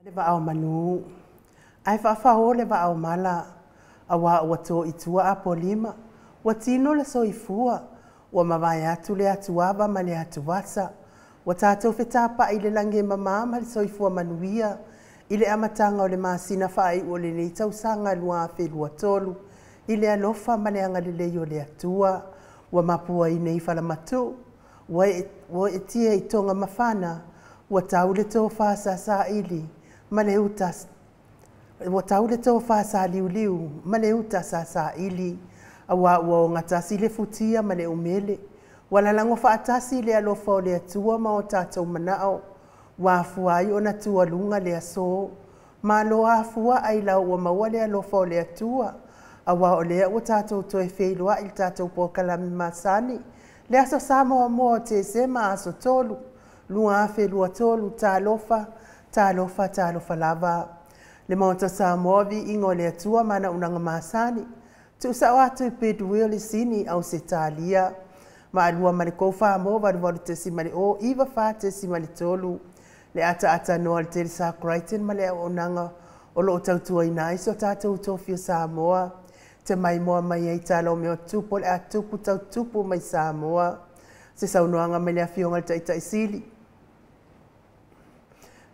Le va'ao manu. Ai whaafao le va'ao mala. Awa ua tō itua a polima. Ua tino le soifua. Ua mawai atu le atu ava ma le atu wasa. Ua tātou whetapa i le lange mamama le soifua manuia. I le amatanga o le masina whaai o le nei tausanga lua a whelua tolu. I le alofa ma le anga le leo le atua. Ua mapua i nei whalamatu. Ua e tia i tonga mawhana. Ua tau le tō whasa sa ili. Ma le utas. Ua tau le tō whasa liu ma le utas sa ili. Awa ua o ngatasi le futia ma le umele. Ua lalango whaatasi le alofa o le atua ma o tātou manao. Wa fuai o na tua lunga le aso. Ma loa fua ai lau ua maua le alofa o le atua. Awa o lea ua tātou toe wheiloa il tātou po kalami masani. Le aso Samoa moa te se ma aso tolu. Lua a whelua tolu tā lofa lava. Le maota Samoa vi ingo le atua mana unanga masani. Tu sa watu i pedua le sini au se talia. Ma alua male kouwha mo waru te simale o iwa wha te simale tolu. Le ata noa le tele sa Crichton ma le au onanga o lo tautua ina iso tātou tofio Samoa. Te mai moa mai ei talo meo tupo le atupu tautupu mai Samoa. Se saunoanga me le afionga le taitai sili.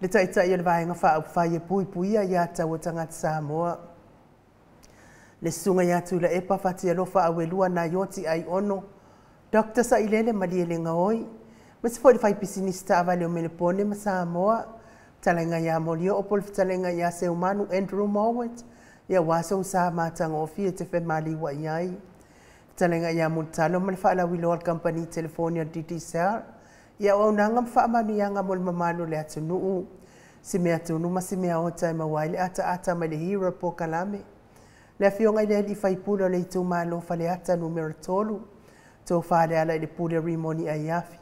Le taitai o le vaenga wha au whaia puia ia tau o tangata Samoa. Le sunga ia tu la epa whati alofa au elua na yoti ai ono. Dr. Sailele Maliele Ngaoi. Mas 45 pisinista avale o melepone ma Samoa. Talenga ia molio opol talenga ia se umanu Andrew Mowat. Ia waso sa matanga ofi te fe mali wa iai. Talenga ia multalo mal fa la wilo company telefonia DTCR. Ia o nanga fa manu ia ngamol mamalo le atunu. Si me atunu ma si me o tai ma waile ata ma le hero po kalame. Le fionga ile di fai pulo le tu malo fa le ata numero tolu. To fa le ala le pule rimoni ai afi.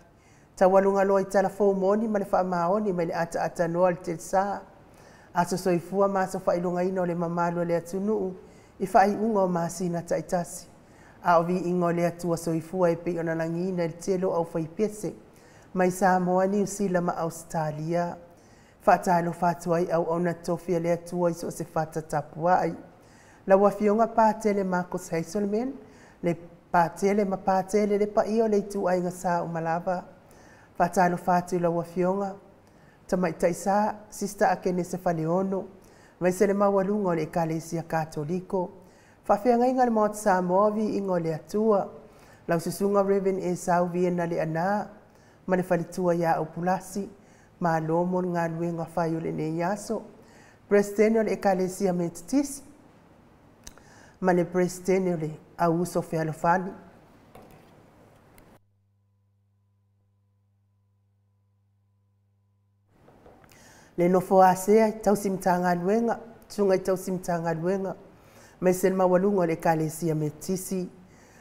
Ta walunga lo i telefon moni ma le fa maoni ma le ata no al telsa. Aso soifua ma so fa ilunga ino le mamalo le atunu. I fa i unga o masina taitasi. A o vi ingo le atua soifua e pe ona langina le telo au fai pese. Mai Samoa New Zealand ma Australia. Fatalo fatuai au ona tofia le atua iso se fata tapua ai. La wafionga pātele Marcus Heiselman, le pātele ma pātele le pa io le tu ai ngasa o malava. Fatalo fatu la wafionga. Tamai taisa, sista akene se faleono. Vai se le mawalunga le kalesia katoliko. Fafionga inga le maot Samoa vi ingo le atua. Lau susunga Reverend e sau viena le ana. Ma le falitua ia au pulasi. Ma lomo ngā luenga whai o le ne yaso. President le kalesia metitisi. Ma le presidente le auso fealofani. Le nofo asea tau simtanga luenga, sunga tau simtanga luenga. Mai sel mawalunga le kalesia metisi.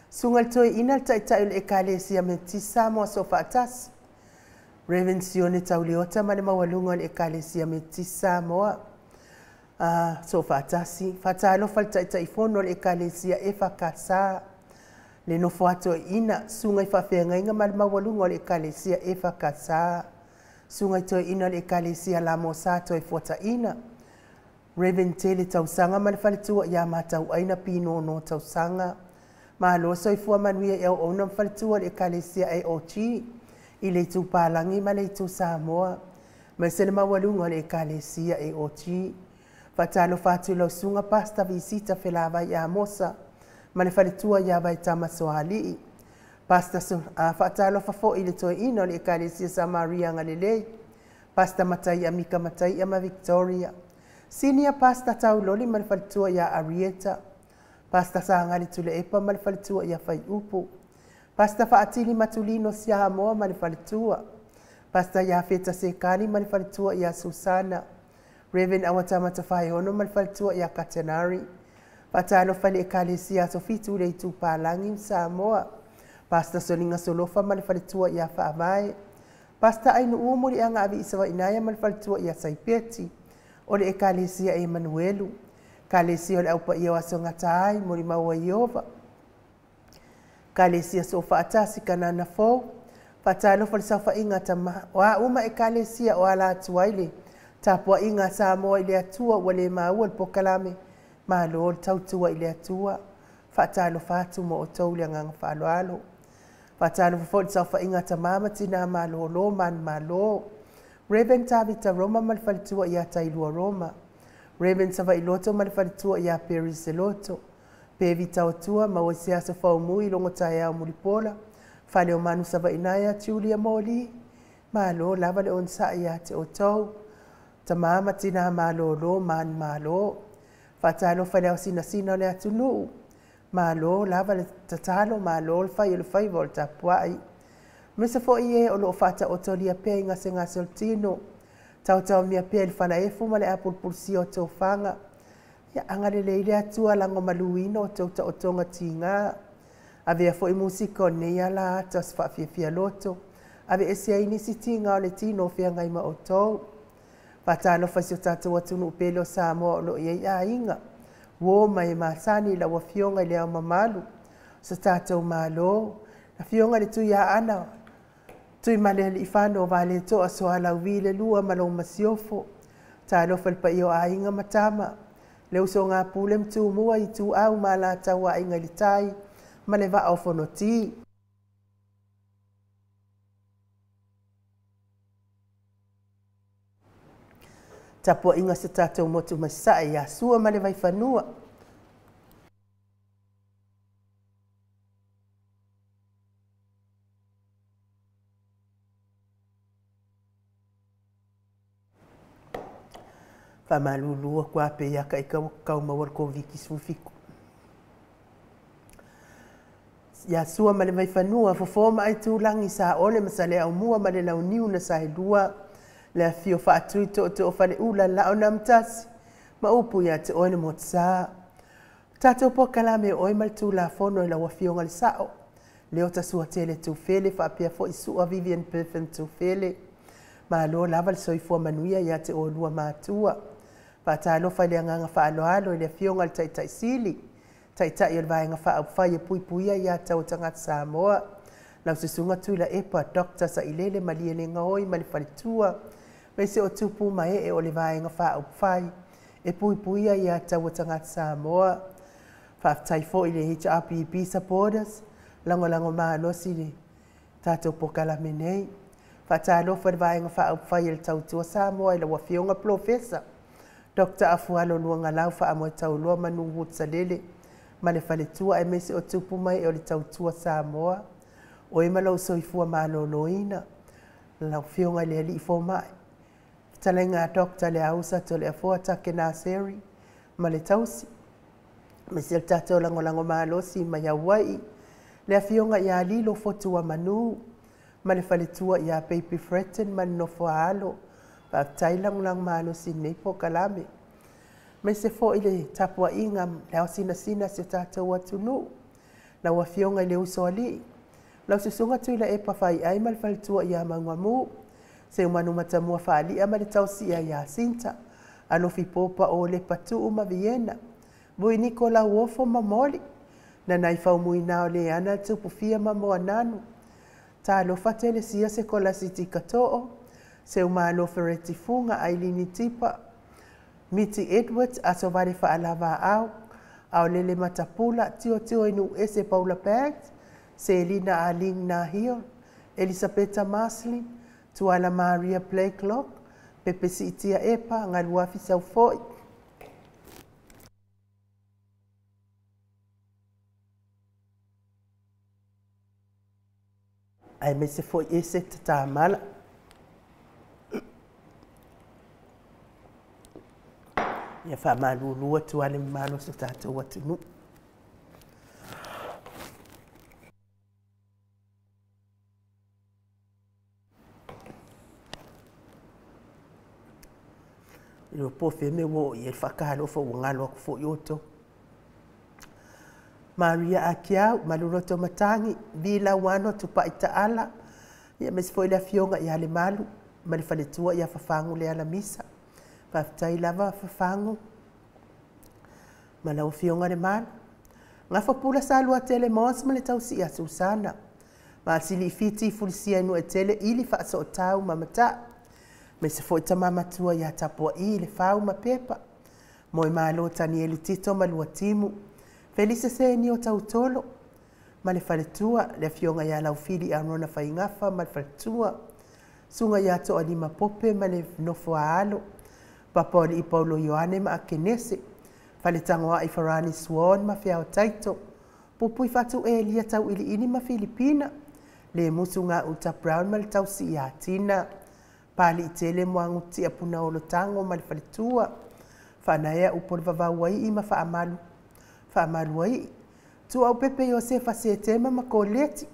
Sunga toi ina taitai le kalesia metisa mo sofa atas. Revensione tau leota ma le mawalunga le kalesia metisa moa. So fatasi fatalo falta taifono le kalesia e fakasa le no foato ina sunga fa fenga inga mal mawalungo le kalesia e fakasa sunga to ina le kalesia la mosato e fota ina reventele tausanga mal faltu ya matau aina pino no tausanga ma lo so fu manuia e ona faltu le kalesia e ochi ile tu palangi male tu Samoa ma se mawalungo le kalesia e ochi. Fatalo fatu lo sunga pasta visita felava ya mosa. Ma le faletua ya vai tama soali. Pasta fatalo fafo ile to ino le kalesia sa Maria ngalelei. Pasta matai amika matai ama Victoria. Sinia pasta tau loli ma le faletua ya Arieta. Pasta sa ngali tule epa ma le faletua ya fai upu. Pasta faatili matulino sia moa ma le faletua. Pasta ya feta sekani ma le faletua ya Susana. Reverend awatama tafai ono malfaltua ya Katenari. Fatalo fale ekalesia sofitu le tu palangi Samoa. Pasta soninga solofa malfaltua ya Faavai. Pasta ainu umuri anga avi isawa inaya malfaltua ya Saipeti. Ole ekalesia Emanuelu. Kalesia ole aupa ia wasonga tai mori maua Iova. Kalesia sofa atasi kanana fo. Fatalo fale safa inga tama. Wa uma ekalesia o ala tuaile. Tapua inga Samoa i le atua ua le maua le pokalame malo le tautua i le atua faatalo fatu mo o tou le agaga faaloalo faatalo fofo le taufaʻiga tamama tina malōlō manumālō Reverend Tavita Roma ma le faletua iā Tailua Roma Reverend Savailoto ma le faletua iā Peri Seloto pe vitaotua ma ua se aso faumui logo taeao mulipola fale o manu savaina iā Julia Moli malo lava le onsaʻi iā te outou tamama tina malōlō manumālō faatalofa le aosinasina o le atunuu malo lava le tatalo malo le fai o le faiva o le tapuaʻi me se foʻi e o loo faataʻotolia pea i gasegase o le tino taotaomia pea i le falaefu ma le a pulupulusia o toufaga ia aga lelei le atua lago maluina o tou taʻotoga tigā avea foʻi musika o lenei ala ata o se faafiafia loto ave ese ai nisi tiga o le tino o feagai ma outou faatalofa i se o tatou atunuu pele o Samoa o loo iai aiga ua mai masani la wafionga le ama malu sa tatou malo na fionga le tui ana tui male le ifano vale to aso ala wile lua malo masiofo ta lo fal pa io ainga matama le uso nga pule mtu mua i tu au mala tawa inga litai male va ofonoti tapo inga se tatou motu masai ya sua male vai fanua famalulua kua pe ia ka kau mawar ko viki sufiku ya sua male vai fanua fofoma ai tulangi sa ole masale au mua male lau niu na sa hedua le fio fa tuito to fa le ula la ona mtasi ma upu ya te ona motsa tato po kala me oi mal tu la fono la wafio ngal sao le ota sua tele tu fele fa pia fo isu a Vivian Perfect tu fele ma lo laval soi fo manuia ya te o lua matua pa talo fa le nganga fa alo alo le fio ngal tai tai sili tai tai el vai nga fa fa ye pui pui ya tau tanga Samoa la susunga tu la epa Dr. Sa ilele maliele ngoi mali falitua me se o tupu mai e o le vai nga fa au fai e pui pui ya tau tanga Samoa fa tai fo ile HRPP supporters lango lango ma no sili tato pokala menei fa talo fa vai nga fa au fai el tau tu Samoa ile wa fionga professor Dr. Afualo luanga lau fa amo tau loa manu wutsalele ma le faletua e mese o tupu mai e o le tau tua Samoa o e malau soifua maloloina lau fionga le ali fo mai talenga Dr. le ausa to le afua take naseri ma le tausi mese el tato lango lango malosi ma ya wai le fionga ya lilo fotua manu ma le faletua ya baby threaten man no fo alo pa tailang lang malo si nepo kalame me se fo ile tapua inga la sina sina se tato watunu la wafionga le usoli la susunga tu la epa fai ai mal faltua ya mangamu se manu matamua fali ama le tausi ya sinta ano fi popa o le patu uma viena voi Nicola wofo mamoli na nai fa muina o le ana tupu fia mamo ananu ta lo fatele sia se kola siti katoo se umano fereti funga ailini tipa miti Edwards aso vale fa alava au lele matapula tio inu ese Paula Bags Selina Aling Nahio Elisabetta Maslin tuala Maria Playclock Pepe Sitia Epa ngaluafi saufoi ai me se foi ese tatamala ia faamalulua tuale malo se tatou atunu ilo po feme wo ia fakalo fo ngalo fo yoto Maria Akia maluroto matangi bila wano tupa itaala ia mes foi la fionga ia le malu mali faletua ia fafangu le ala misa pa tai lava fafangu malau fionga le malu nga fapula salua tele mos male tausi a Susana ma sili fiti fulisia no etele ili fa so tau mamata Me se foi tamama tua ia tapua I le fau ma pepa. Mo I malo tani elu tito ma lua timu. Felice se ni o tautolo. Ma le faletua le fionga ia lau fili anona whaingafa ma le faletua. Sunga ia to a lima pope ma le nofo a alo. Papa I Paulo Ioane ma a kenese. Fale tangoa I Farani Swan ma fiao taito. Pupui fatu e lia tau ili ini ma Filipina. Le musu ngā uta Brown ma le tau si ia tina. Pali I tele moangu tia puna olo tango ma le faletua. Whanaea upo le vavauai I ma whaamalu. Whaamalu ai. Tu au pepe Josefa se tema ma koleti.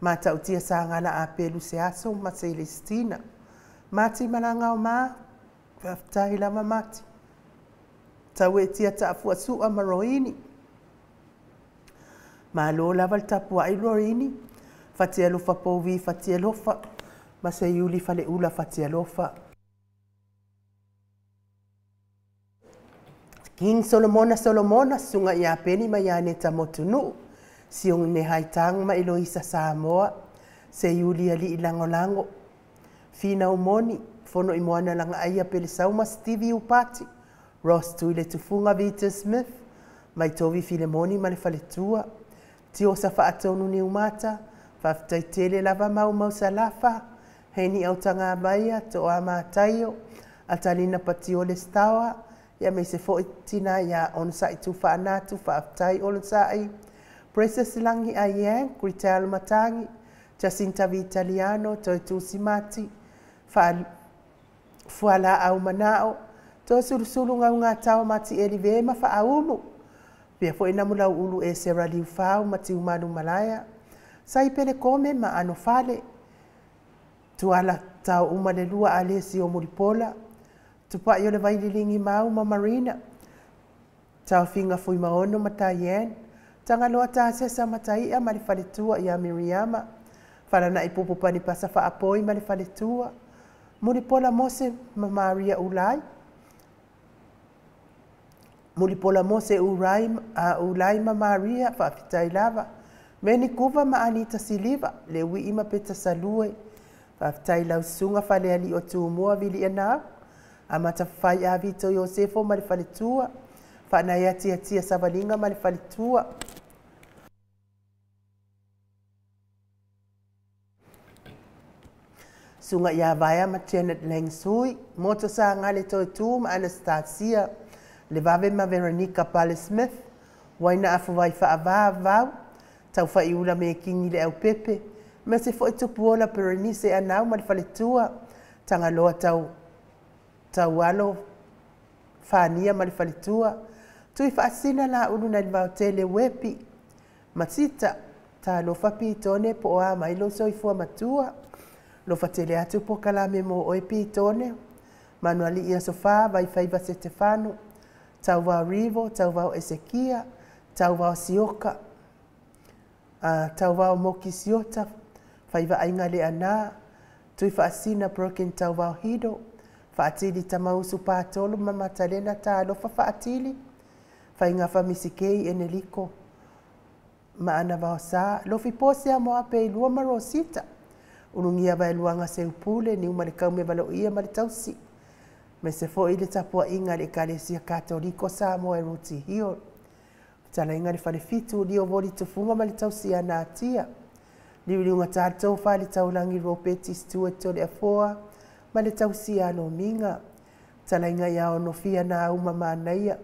Ma tau tia sa ngana a pelu se aso ma Celestina. Mati malanga o maa. Whaftahi lama mati. Tau e tia taafua sua ma roini. Ma lo lava tapua ai roini. Fatia lofa pouvi fatia lofa. Ma se yuli fale ula fatia lofa. King Solomona sunga ia peni ma ia ne tamotunu. Siong ne haitang ma Eloisa Samoa. Se yuli ali ilango. Fina umoni. Fono I moana langa aia pele sauma Stevie Upati. Ross tuile tufunga Vita Smith. Mai tovi Filemoni ma le faletua. Tio sa faatonu ni umata. Faftai tele lava mau salafa. Heni au tanga baia to ama tayo. Atalina patio le stawa. Ya me se fo tina ya on sa itu faanatu faftai on sai. Princess Langi Ayang, Critel Matangi. Jacinta Vitaliano, Toitu Simati. Fuala au manao. To sulusulu ngā tau mati elive ma faaumu. Pia fo ina mula ulu e sera liu fau mati umanu malaya. Sai pele kome ma ano fale. Tuala tau umale lua alesi o muripola. Tupa yo le vaililingi mau ma marina. Tau finga fui maono mata yen. Tanga loa ta sesa matai a mali fale tua ia Miriama. Fala na ipupu pani pasa fa apoi mali fale tua. Muripola Mose ma Maria Ulai. Muripola Mose Ulai ma Maria fa fitai lava. Meni kuva ma Anita Siliva le wi ima peta salue. Fa fitai lau sunga fale ali o tu mua vili ana. Amata fai a Vito Josefo ma le fale tua. Fa na ia tia savalinga ma le fale tua. Sunga ia vaya ma Janet Langsui, moto sa ngale toi tu ma Anastasia, le vave ma Veronica Pale Smith, waina afu vai fa avau, tau fa iula me kingi le au pepe, me se fo itu puola Berenice anau ma le faletua, tanga loa tau alo fania ma le faletua, tui fa asina la ulu na le tele wepi, matita, ta lo fa pitone po a mai lo soifua matua, lo fatele atu po kalame mo oi pitone. Manuali ia sofa vai faiva Stefano. Tau vau Rivo, tau vau Ezekia, tau vau Sioka. Tau vau Moki Siota, faiva ainga le ana. Tui faasina broken tau vau Hido. Faatili tamausu patolo mama talena ta alofa faatili. Fainga fa misikei eneliko. Maana vau sa, lofi posea mo ape ilua marosita. Unungia vai luanga se upule ni umalikau me valo ia malitausi. Me se fo ile tapua inga le kalesia katoliko sa mo e ruti hio. Tala inga le fale fitu li o voli tufunga malitausi ana atia. Li unga tato fale taulangi ropeti stue tole afoa malitausi ano minga. Tala inga ya onofia na uma manaia.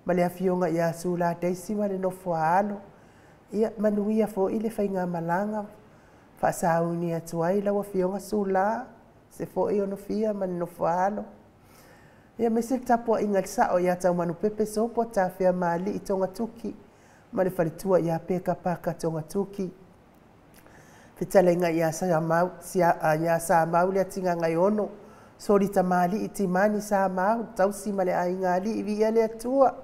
Male afionga ya sula deisi male nofua alo. Ia manuia fo ile fainga malanga. Fasauni atuai la wafionga sula se fo io no fia man no falo ia me se tapua ingal sa o ya tau manu pepe sopo ta fia mali I tonga tuki ma le falitua ia peka paka tonga tuki fitala inga ia sa mau ia sa mau le tinga ngai ono sori ta mali iti mani sa mau tau si male ai ngali vi ia le tua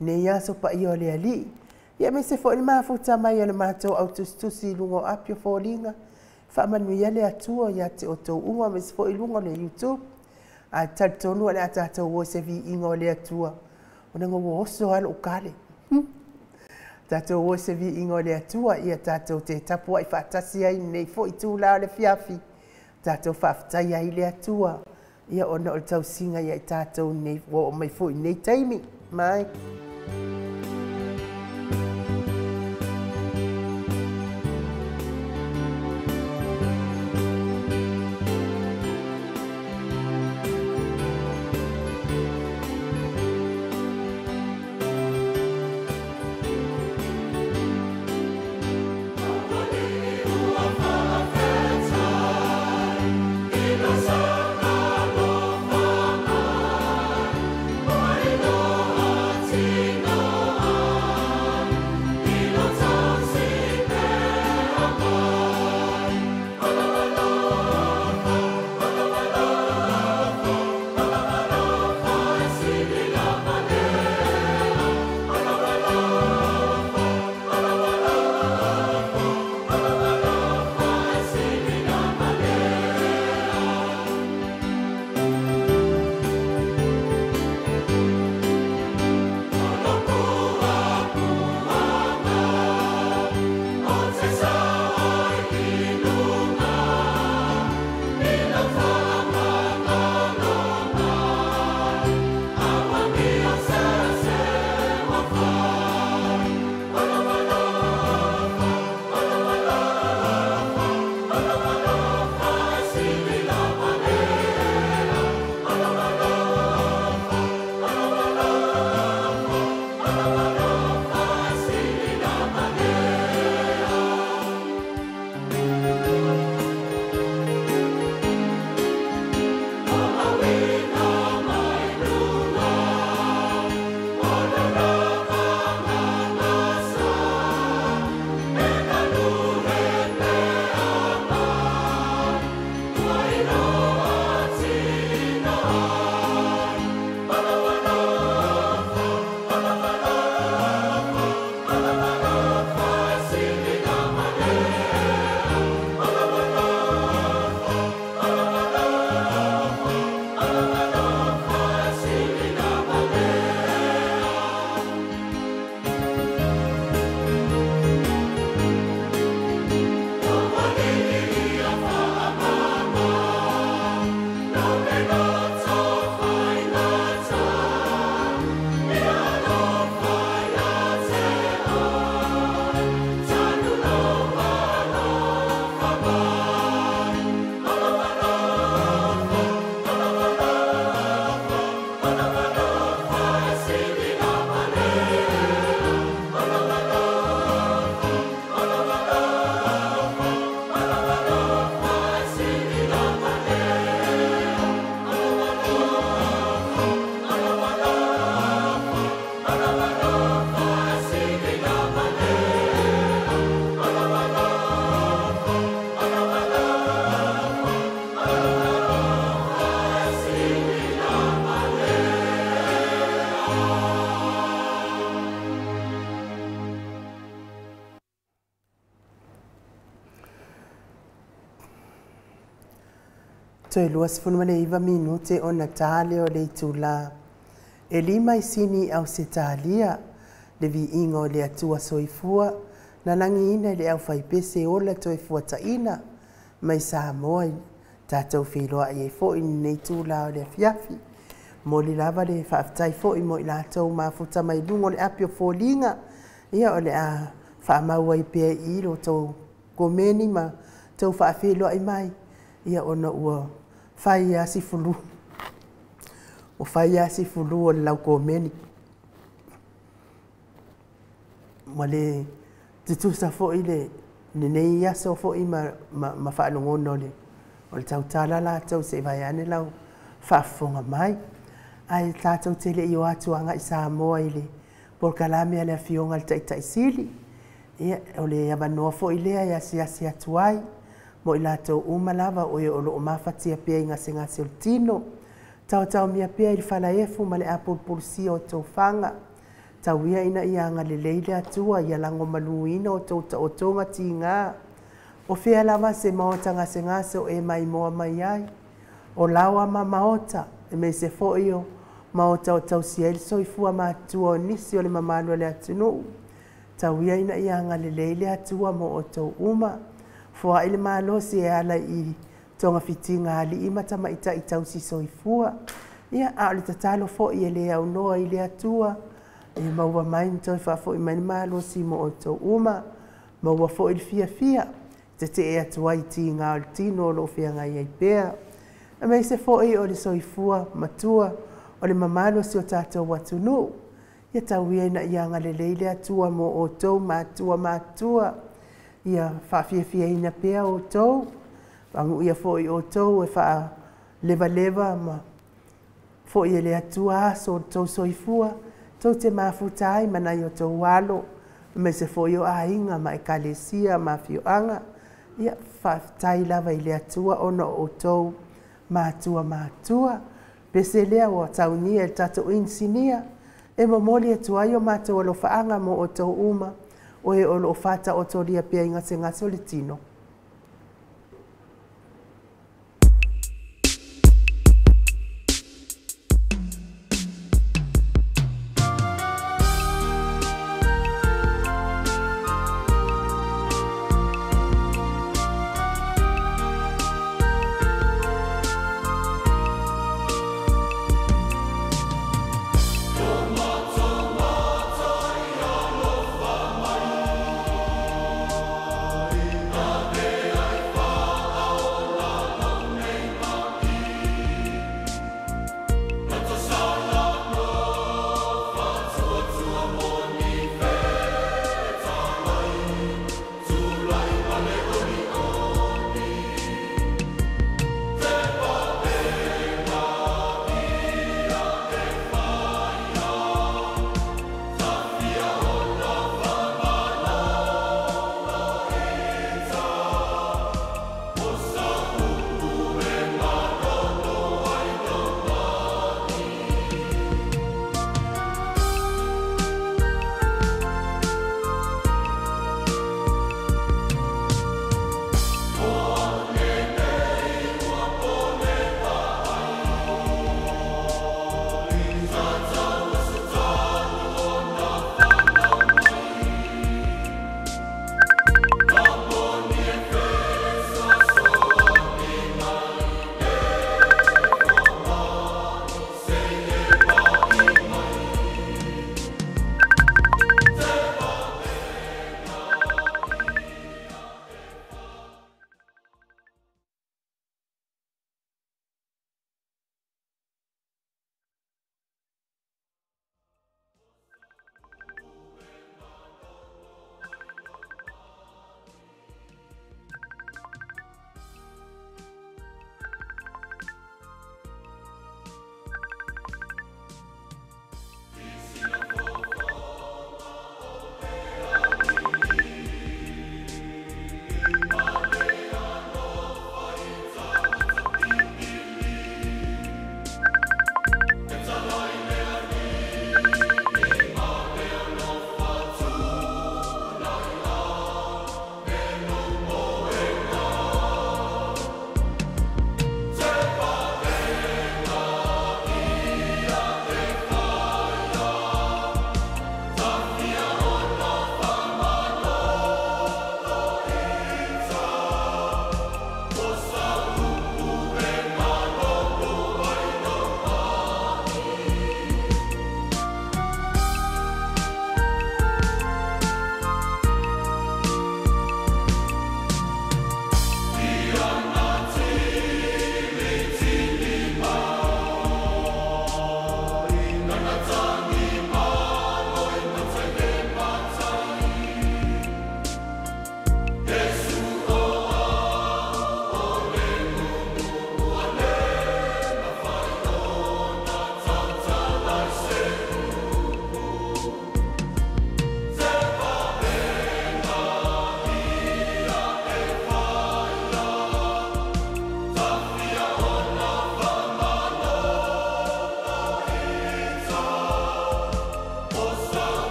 ne ia so pa io le ali ia me se fo il mafuta mai le mato autostusi lungo apio folinga fa manuia le atua ia te oto uma me se fo ilungo le YouTube a tatonu le ata wo se vi ingo le atua ona ngo wo so al ukale tato wo se vi ingo le atua ia tato te tapu ai fa tasi ai nei fo itu la le fiafi tato fa ftai ai le atua ia ona o le tausiga ia i tatou nei o mai foʻi nei taimi mai. Toi luas funumane iwa minute o Natale o le tula. E lima isini au setalia le vi ingo le atua soifua na langi ina le au faipese o le toifua taina mai sa moa tātou whiloa i e fo in nei tula o le fiafi. Mo li lava le whaaftai fo i mo i lātou mafuta mai lungo le apio fōlinga ia o le a whaamaua i pia i lo tau komeni ma tau whaafeloa i mai ia ona ua whai a si fulu. O whai a si fulu o le lau komeni. Ma le titusa fo i le nei iaso fo i ma whaanongono le o le tau tala la tau se vai ane lau whaafonga mai. Ai tātou tele i o atuanga i Samoa i le porkalame a le fionga le taitaisili. Ia o le avanoa fo i lea i asi atuai. Mo i lātou umalava o e o loo mafatia pia i ngase o tino. Tau mia pia i whalaefu ma le apulpulsia o tau whanga. Tau ia ina i anga le leile atua i alango maluina o tau ta o tonga ti ngā. O whea lava se maota ngase o e mai moa mai ai. O lawa ma maota e me se fo i o maota o tau siel so i fua ma atua o nisi o le mamalo le atunu. Tau ia ina i anga le leile atua mo o tau uma. Fua ili malo si e ala i tonga fitinga ali ima tama ita itausi soifua. Ia a le tatalo fo i le au noa i le atua. E maua mai mtoi fa fo i mani malo si mo o tau uma. Maua fo i fia fia. Te te e atua i ti ngā o le tino lo fia ngai ai pēr. A mei se fo i o le soifua matua o le mamalo si o tātou watu nu. Ia tau ia ina ia ngā le atua mo o tau matua. Ia whawhia ina pēr o tau. Wangu ia fo i o tau e wha leva ma fo i le atua aso tau soifua. Tau te mafutai mana i o tau walo. Me se fo i o ainga ma e kalesia ma fioanga. Ia whawhitai lava i le atua ono o tau matua. Pese lea o tau nia e tato insinia. E momoli atua i o matua lo whaanga mo o tau uma. O e o lo fata o toria pia inga se ngaso le tino.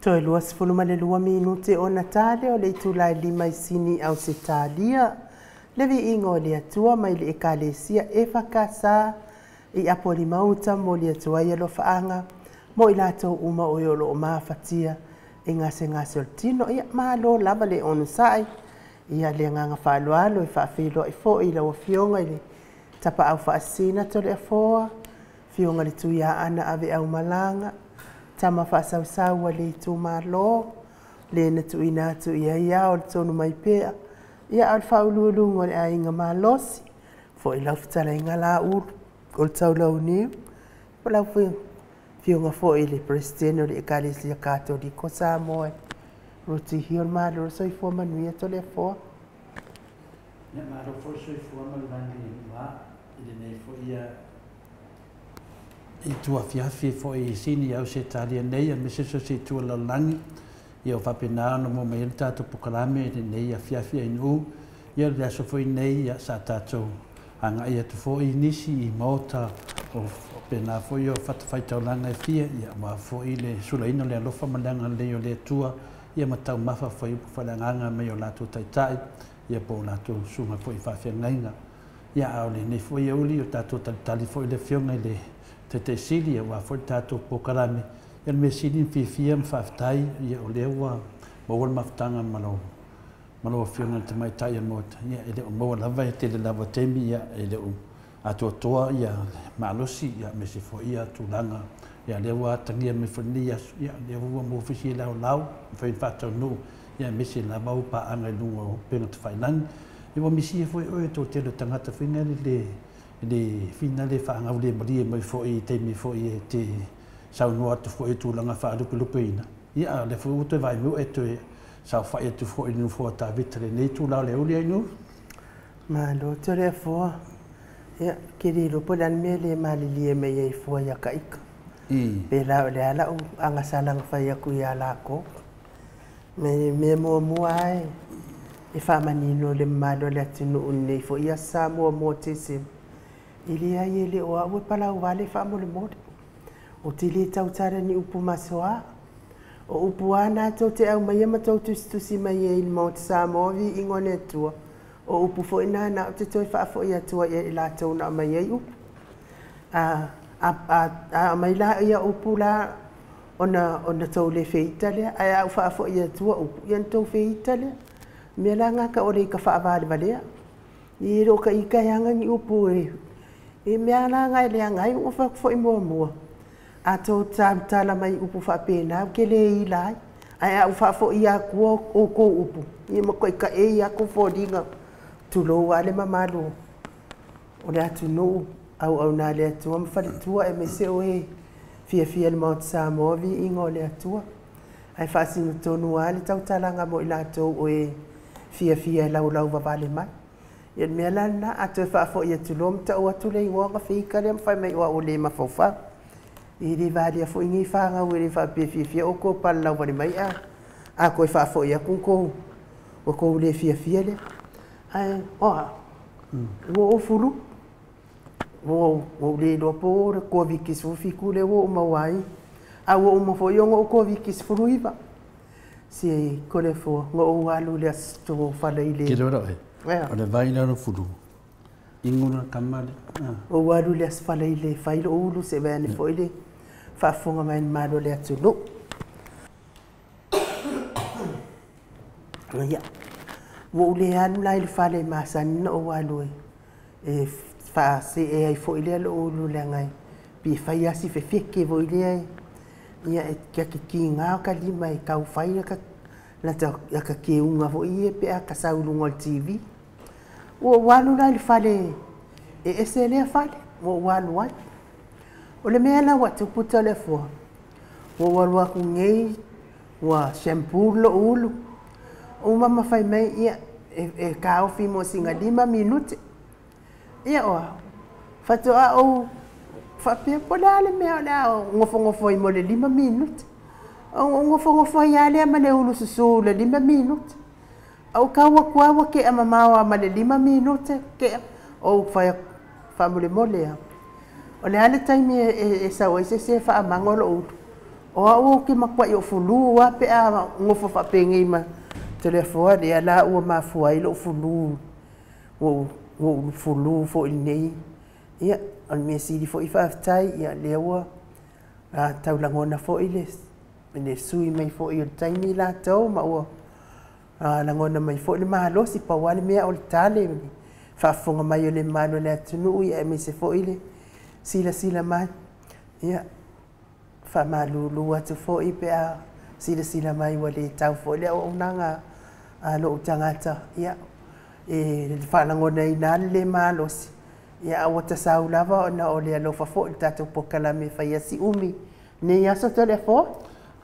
Toi luas fuluma le 2 minute o Natale o le itulai 5 sini au se talia. Levi ingo le atua mai le ekalesia e whakasa i apoli mauta mo le atua i alofaanga mo i lato uma o yolo o mawhatia i ngase o tino i malo lava le onu sai ia le nganga whaaloalo i whaafilo i fo i lawa fionga i le tapa au whaasina to le afoa fionga le tuia ana ave au malanga tama whaasau wa le tu malo le na tu ina tu ia o le tonu mai pea ia al whaululungo le a inga malosi fo i lau fitala inga la uru o le tau lau niu o lau fionga fo i le presidente o le ekalisia katoliko Samoa Ruti hiol malo soi fo manuia to le fo ne malo fo soi fo manuia ma i nei fo ia i tua fiafi fo i sini au se talia nei a meseso se tua lalangi ia o whapena no mo mai tato pukalame i nei a fiafi ai nu ia le aso fo i nei ia sa tato anga ia tu fo i nisi i mota o pena fo i o whatawhaitaulanga e fia ia ma fo i le sulaino le alofa malanga le o le tua ia matau mafa fo i upawhalanganga mai o lato taitai ia po lato sunga fo i whawhia ngainga ia au le nei fo i uli o tato tali fo i le fionga i le te sili wa fo tato pokalame ia me sili fifia mfaftai ia o le wa mo wal maftanga malo fionga te mai tai mo ia ele o mo lava te le lava temi ia ele o ato toa ia malosi ia me se fo ia tulanga ia le wa tangia me fo ia le wa mo fisi lau fo fato no ia me se lava o pa anga lungo pena te failang ia wa misi fo o to te le tangata fina le finale fa nga ule mali mai fo i te mi fo i te sau no atu fo i tu langa fa lu peina ia le fo te vai mo e te sau fa i tu fo i nu fo ta vitre nei tu la le ule nu ma lo te le fo ia ke ri lo polan me le mali li me i fo ya kaika pe la le ala anga salang fa ya ku ya la ko me mo ai e fa manino le malo le tinu nei fo ia sa mo te sim Ilia ele o awe pala o vale fa mo le mode. O tili tau tara ni upu masoa. O upu ana to te au mai ma to tu si mai e il mot sa mo vi ingone tua. O upu fo ina na te toi fa fo ia tua e la to na mai e upu. A mai la ia upu la ona to le feita le a fa fo ia tua upu ia to feita le. Me la nga ka o le ka fa vale. Ni ro ka ika yanga ni upu e. E mea ngai le ngai o fa fo mo a to tala mai upu fa pena ke le i lai ai u fa fo ia ko upu i mo ko ka e ia ko fo dinga tu lo wale mamalo o le atu no au na le atu am fa tu e me se o e fia le mot sa mo vi ingo le atu ai fa sinu to no ale tau talanga mo ila to o e fia lau va vale mai ia me lana atu fa fo ia tu lom ta o tu le ngo ka fika le fa mai o le ma fofa i ri valia fo ingi fa nga we fa pe fia o ko pa la wale mai a ko fa fo ia ko le fia le ai o fulu o le do po ko vi ki su fi ku le o ma wai a o mo fo yo ko vi ki fulu iba si ko le fo ngo walu le sto fa le ile o le vai na no fulu inguna kamale o waru le asfala ile failo ulu se bene foile fa fonga mai malo le atulu ya wo le anu lai fale masan no walu e fa se e ai foile lo ulu le ngai pi fa ya si fe feke vo ile ya ke kinga ka lima e ka fai ka la ta ya ka ke unga vo ie pe ka saulu ngol TV o walu lai fale e ese le fale o walu wat o le mea la watu puta le fo o walu aku ngei wa shampoo lo ulu o mama fai mai ia e ka ofi mo singa 5 minute ia o fatu a o fa pe pola le mea la ngofo i mo le 5 minute o ngofo ia le ma le ulu susu le 5 minute au kawa kwa ke amamawa ma le 5 minute ke o fa mole o le ale taimi e sa o se fa mangolo o ke makwa yo fulu wa pe a ngofo fa pengi ma telefone ya la o ma fua ilo fulu o fulu fo nei ia al mesi di fo ifa tai ia lewa a tau langona fo iles ne sui mai fo i tai mi la tau ma o a langona mai fo le malo si pa wale mea o tale fa fonga mai le malo le tunu ia me se fo ile sila mai ia fa malulu atu fo i pe a sila mai wale tau fo le o nanga a lo tangata ia e fa langona ina le malo si ia o ta saulava ona o le alo fa fo tatu pokala me fa ia si umi ne ia so telefo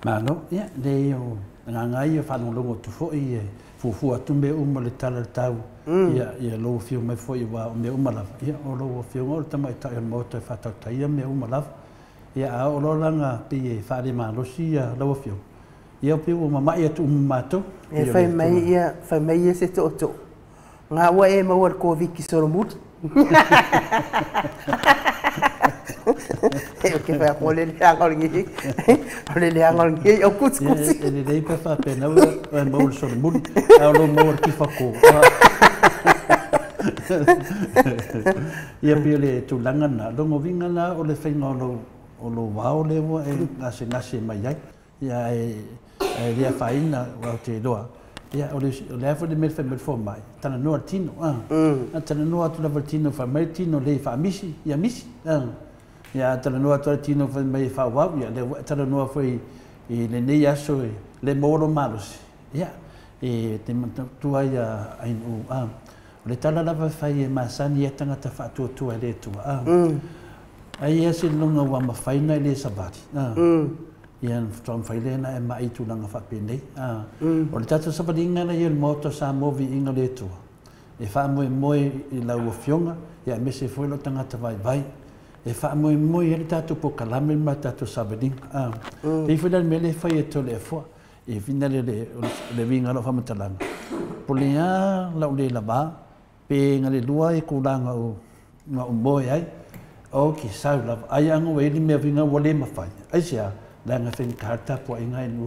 malo ia le o nga ia fa longo tu fo i fu atu me le tau ia lo fio mai fo i wa me la ia o lo fio o ta mai ta mo ta fa ta ia me la ia a o lo langa pe fa de malo si ia lo fio ia pe o mama ia tu mato e fa mai ia se to nga wa e ma war ko viki solo mut que vai roler alguém o cuts ele dei para fa pena o mo solo mut a lo mo ki fa ko ia pe le tu langa na lo mo vinga na o le fenga o lo wa o le wo e ngase mai ia ia faina o te doa ia o le afo de melfe fo mai tana no tino tana no tu la tino fa mai tino le fa misi ia misi ia tana no tu tino fa mai fa wa ia le tana no foi e le nei aso le moro malos ia e te tu ai ai o le tala la fa ia masani tanga ta fa tu le tu ai ese longa wa ma faina le sabati ian from failena e mai tu langa fa pene o le tatu sapadinga na ia moto sa movi inga le tu e fa mo i la fionga ia me se foi lo tanga ta vai e fa mo i tatu po kalame ma tatu sabadinga e foi me le fa e to le fo e fina le vinga lo fa matalanga polia la le la ba pe nga le lua e kulanga o ma mo ai o ki sa la ai anga we me vinga wole ma fa ai sia la nga fen karta po inga inu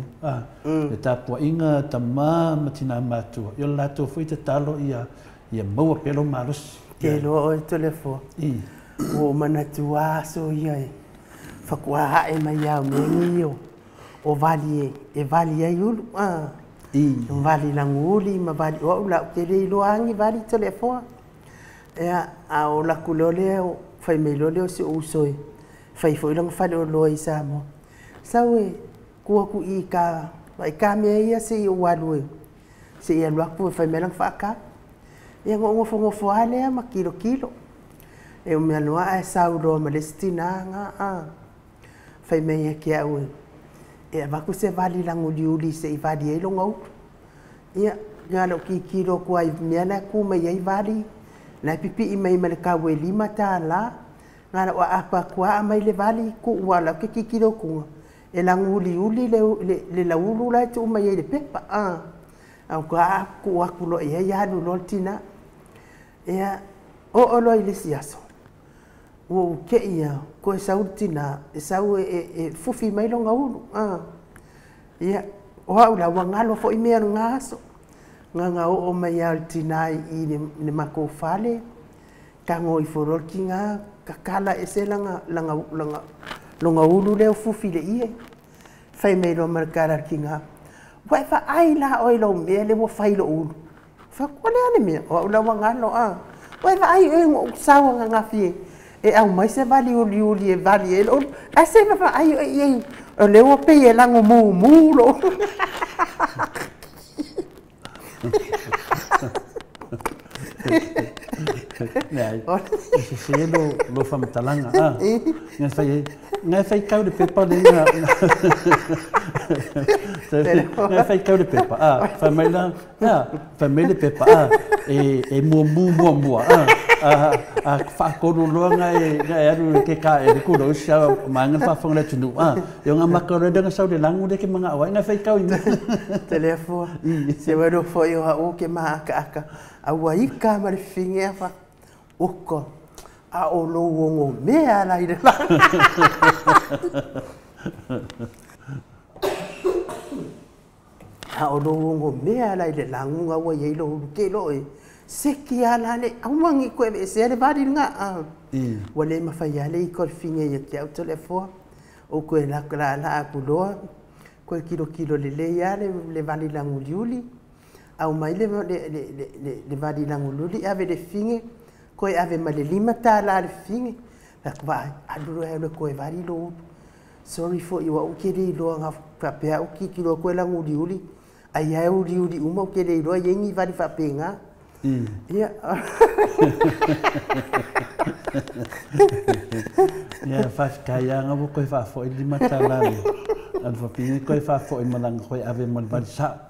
le ta po inga tama matina matu yo la to foi te talo ia mo pelo malos ke lo o telefo o manatua so ia fa kwa e mai ya me o vali yulu vali languli ma vali o la ke le lo angi vali telefo a o la kulole o fai me lole o se usoi fai foi lang fa lo isa mo sawe ku i ka vai ka me ia se o walu se ia lo ku fai me lang fa ka ia ngo fo ale ma kilo e o me lo a sa ro Palestina nga fai me ia ke au e va ku se vali languli se vali e lo ngau ia nga lo ki kilo ku ai me na ku me ia vali la pipi i mai me ka we lima ta la nga o apa ku a mai le vali ku wala ke ki kilo ku e languli le la ulu la tu mai le pepa au ka ku a ku lo ia lu lo tina ia o lo ile siaso o ke ia ko sautina e sau e fufi mai lo ngau ia o la wangalo fo i me ngaso nga o mai altina i ne mako fale kango i forol kinga kakala ese langa longa ulu le fufi le ie fai me lo markara kinga vai fa ai la o lo me le mo fai lo ulu fa ko le ane me o la wangalo vai fa ai e mo sawa nga fi e au mai se vali uli e vali e lo a se fa ai e o le o pe e lango mu lo Nei, se lo fa matalanga ngai fai kau de pepa le ngai fai kau de pepa fa mai la fa mai de pepa e mo fa ko lo ngai aru ke ka e ku do sha manga fa fong le tunu yo nga makore de sa de langu de ke manga wa ngai fai kau telefo se wa do fo yo o ke ma aka awaika ma le finga fa uko a o lo wongo me ala ide la ha o lo mea la ile langunga wa ye lo ke lo e seki ala le awangi ko e se le vari nga a wale ma fa ya le ko finge ye te auto le fo o ko la la ku lo ko kilo le ya le vari languliuli au mai le vari languliuli ave le finge ko ave ma le lima ta la le finge la ko vai alu le ko e vari lo sorry for you o ke le lo nga fa pe o kilo ko languliuli ai ai uri uma ke le lo yengi vari fa penga ia ia fa kaya nga ko fa fo i lima tala al fa pini ko fa fo i malang ko ave mon van sa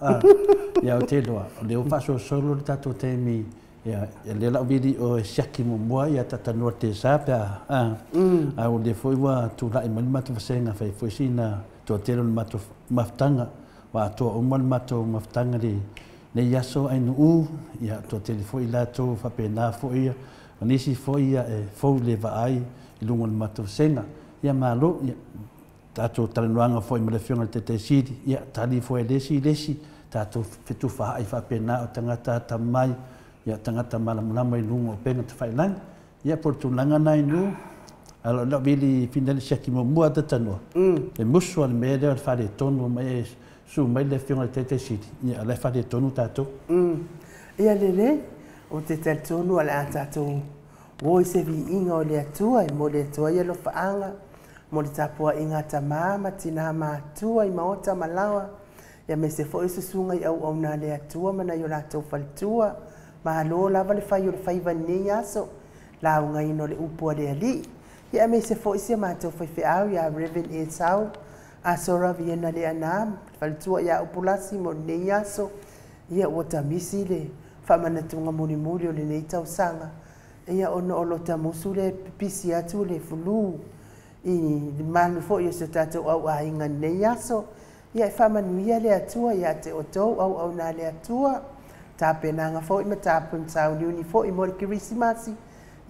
ia o te doa le o fa so solo tato te mi ia le la video shaki mo mo ia tata no te sa pa a o le foi wa tu la i mon matu senga fa foi sina to te no matu maftanga wa to o mon matu maftanga di le yaso ai no ia to te foi la to fa pena foi nisi foi e foi le va ai lungo matu senga ia malo ia tato talanoanga foi me le fionga te sidi ia tali foi lesi tato fitu fa ai fa pena o tangata tamai ia tangata malamulama i lungo penga te fai lang ia portulanga nai nu alo la bili finale shaki mo mua tatano e musu al mede al fare tonu mai su mai le fionga te sidi ia le fare tonu tato ia lele o te tonu ala tato wo se vi inga o le atua i mo le atua ia lo faanga mo le tapua inga tamama tina matua i maota malawa ia me se fo isu sunga i au na le atua mana yo la tau faltua ma lo lava le fai o le fai vani aso la unga ino le upo le ali ia me se fo isi ma tau fai au ia Reverend e sau a sora viena le anam faltua ia upulasi mo ne aso ia wata misi le fa mana tunga muni o le nei tau sanga ia ono o lo tamusu le pisi atu le fulu i manu fo ia se tatou au ainga nei aso ia e whamanuia le atua ia te otou au na le atua tapenanga fo i ma tapun tau niuni fo i mori kirisimasi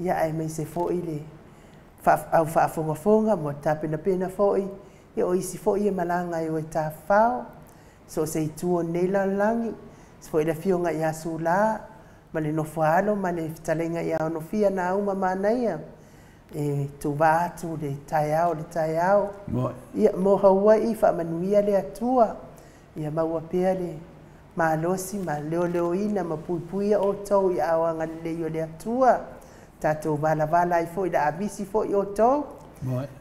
ia ai mei se fo i le au whaafongafonga mo pena fo i ia o isi fo i e malanga i o e tawhao so se i tuo nei langi fo i le fionga i asu la ma le nofoalo ma le talenga i ao nofia na uma manaia e tu vatu le taiao ia mo Hawaii fa manuia le atua ia maua pea le malosi ma leoleoina ma puipuia o tou ia awanga le le atua tatou vala ai foi da abisi foi o tou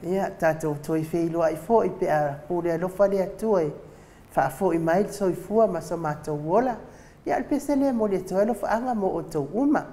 ia tatou toi feilo ai foi pe a pule alofa le atua fa foi mai soifua ma so matou wola ia al pesele mo le toi alofa anga mo o tou uma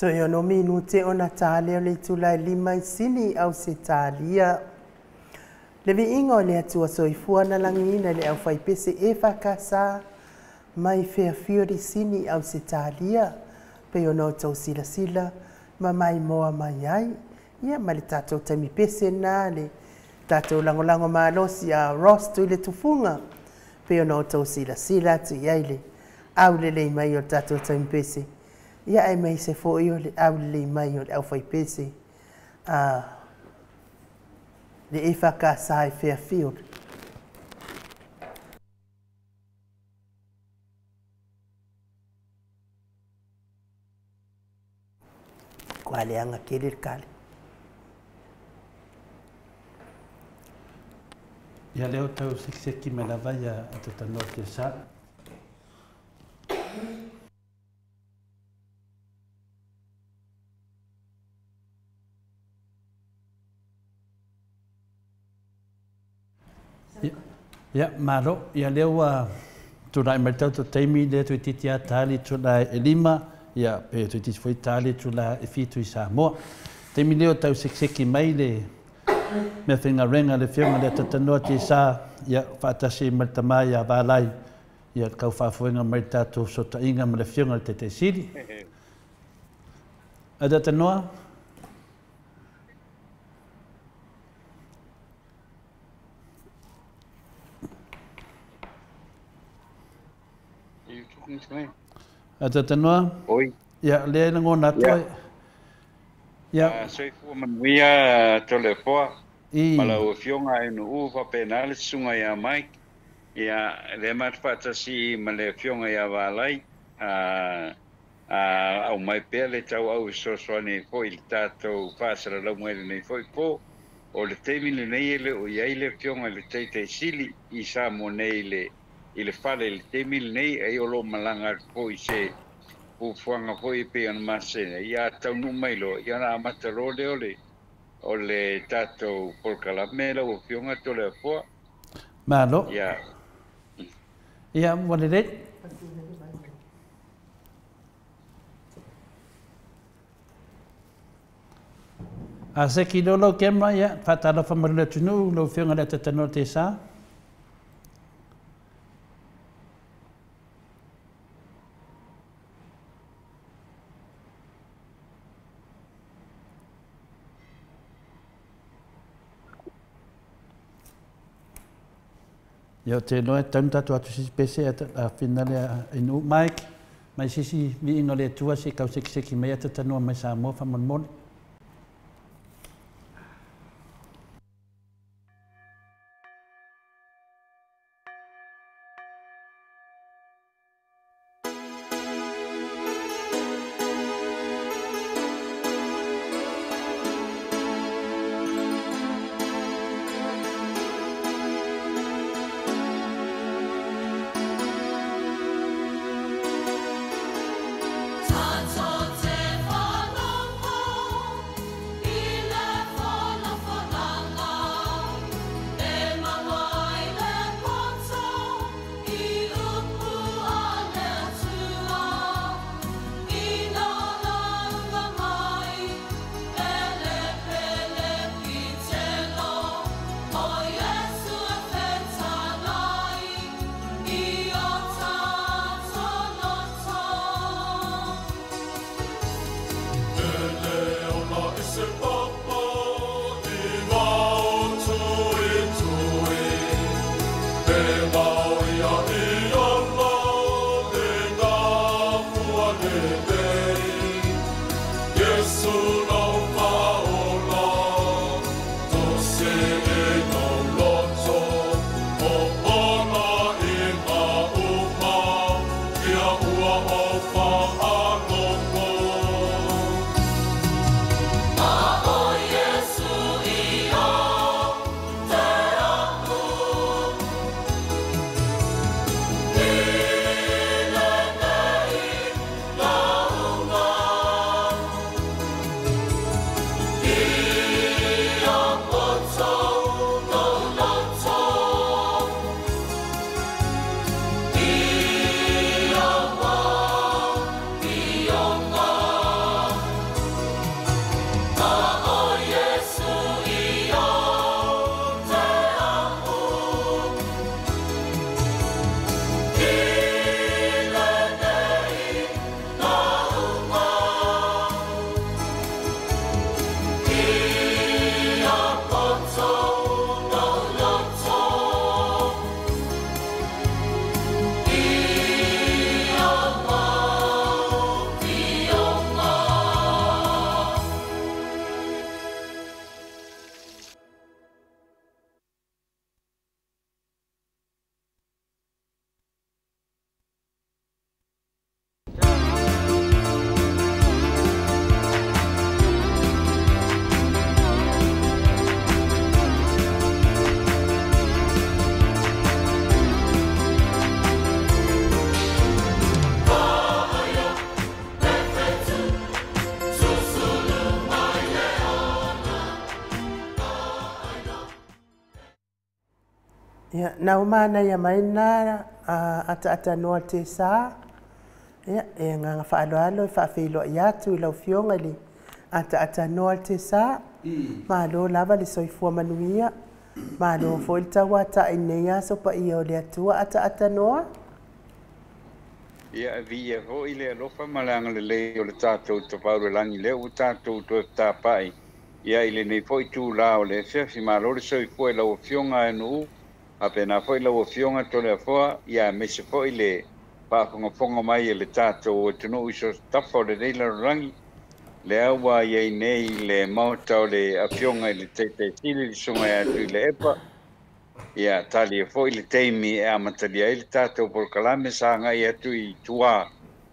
Toi ono minu te ona tāle o le tūlai lima I sini au se tālia. Le vi ingo le atua soifua na langina le au whaipese e whakasa mai whea whiori sini au se tālia. Pe ono tau sila sila ma mai moa mai ai. Ia ma le tātou taimi pese nā le tātou langolango mālosi a Ross tu le tufunga. Pe ono tau sila sila tu iai le au le mai o tātou taimi pese. Ia e mai se fo i o le au le mai o le au whaipese. Le e whakasa e Fairfield. Kua le anga kere kale. Ia leo tau sekseki me la vaia a te tanoa te sa. Ia, maro, ia leo tūrai mai tau to teimi lea tui titi a tāli tūrai e lima, ia pe tui titi foi tāli tūrai e fitu I Samoa. Teimi leo tau sekseki mai le mea whinga renga le whionga le tatanoa te sa, ia whaatasi mai tamai a wālai, ia kau whaafuenga mai tātou sota inga ma le whionga le te siri. A tatanoa? A tatanoa? Oi. Ia, lea na ngōna toi. Ia. Soi fua manuia tole poa. I. Mala o fionga e no uwa penale sunga ia mai. Ia, le matwhatasi ma le fionga ia wālai. Au mai pēr le tau au sosoane fo I tātou whāsara lau mwere nei fo I po. O le teimi le nei ele o iai le fionga le teitei sili I sa mo nei le I le whale le teimi le nei ai o lo malanga po I se ufuanga po I pe ana masene. Ia tau nu mai lo, ia na amata role o le tātou polkalamela o fionga tole a poa. Malo. Ia. Ia, wale rei. A se ki lolo kemra ia, whatara whamarula tunu, lo whionga le tatano te sa. Ia te noe taunutatu atu sisi pese a whinale a inu Mike, mai sisi vi ingo le tua se kau seki mea tatanoa mai sa mo whamonmone. Ia, nau mana ia maina ata noa te sa. Ia, e nganga whaaloalo i whaafilo i atu i lau fionga li ata noa te sa. Ma lo lava le soifua manuia. Ma lo fo il tawa ata inei aso pa ia o le atua ata noa. Ia vi e ho ile alofa malanga le o le tātou te pauru langi le o tātou to tāpai. Ia ile nei foi tu la o le fefi ma lo le soifua i lau fionga e nuu. Apena foi lau fionga to le afoa, ia me se foi le whaafonga mai e le tātou o tunu iso tafo le reila rangi. Le awa iei nei le mautau le afionga i le teitei tili li sunga e atu i le epa. Ia tali e foi le teimi e amatalia i le tātou porkalame sa ngai atu i tua.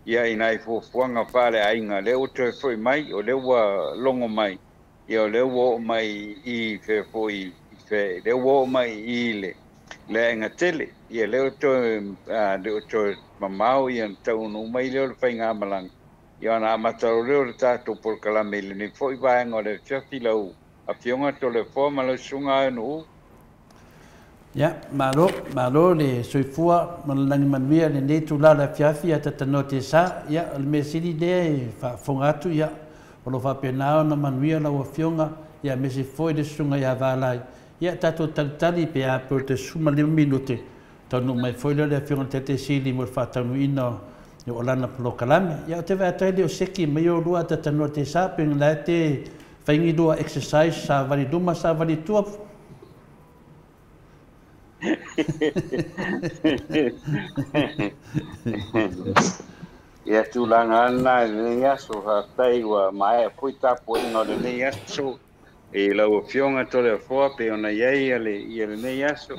Ia inai fuafuanga whare ainga le oto e foi mai o le ua longo mai. Ia o le ua o mai i fe foi fe le ua o mai i le. Le inga tele, ia le oto mamau ia tau no mai le o le whainga amalang. Ia na amataro leo le tātou porkalame le ni foi vaenga o le fiafi lau a fionga to le forma lau sunga e no. Ia, malo le soifua malalangi manuia le nei tula le fiafi ata tano te sa, ia le me siri dea e whaafonga atu ia o lo whapenao na manuia lau a fionga ia me se foi le sunga ia valai. Ia tātou talitali pe a por te suma 5 minute tonu mai foi le fionga te sili mo whaatanu ino i o lana polokalame. Ia o te vātai leo seki mai o lua ta tano te sa pe ngā te whaingi lua exercise sa vali duma sa vali tua. Ia tūlanga ana e nei aso tai wa mai pui tapo ingo le nei aso e lau fionga tole a foa pe ona iei ia le nei aso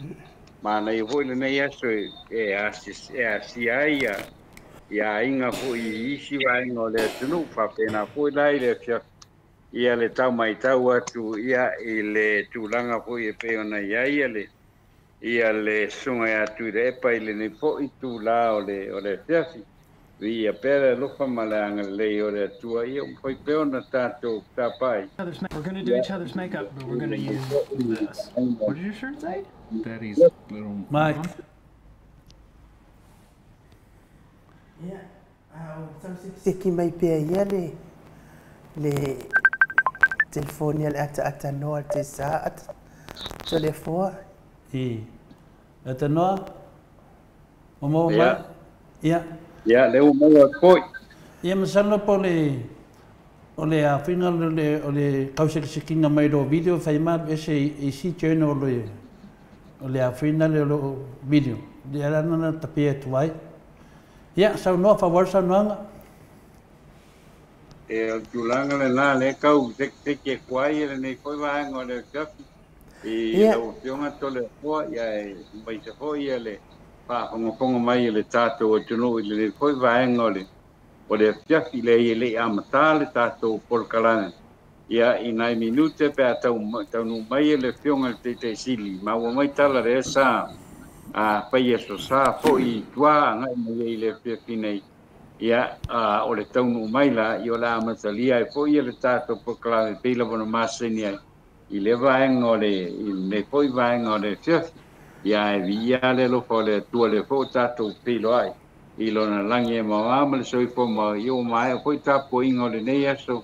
ma nei hoi le nei aso e asi ai ia inga hui isi wa ingo le tunu fa pena hui lai le fia ia le tau mai tau atu ia i le tūlanga hui e pe ona iei ia le sunga atu le epa i le nei po i tū la o le fiafi. Ia pere lofa malanga le o le atua ia poi peona tātou tāpai. We're going to do each other's makeup, but we're going to use this. What did your shirt say? Daddy's little Mike. Ia, seki mai pea ia le telefoni le ata noa te sa ata so le foa. Ata noa? Omo mai? Ia. Ia, leo mau a koi. Ia masana po o le a whina o le kausakisikinga mai ro video whai maa ese i si tēne o le a whina le o video. Le aranana tapia tuai. Ia, sau noa whawar sau noanga? E o tūlanga le nā le kau teke e kuai e nei koi wāenga o le kafi. I lau fionga tole hoa ia e mai se hoa ia le whaafonga mai le tātou o tunu i le koi vaenga o le fiafi le i le amata le tātou polkalanga. Ia i nai minute pe a tau nu mai le fionga te sili. Ma ua mai tala re sa a pai e so sa fo i tua ngai mai i le fiafi nei. Ia o le tau nu mai la i o la amatalia e fo i le tātou polkalanga pe la wana maseni ai. I le vaenga o le koi vaenga o le fiafi. Ia e via le lofa le tua le fo tātou pilo ai. I lona langi e mawama le soifo ma i o mai o koi tapo inga o le nei aso.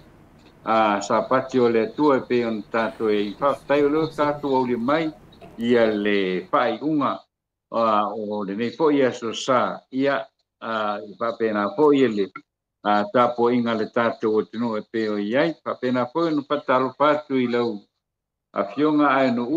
Sa pati o le tua e pe on tātou e i whaftai o leo tātou au le mai. Ia le whai unga o le nei fo i aso sa. Ia i whapena fo i le tapo inga le tātou o tino e pe o iai. Whapena fo i no patalo patu i lau. A fionga ai no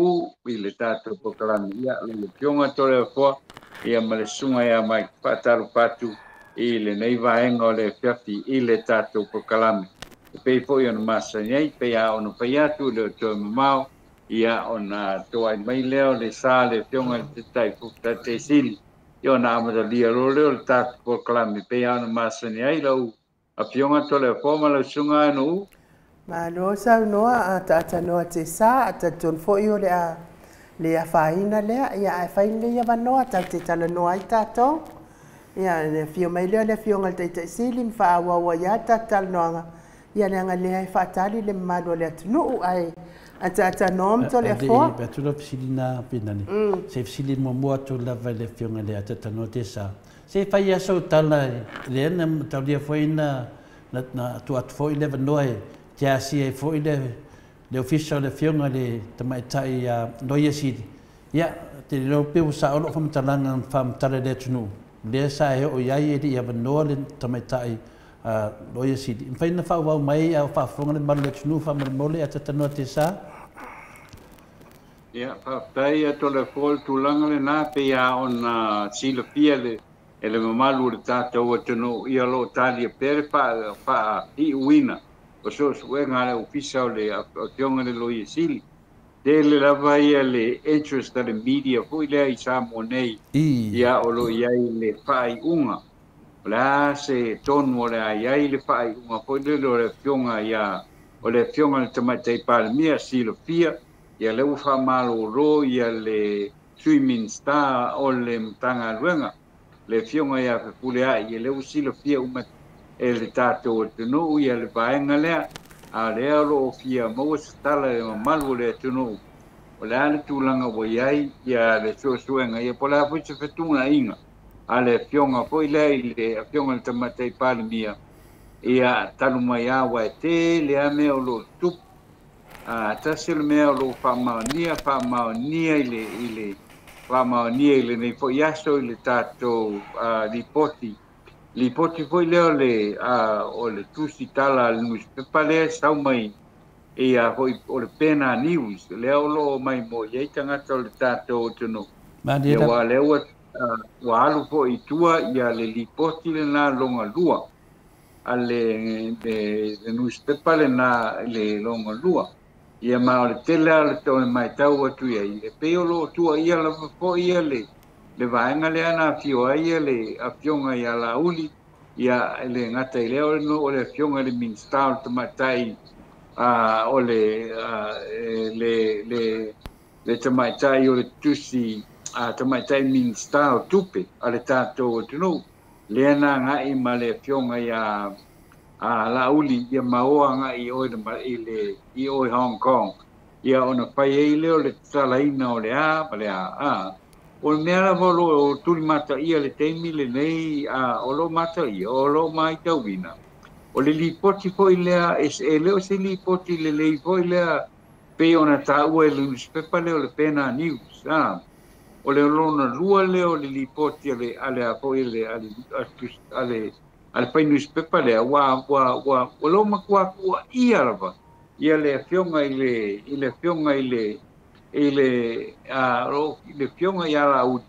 i le tātou pokalami. Ia le fionga tore a fua, ia ma le sunga ia mai pataru patu i le nei vaenga o le fiafi i le tātou pokalami. E pei fo i ona masa nei, pei a ono pei atu le o toi mamau, ia ona toa i mai leo le sa le fionga le tai fukta te sili. I ona amata lia ro leo le tātou pokalami, pei a ono masa nei lau a fionga tore a fua ma le sunga ai no Ma lo sa noa ata noa te sa ata ton fo i o le a faina lea ia e faina ia vanoa ta te tala noa i tato ia le fio mai lea le fio ngal te sili mfa awa ia ta tal noanga ia le anga lea i fatali le malo le atunu ai ata nom to le fo be tu lo fisina pinani se fisili mo tu la vai le fionga le ata tano te sa se fai aso tala le na tau dia foi na tu at foi le noi ja si e foi le official le fionga le tamai tai noia si ya te lo pe usa o fam talanga fam tala le tunu le sa e o yai e ia no le tamai tai noia si fai na fa wa mai a fa fonga le mal le tunu fam mo le ata tano te sa ya fa tai to le fol tu langa le na pe ya on sila piele ele mamalu le tātou o tunu ia lo talia pere pa i uina o so suenga le ofisa o le o tionga le loia sili te le lava ia le interest le media fu ile i Samoa nei ia o lo ia le fai unga la se tonu o le ia le fai unga fu le lo le fionga ia o le fionga le tamatai palmia silo fia ia le ufa malo ro ia le swimming star o le mtanga luenga le fionga ia fe pulea ia le usilo fia uma e le tātou tunu ia le vaenga lea a lea lo fia mo stala e malu le tunu o le ale tūlanga o iai ia le suenga ia pola fu se fetuna inga a le fionga po ile le fionga le tamatai palmia ia talu mai awa e te le ame o lo tup a tasel me o lo famaonia ile famaonia ile nei fo yaso ile tato lipoti foi leo le o le tusi tala le newspaper le sau mai ia foi o le pena news leo lo mai mo ye tangata o le tato tunu ia wa leo wa alu fo i tua ia le lipoti le na longa lua ale de newspaper le na le longa lua ia ma o le tele ale to mai tau atu ia le peolo tua ia la fo ia le vaenga le ana fio ia le afionga ia la uli ia le ngata ile o no o le fionga le minstau te matai o le te matai o le tusi te matai minstau tupe ale tato tunu le ana nga i ma le fionga ia la uli ia maoa nga i o Hong Kong ia ona pai ile o le salaina o le o mea volo o tuli mata ia le teimi le nei o lo mata ia o lo mai tauina o le lipoti foi lea e leo se lipoti le lei foi lea pe ona tau e le newspaper leo le pena news o le lona lua leo le lipoti ale foi le ale pai newspaper lea wa o lo makua ia lava ia le fionga ile fionga ile le fionga ia la u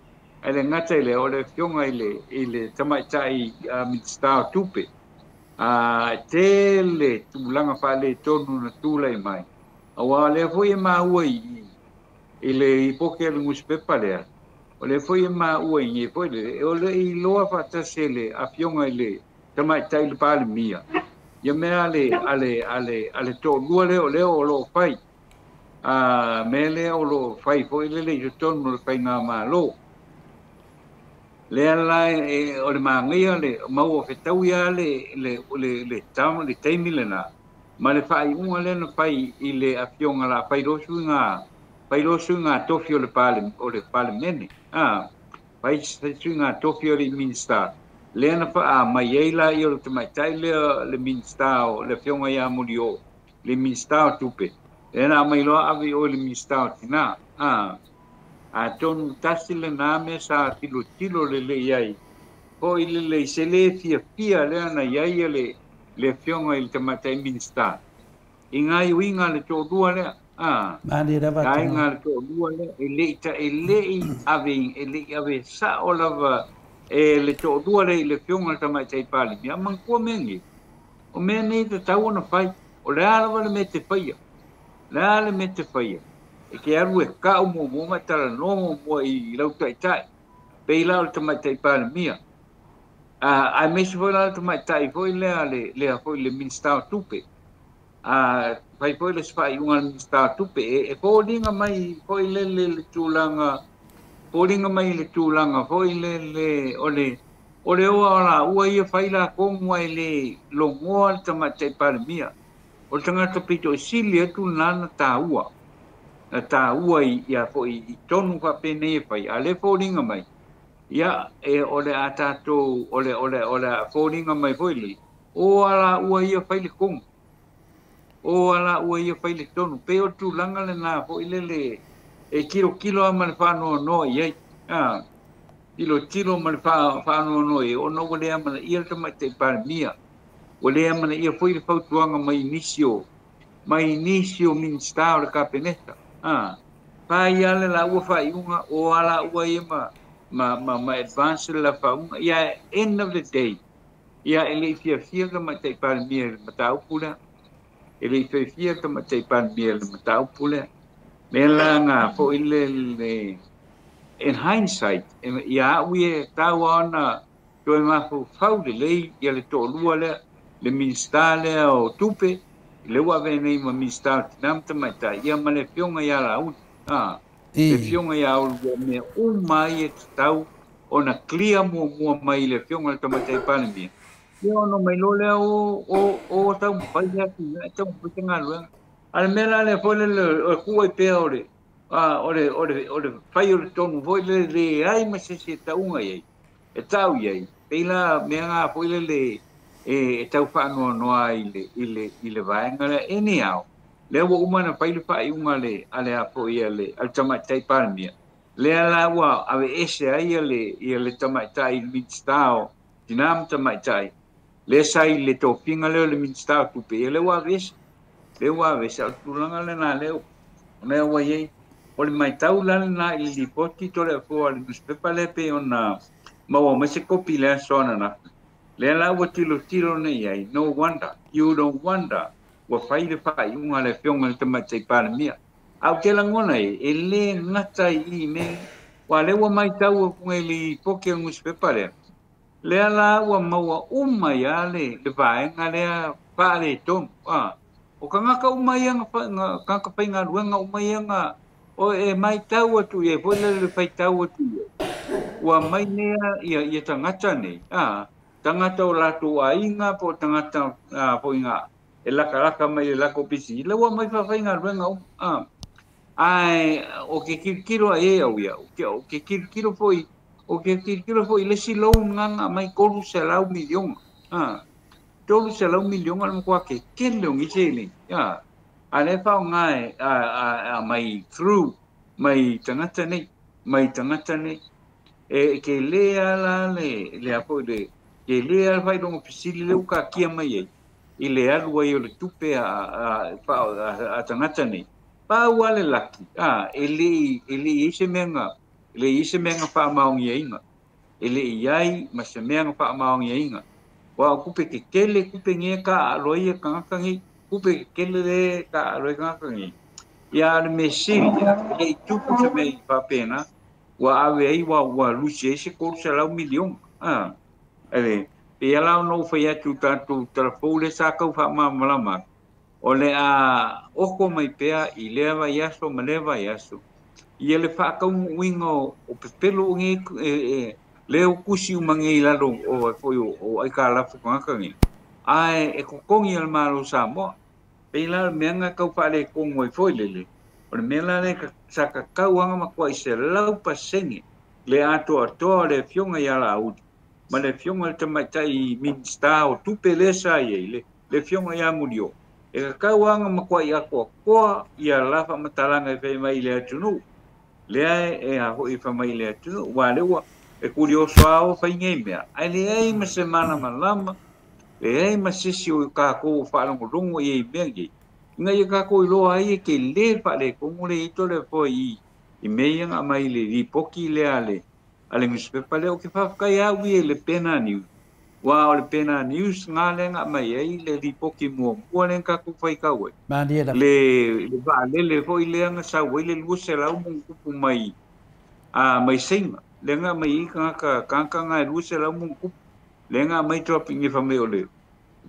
ele ngata ile o le fionga ile tamaitai minstau tupe tele tulanga fa le tonu na tula mai awa le foi ma ui ile ipoke le newspaper le o le foi ma ui ni foi le o le i loa fa tasele a fionga ile tamaitai le palmia ia me ale to lua le o lo fai mele o lo fai foi le juton no fai nga malo le ala o le mangia le mau fe tau ia le tam le taimilena ma le fai un le no fai ile afionga la fai rosu nga tofio le pale mene fai nga tofio le minsta le na fa mai ela i o te mai tai le minsta le fionga ia mulio le minsta tupe ena mai lo avi o le mistau tina ton tasile na me sa tilo le iai o le se le fia le ana iai le fionga il te matai minsta ingai winga le to dua le mani rava ai nga le to dua le ele ave sa o lava le to dua le fionga te matai pali ya man ko mengi o meni te tau na fai o le ala le mete fai la le mete fai e ke aru e ka mo matara no mo i lau tai pe la te matai pali mia a me se foi la te matai foi le foi le minstau tupe fai foi le fai un minstau tupe e ko linga mai foi le tulanga polinga mai le tulanga foi le o la ua ia fai la ko mo le longo te matai pali mia o tangata pito sili atu nana taua na ta ua ia fo I tonu fa pene fai a le fōringa mai ia e ole a tātou ole fōringa mai foi li o ala ua ia fai le kong o ala ua ia fai le tonu pe o tu langa le na fo le e kilo ama le whanua no iai kilo ma le whanua no e o no wale ama le ia tama te paramia wale ama le ia foi le fautuanga mai inisio min stao le kapeneta pai ale la ua fai unga o ala ua ia ma advance la faunga ia end of the day ia ele fia ka ma te paramia ma tau pula ele fia ka ma te paramia ma tau pula mela nga fo ile in hindsight ia we tau ona to ma fau le ia le to lua le ministale o tupe le wa vene ma ministal nam te mai ta ia ma le fionga ia la le fionga ia o me mai e tau ona clear mo mai le fionga te mai te paramia ia no mai lo le o tau pai ia tau putinga lu al mela le fo le ku ai pe ore ore fai o tonu voi le ai ma se taunga ia e tau ia pela me nga fo le e tau fa no ai le vaenga le anyhow le wo umana fai le fai unga le ale apo ia le al tamatai paramia le ala wa ave ese ai le tamatai mitstao dinam tamatai le sai le topinga le mitstao tu pe le wa ves al tulanga le na le me wa ye o le mai tau la na I li poti to le fo al newspaper le pe ona ma wa se copy le sona na le la wa tilo ne ai no wonder you don't wonder wa fai le fai unga le fionga le tamatai paramia au te langona e le ngata I me wa le wa mai tau ko li poke newspaper le la wa ma wa uma ya le vai nga le pa le tom o kanga ka uma ya nga ka pa nga ruanga uma ya nga o e mai tau tu e po le fai tau tu wa mai ne ia tangata ne tangata o la tu ainga po tangata po inga e la karaka mai la ko pisi le wa mai fa nga ruanga ai o ke kirkiro e au ia o ke kirkiro foi o ke kirkiro foi le silo nga mai ko se la milion tolu se la milion al mo ke kelo ngi sele ale fa ngai mai through mai tangata ne e ke le ala le apo de ke le al vai dong pisili le ka kia mai I le alu ai o le tupe a tangata ne pa wale laki ele ise menga fa maungi inga ele iai ma se menga fa maungi inga wa kupe ke kele kupe nge ka roi ka kangi kupe kele de ka roi ka kangi ya le mesil e tupu se me pa pena wa ave ai wa luce se ko se la milion ele e ala no fa ya tu tanto telefone sa ka fa malama ole oko mai pea I leva yaso ma leva yaso I ele fa ka wingo o pelo nge le o kusi umangi la lo o foi o ai ka la fu ka ngi ai e ko kongi al malo samo pe la menga ka fa le kongo I foi le ole mela le sa ka ka wanga ma ko se lau pasenge le ato le fionga ya la u ma le fionga te mai min sta o tu pelesa ye le fionga ya murio e ka wanga ma ko ia ko ia la fa matalanga fe mai le tunu le e a ho I fa mai le tunu wa le wa e curioso ao fa ngemea ai le ai ma semana malama le ai ma sisi o ka ko fa longo I mengi ngai ka ko lo ai ke le fa le ko mo le to le fo I mei nga mai le ri poki le ale mispe pa le o ke fa ka ia wi le pena ni wa le pena news ngale nga mai ai le ri poki mo le ka ku fai ka we le va le fo le nga sa we le lu se la mo ku mai mai sing le nga mai ka nga lu se la mo ku le nga mai dropping if me ole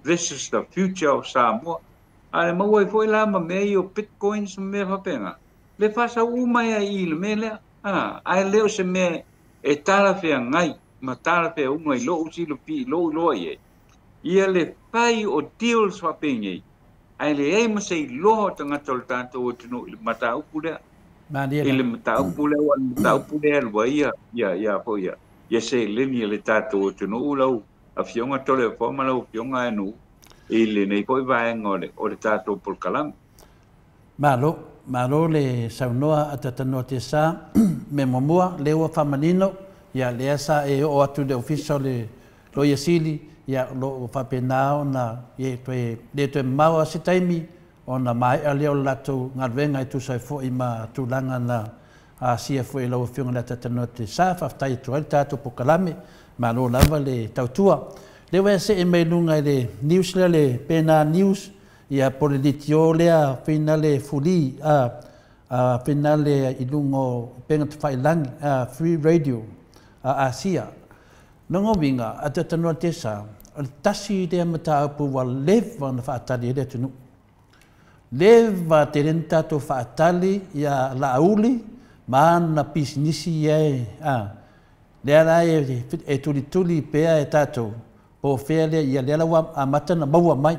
this is the future of Samoa ale mo we foi la ma me o bitcoins me fa pena le fa sa mai ai le me le ai le se me e tala fe ngai ma tala fe unga I lo usi lo pi lo ye ia le pai o deals fa penye ai le e ma sei lo tanga tol tanto o tino mata upule Ele mataupule wa mataupule alwa ia po ia se leni le tatou tunu lau a fionga tole fo malau fionga anu ile nei ko vai ngole o le tatou por kalam malo le saunoa atatanoa te sa me momua le ua famanino ia le sa e o atu de official le lo ia sili ia lo fapenao na ye le to mawa se taimi ona mai ali o lato ngarvenga tu sai fo ima tulanga na a CFO e lo fionga la tatanoa te sa fa tai tu al tatou por kalame malo lava le tautua le wa se e me lunga le news le pena news ia politio lea finale fuli finale ilungo penga tfailang free radio Asia nongo vinga atatanoa te sa tasi de mata pu wa leva na fatali de tunu leva terenta to fatali ia lauli mana pisnisi ye lera e tuli pea e tato po fele ia lera wa amata na maua mai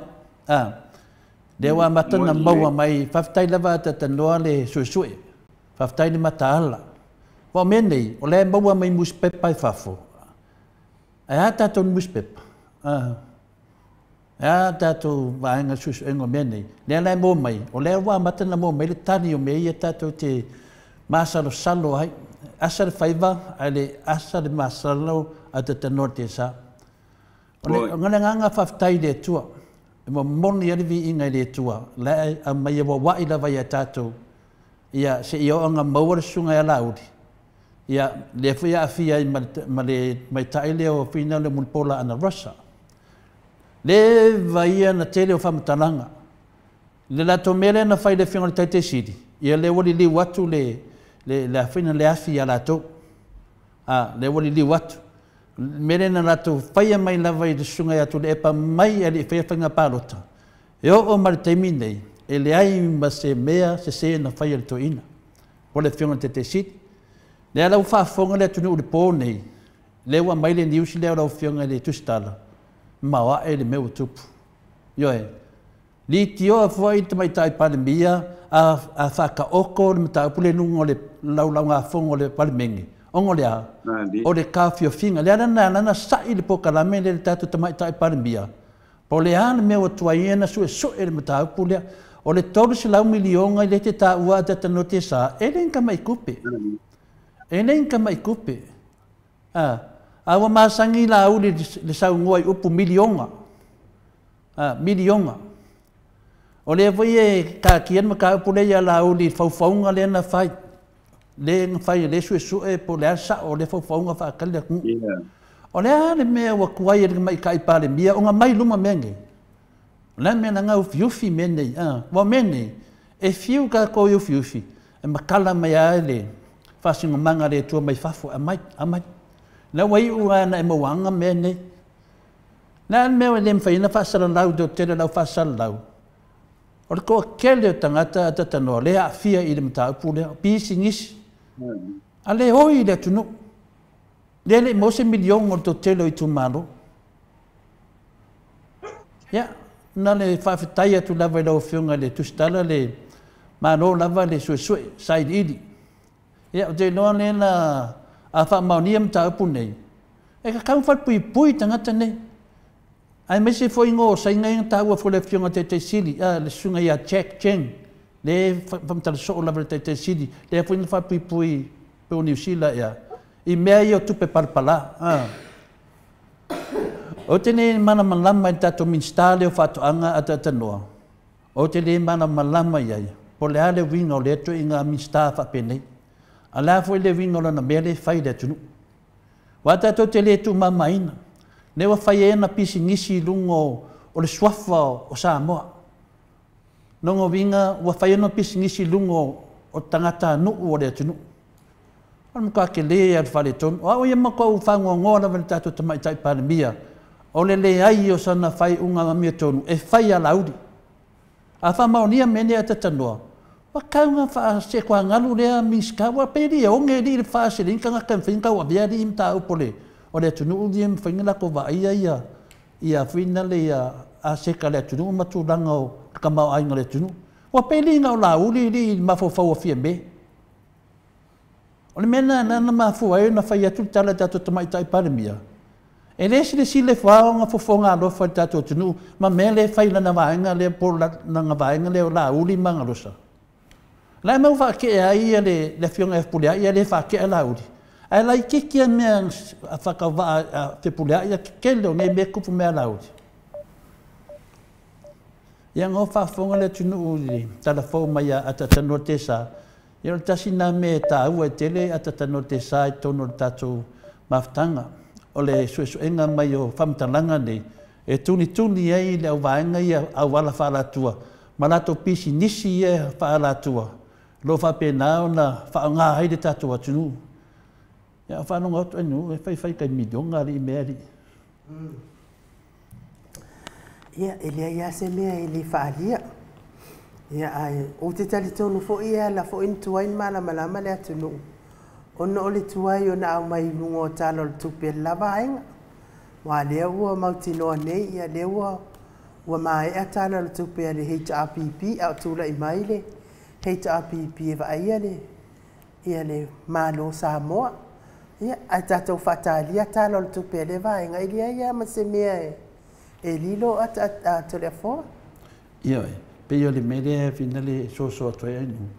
dewa matana maua mai faftai lava tatanoa le suesue faftai ni mataala wa menei o le maua mai muspepa i fafo a tatou muspepa a tatou vaenga suesuenga menei le mo mai o le wa matana mo mai le tani o mei e tatou te masalo salo ai asar faiva ale asar masalo a tatanoa te sa o le nganga faftai le tua mo moni ali vi inga le tua la a mai wa ila vai tatou ia se io anga mawar sunga ya laudi ia le fia afia ma le mai taile o fina le mulpola ana rossa le vai na tele o famtalanga le la tomele na fai le fina le taite sidi ia le wali li watu le la fina le afia la to le wali li watu mele na rato fai mai lava i sunga ya tu le pa mai ali fai fanga palota yo o martemi nei ele ai ma se mea se na fai to ina po le fiona te sit le ala fa fonga le tu no po nei le wa mai le news le ala fiona le tu stala ma wa ele meu tupu yo e li tio foi te mai tai pa mia a fa ka oko le ta pule nungo le lau nga fongo le palmengi Ongolea, o le kafio finga, le ana sai le pokalame le tatu tamai tai parambia. Po le ana mea tua iena sue e le matau pulea, o le tolu se lau milionga i le te ta ua te tano te sa, e le inka mai kupe. E le inka mai kupe. Awa masangi la au le sau ngoi upu milionga. Milionga. O le voi e ka kian makau pulea la au li faufaunga le na fai. Le fai le su po le sa o le fofonga fa kale ku o le me wa kuai le mai kai pale mia o nga mai luma menge le me na ngau fiufi mene wa mene e fiu ka ko yo fiufi e makala mai ale fa singa manga le tu mai fafo amai na wai u na e mawanga mene na me le fai na fa sala lau do te lau fa sala lau o ko kele tangata tatano le afia i le mata pule pisingis ale hoi le tunu le mo se milion o to telo i tu malo ya na le fa fitaia tu lava le ofionga le tu stala le malo lava le su side idi ya de no le na a fa mauniam ta punei e ka kan fa pui tangata ne ai me se foi ngo sai ngai ta wa fo le fionga te sili le sunga ya check cheng le famtal so la verte te sidi le foi fa pui pe New Zealand ya i mea io tu pe parpala o tene mana malama i tato minstale o fatu anga atata noa o tene mana malama ia po le ale winga o le to inga minsta fa pene ala foi le winga na mele fai de tunu wa tato te le tu mamaina ne wa fai ena pisi ngisi lungo o le swafa o Samoa nongo vinga wa fai ena pisi ngisi lungo o tangata nu o le tunu on ka ke le al fale ton o ia mako fa ngona vel tato tamai tai pandemia o le ai o sana fai unga mi tonu e fai ala udi a fa maunia mene ata no wa ka nga fa se kwa ngalu le miska wa pedi o nge di fa se lin ka kan fin ka wa bia di imta upole o le tunu udiem fingla ko va ia finale ia a se ka le tunu matu langa ka mau ai ngale tunu wa pedi nga la uli di ma fo fa o fie me O le mena na mafu ai na fai atu tala tato tamai tai palemia. E le si le whao nga fofonga alofa tato tunu, ma me le fai lana vaenga le por na vaenga le o la uli manga rosa. Lai mau whake ai le fionga e pulea, ia le whake a la uli. Ai lai kekia mea a whakawaa a te pulea, ia keleo nei me kupu mea la uli. Ia ngō whafonga le tunu uli, tala fau mai a tatano te sa, ia le tasi nā me tā ua e tele a tatano te sa e tono le tātou maftanga. O le suenga mai o whamtalanga nei, e tuni ei le au vaenga ia au wala whaalatua, ma lato pisi nisi e whaalatua, lo whapena o na whaanga haide tātou atunu. Ia whanonga atu anu, e whai kai midonga ri meri. Ia, elia ia se mea ili whaalia. Ia ai, o te tali tonu fo ia la fo in tuain malama le atunu. Ona o le tuai o na au mai lunga o talo le tupe lava ainga. Wa lea ua mautinoa nei, ia lea ua mai a talo le tupe a le HRPP, au tula i mai le HRPP e vaia le, ia le malo Samoa. Ia, ai tatou whatalia talo le tupe le vainga, ilia ia ma se mea e lilo a telefona. Ia e, pe yo le mele fina le so atoe anu.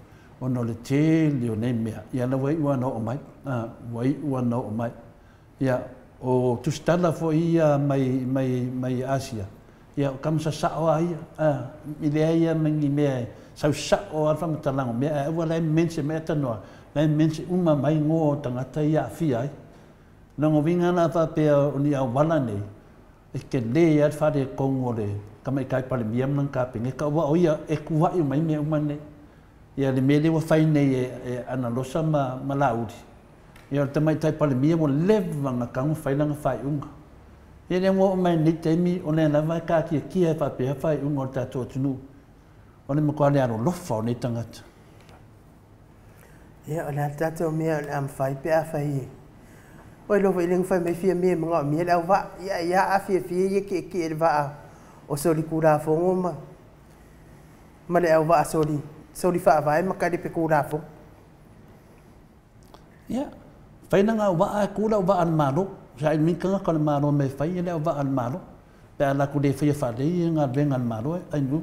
Ono le te leo nei mea. Ia na wai ua no o mai. Wai ua no o mai. Ia o tustala fo ia mai Asia. Ia o kamsa sao a ia. Ilea ia mangi mea. Sau sao alfa matalango mea. Ewa lai mense mea tanoa. Lai mense uma mai ngō tangata ia fia ai. Nango winga na whapea o ni au wala nei. E ke le ia whare kongo le. Kamai kai pale miam nang kaping. E ka ua o ia e kuwai o mai mea umane. Ia le mele wa fai nei e ana losa ma lauri. Ia te mai tai pale mia mo leva nga kangu fai langa fai unga. Ia le mo mai ni temi o le lava ka kia e whapea fai unga o tato tunu. O le makua le aro lofa o nei tangata. Ia o le tato mea o le am fai pea fai. Oi lofa ilinga fai mai fia mea mga o mea le au wa. Ia a fia ia ki e le waa o soli kura fongo ma. Ma le au wa soli whaavai makare pe kūrafo. Ia, whai nanga waa kura waa an maro. Sa i minkanga kone maro me whai ele waa an maro. Pe ala kure whai whare ngā renga an maro ai nu.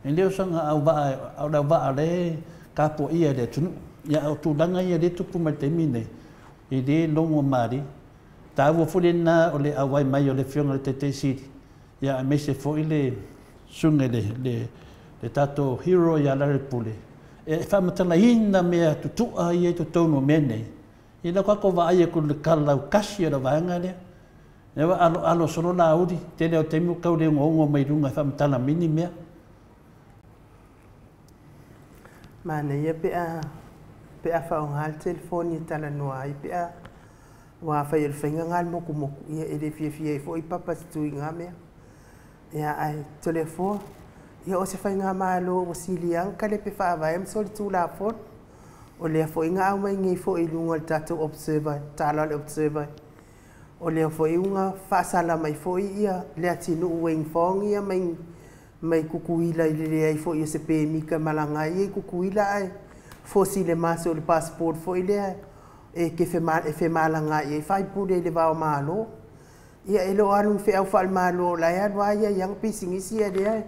E leo sanga au waa le kapo ia le tunu. Ia au tūranga ia le tupu mai te mine. I le longo mari. Tā ua fure nā o le awai mai o le whionga le te siri. Ia me se fo i le sunga le tato hero ia lare pule. E whamatala hina mea tutua i e to tono mene. I la kako wa aia ku le kalau kasi ala vanga lea. E wa alo solo la uri. Te leo temu kau le ngongo mai runga whamatala mini mea. Mana ia pea whaongal telefoni tala noa i pea. Wa whai el whainga ngal moku. Ia ele fia fo i papa stui ngā mea. Ia ai telefoni. Ia o se whai ngā mālo o siliang ka le pe whaavai am soli tū la fon. O lea fo i ngā au mai ngai fo i lunga le tatou observer, tāla le observer. O lea fo i unga whaasala mai fo i ia lea tinu ueng fong ia mai kukuila i lea i fo i se pe mika malanga i kukuila ai. Fo si le maso o le passport fo i lea e ke fe malanga i whai pule le vao mālo. Ia e lo anu fe au whaal mālo la ia noa ia yang pisingisi ia lea.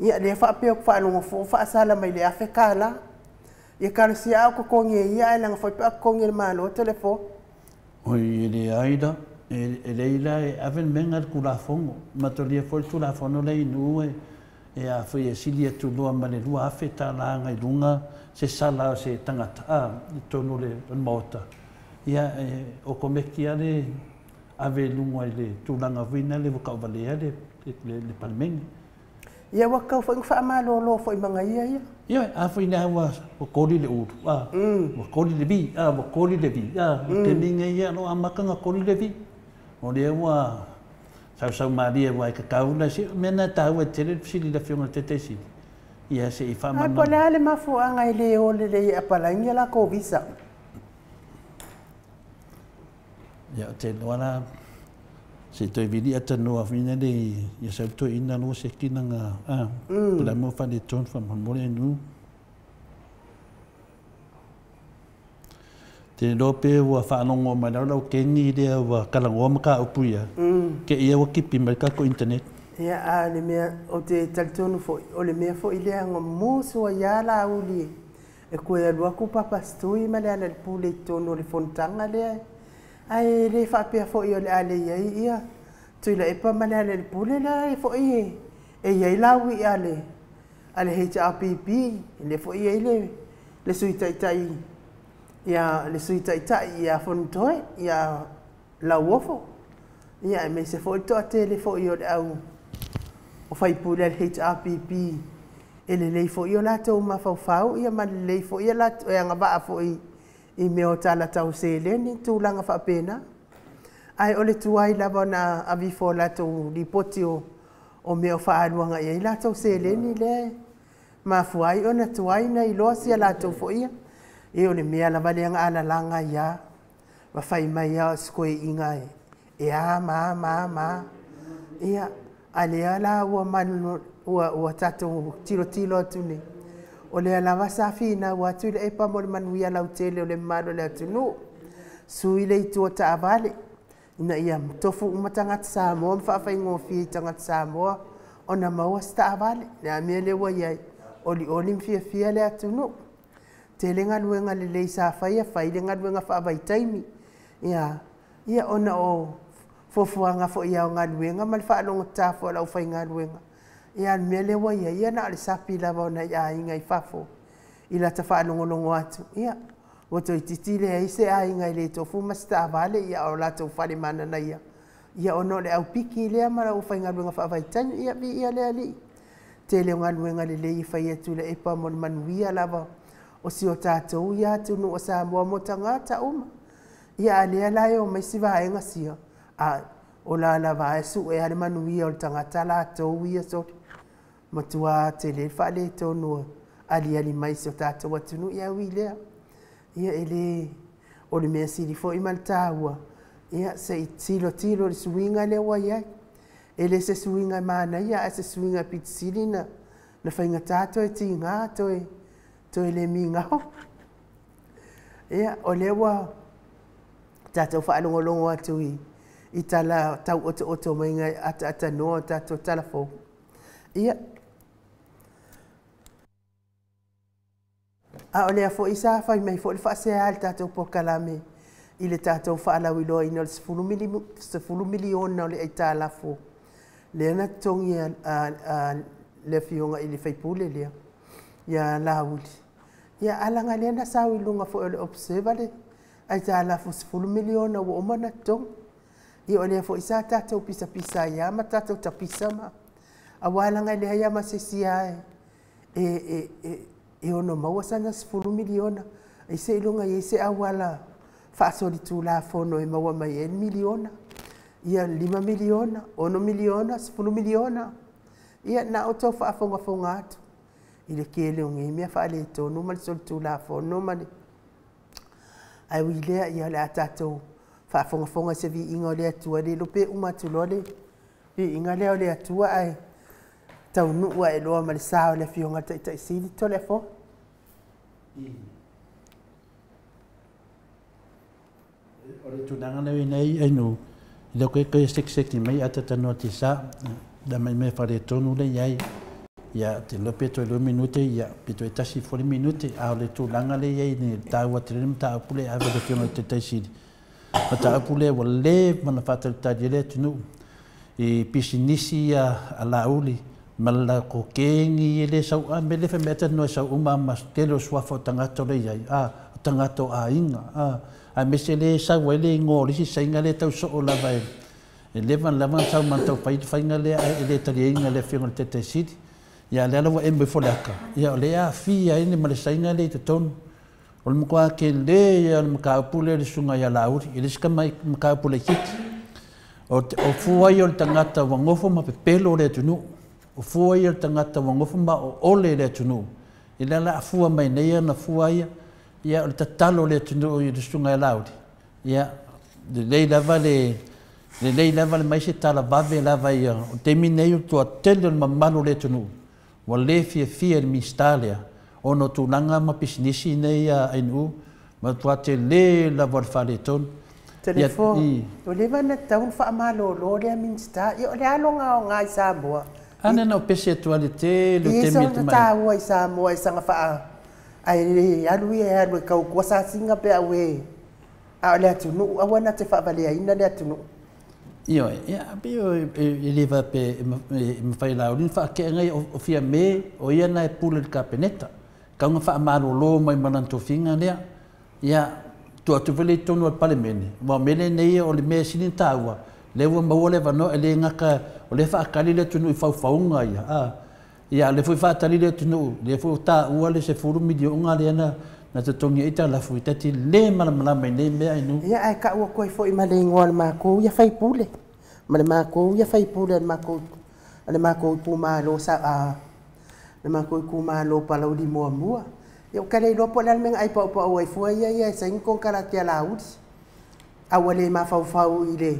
Ia le whapeo whanonga fo whaasala mai le awhe kāla. Ia kāra si au ko kongi e ia e langa whaipa kongi le mālo telefo. Oi le aida, e leila e awen menga kula fongo. Matolia foi tula fono le inu e a foi e silia tu loa ma le lua awhe tā la ngai lunga se sala se tangata. I tono le mota. Ia o komeki ale ave lunga le tūlanga wina le waka uvalea le palmengi. Ia waka fo ngfa malolo fo manga ia. Ia a fo ina wa koli le uru. Wa koli le bi, wa koli le bi. Te minga ia no amaka nga koli le bi. O le wa sau maria wa ka kaula si mena ta wa tele sili la fiona te si. Ia se i fama. Ai pole ale mafu anga ile o le apalangia la ko visa. Ia te wana se toi vidi ata no afina de ia sa to ina no se kina nga pula mo fa de ton fa mo le nu te lope wa whanongo mai lau kengi lea wa kalangoa maka upuia. Ke ia wa kipi mai kako internet. Ia a le mea o te talitonu fo o le mea fo i lea ngā mūsu a ia la uli. E koe alua ku papastui ma lea na le pule i tonu o le fontanga lea. Ai le whapea fo i o le ale iai ia. Tui la epa ma lea le pule lea e fo i. E iai lau i ale. Ale HRPP, le fo i ai le sui taitai. Ia le sui taitai ia fontoe, ia lau ofo. Ia me se fo i toa te le fo i o le au. O fai pule le HRPP. E le lei fo i o lato ma fau ia ma le lei fo i o lato e anga waa fo i me o tala tau se leni tūlanga whapena. Ai o le tuai lava na avi fo lato li poti o me o whaaluanga i lato se leni le. Ma fuai o na tuai na i loa sia lato fo ia. E o le mea lava le anga ala langa ia. Wa fai mai ia skoe inga e. E a ma. Ia alea la ua manu ua tato tilo atune. O lea lava safina ua atu le epa mo le manuia lau tele o le malo le atunu. Sui le itua ta avale. Ina ia tofu umatangata Samoa mwhawhai ngofi tangata Samoa. O na maua sta avale. Nea mea le ua iai. Oli mfia le atunu. Te le ngaluenga le lei sa whaia whai le ngaluenga whaavai taimi. Ia ona o fofuanga fo ia o ngaluenga ma le whaalonga tāfo lau whai ngaluenga. Ia mea le wa ia na le sapi lava ona ia inga i whafo. I la ta whaalongo atu. Ia, wato i titile ai se a inga i le tofu masta avale ia o la tau whale mana na ia. Ia ono le au piki lea mara o whai ngaluenga whaavai taimi ia vi ia lea li. Te le ngaluenga le lei whai atu le epa mon manuia lava. O si o tātou ia tunu o Samoa mo tangata uma. Ia alea lai o mai siwa haenga sia. O la lava e su e ale manuia o tangata la tau ia sori. Matua te le whale tonu ali mai si o tātou atunu ia wilea. Ia ele o le mea siri fo i maltaua. Ia se i tilo le suinga le wa iai. Ele se suinga mana ia se suinga pitisiri na whainga tātou e tinga toi le mingao. Ia, o lewa tātou whaalongolongo atu i tala tau oto mai ngai ata noa tātou talafo. Ia. A o lea fo isa whai mai fo le whaasea al tātou pokalame i le tātou whaalau iloa ina le 10 miliona o le ai tālafo. Lea na tongi le fionga i le whaipule lea. Ia lauli. Ia alanga lea na sau ilunga fo le observale. Ai tālafo 10 miliona o omana tong. Ia o lea fo isa tātou pisa ia ma tātou tapisa ma. Awalanga lea ia ma sesia e ono maua sana 10 miliona. Ai se ilunga i se awala whaasori tū la fono e maua mai 1 miliona. Ia 5 miliona, 1 miliona, 10 miliona. Ia na o tau whaafonga atu. I le kele o nge mea whaale tonu ma le soli tū la fono ma le. Ai wi lea ia le atatou whaafonga se vi inga o le atua le lope umatulo le. Vi inga lea o le atua ai tau nuua e loa ma le sao le fionga tai sili to le fo. O le tunanga lewe nei ai nu. I le koe sek mai atatano ti sa. Da mai me whaare tonu le iai. Ia te lope to 2 minute ia pito e tasi 4 minute a le tūlanga le iai ni tāua te rem tāpule a vada fionga te taisiri. Ma tāpule wa le mana whātaritari le tunu i pisinisi a lauli ma la ko kengi le sau a me le fe meta no sau uma mas telo swafo tangata le iai a tangata a inga a me se le sau ele ngori si sainga le tau so o lava e levan sau mantau whainga le a le tari inga le fionga te taisiri. Ia le alawa e mwholaka. Ia le a fia ene ma le sainga le te tonu. O le mkua ke le ia le mkaupule le sunga ia lauri. I le sika mai mkaupule kiti. O fuai o le tangata wangofo ma pepelo le tunu. O fuai o le tangata wangofo ma o ole le tunu. I le ala fua mai neia na fuai ia o le tatalo le tunu i le sunga ia lauri. Ia le lei lava le mai se tala vave lava ia. O temi nei o tua tele o le mamalo le tunu. Wa le fia le mistalia ono tūlanga ma pisinisi nei a ainu ma tua te le la vor fa le ton telefon o le vana taun fa malo lo le minsta yo le alonga o ngai Samoa ana no pese atualite le te mi te ta wa Samoa sanga fa ai alu e alu ka ko sa singa pe awe a le atunu awana te fa vale ina le atunu io ya bio ele va pe me fai la un fa ke ngai o fia me o ia na pule ka peneta ka nga fa malo lo mai mananto finga le ya tu atu vele tonu al palemene mo mele nei o le me sinin tawa le wo mo le va no ele ngaka o le fa kali le tunu fa faunga ya ya le foi fa tali le tunu le fo ta o le se furu midio nga le na te tongi ita la fu tati le mala mai nei me ai nu ya ai ka o ko fo i male ngol ma ko ya fai pule male ma ko ya fai pule ma ko ale ma ko pu ma lo sa le ma ko ku ma lo pa lo di mo mua yo kale lo po le men ai pa pa o fu ya sen ko kala tia la ut awale ma fa fa ile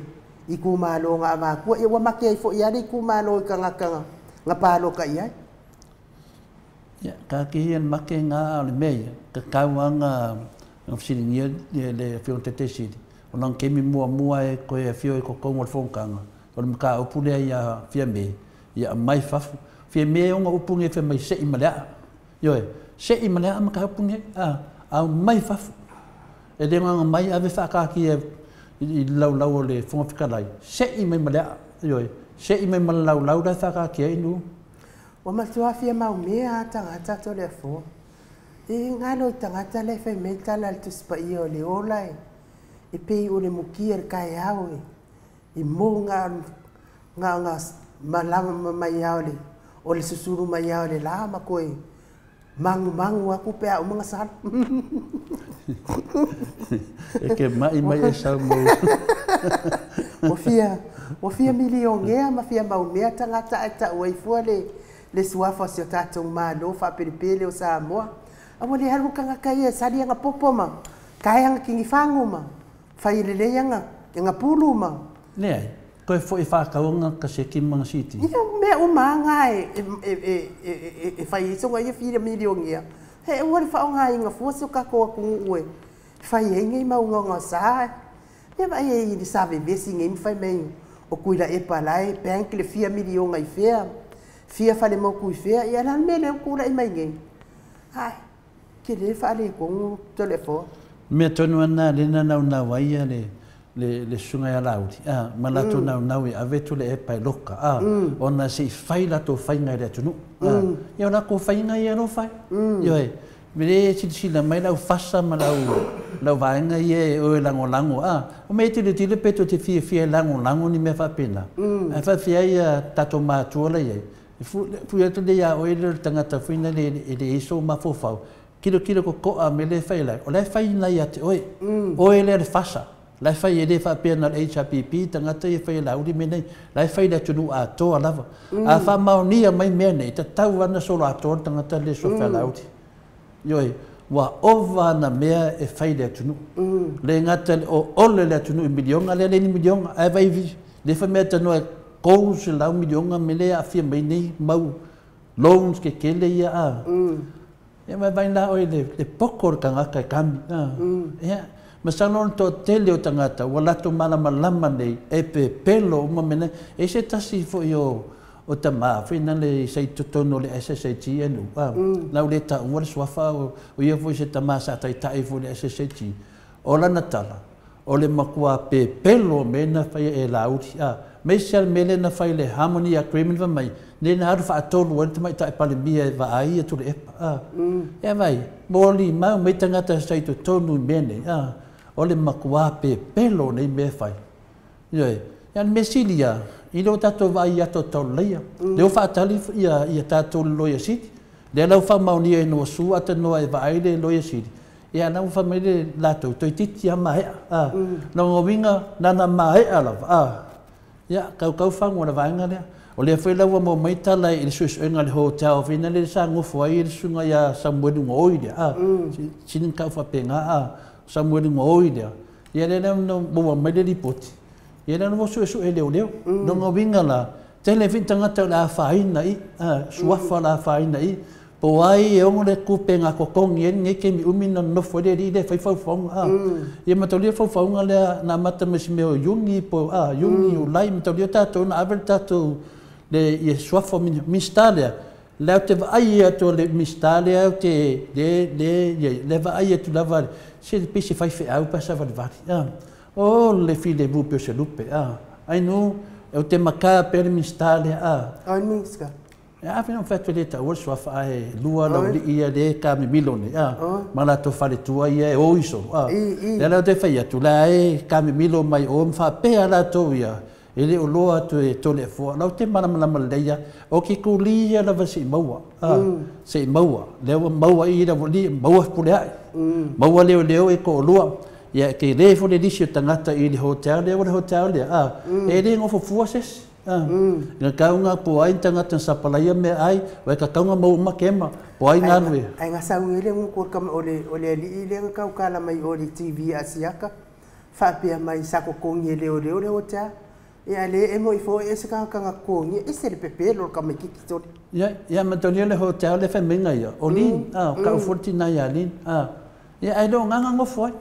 i ku ma lo nga ma ko e wa ma ke fo ya di ku ma lo ka nga pa lo ka ia ya ka ki hien make nga le me ka kawanga ofisinia le fionte te sidi onang kemi mua e ko e fio ko ko mo fonkanga o me ka opule ya fia me ya mai fa fia me onga upunge fe mai se imala yo se imala ma ka upunge a mai fa e de nga mai ave fa ka ki e lau le fonga fikalai se imala yo se imala lau da fa ka ki nu o ma tua fia mau mea tangata to le fo e ngalo tangata le fe mental al tu spa io le olai e pe o le mukier kai au e mo nga malama mai au le o le susuru mai au le la ma koe mangu aku pe au mga sal e ke mai e sa mo o fia milion ngea ma fia mau mea tangata ata o i fuale le suafa se tatou malo fa pelepele o Samoa awale haru kanga kai sali nga popo ma kai nga kingi fangu ma fa ile nga pulu ma ne ko fo e fa ka nga ka se kim mang city ya me o manga e fa iso nga ye fira milion ya he o fa nga nga fo so ka ko ku ue fa ye ngai ma nga sa ya ba ye ni sabe vesi ngai fa me o kuila e palai penk le fia milion ngai fea fia fale mo ku fia ia lan mele ku la mai ngai ai ke le fale ko telefon me tonu ana le na na wai le sunga ya laudi mala to na we ave to le e pai loka ona se fai la to fai ngai le tunu ia na ko fai ngai ia no fai yo e vele si la mai la fasa la vai ngai e o lango o me te le peto te fia lango ni me fa pena fa fia ia tato ma tu la ia fu to le ya o ile tangata fina le iso ma fofau kilo ko a me le fai la o le fai na ia te o ile le fasa la fai ele fa pena le HPP tangata e fai la uri me nei la fai la tunu a to lava a fa maunia mai me nei ta tau ana solo a to tangata le so fa la uri yoi wa ova na mea e fai le tunu le ngata o ole le tunu miliona le ni miliona ai vai vi le fa meta no ko se la miliona me le a fia mai nei mau loans ke kele ia e mai vai na o le pokor kanga ka kambi ya ma sanon to tele o tangata wala to malama nei e pe pelo uma mena e se tasi fo yo o tama fina le sei totono le SST enu la le ta wala swafa o ia fo se tama sa tai fo le SST o la natala o le makua pe pelo mena fai e lauti me sel mele na fai le harmony agreement va mai ne na fa atolu o te mai tai pale bia va ai to le e vai boli ma me tangata sei totono mene o le makua pe pelo nei me fai ye yan mesilia i lo tato vai ato tolia le fa tali ia tato loia siti le lo fa mauni e no su ata no e vai le loia siti ia na fa me le lato to titi ama no ngovinga nana mai ala ia kau fa ngona vanga le o le foi lawa mo mai tala i su enga le hotel fina le sa ngofo ai le sunga ya samwedu ngoi dia sin kau fa penga samwedu ngoi dia ia le no mo mai le ripoti ia no so e leo no ngovinga la telefin tangata la faina i suafa la faina i po ai e ongo le kupe ngā kokong i nge ke mi umina no fwere ri le whaiwhauwhaunga. Ia mataulia whauwhaunga lea nā mata mesi meo yungi po yungi o lai mataulia tātou na awer tātou le i swafo mistalea. Leo te vaai atu le mistalea au te le vaai atu lava se pisi whaiwhi au pasa wari. O le file vupe o se lupe. Ai nu, e te maka pere mistalea. Ai minska. Awe no whatu le ta ua swafa ai lua lau li ia le ka me milone. Mana to whare tua ia e oiso. Le lau te whai atu la e ka me milo mai o mwha pēa la tō ia. E le o loa atu e tole e fua. Lau te mana leia. O ki ko li ia lava se i maua. Se i maua. Leo maua i la li maua pule ai. Maua leo e ko o lua. Ia ke le fo le disi o tangata i le hotel leo le hotel lea. E le ngofo fua ses. Nga kaunga po ai tangata sapalaia me ai. Wai ka kaunga mau makema. Po ai nganwe. Ai nga sau ele ngukor kam ole li ile nga kau kala mai ole TV asiaka. Whapea mai sako kongi leo le hotel. Ia le e mo i fo e se kanga kongi e se le pepe lo ka mai kiki tori. Ia matoni le hotel le fe menga ia. O li, ka uforti na ia li. Ia ai lo nganga ngofo ai.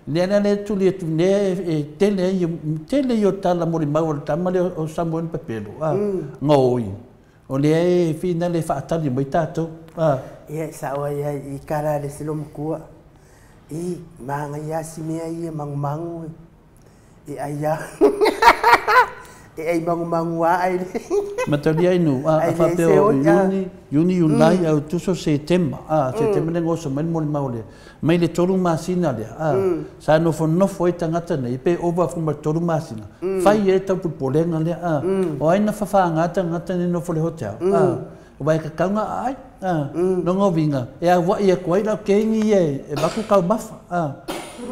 Le tuli tu ne e tele yo tala mori mau le tamale o Samuel Pepelo. Ngoi. O le e fina le faatali mo tato. Ia sa o ia I kala le silom kua. I manga ia si mea ia mangu. E aia. E ai mangu ai. Matali ai nu. A whapeo Yuni Unai au tuso Setema. Setema le ngoso mai mori mau le. Mai le toru masina le. Sa nofo e tangata nei. Pe ova fuma toru masina. Fai e tau pupolenga le. O aina whawhaangata ngata ni nofo le hotel. O vai ka kaunga ai. Nongo vinga. E a wai e kuai lau kengi e. E baku kau mafa.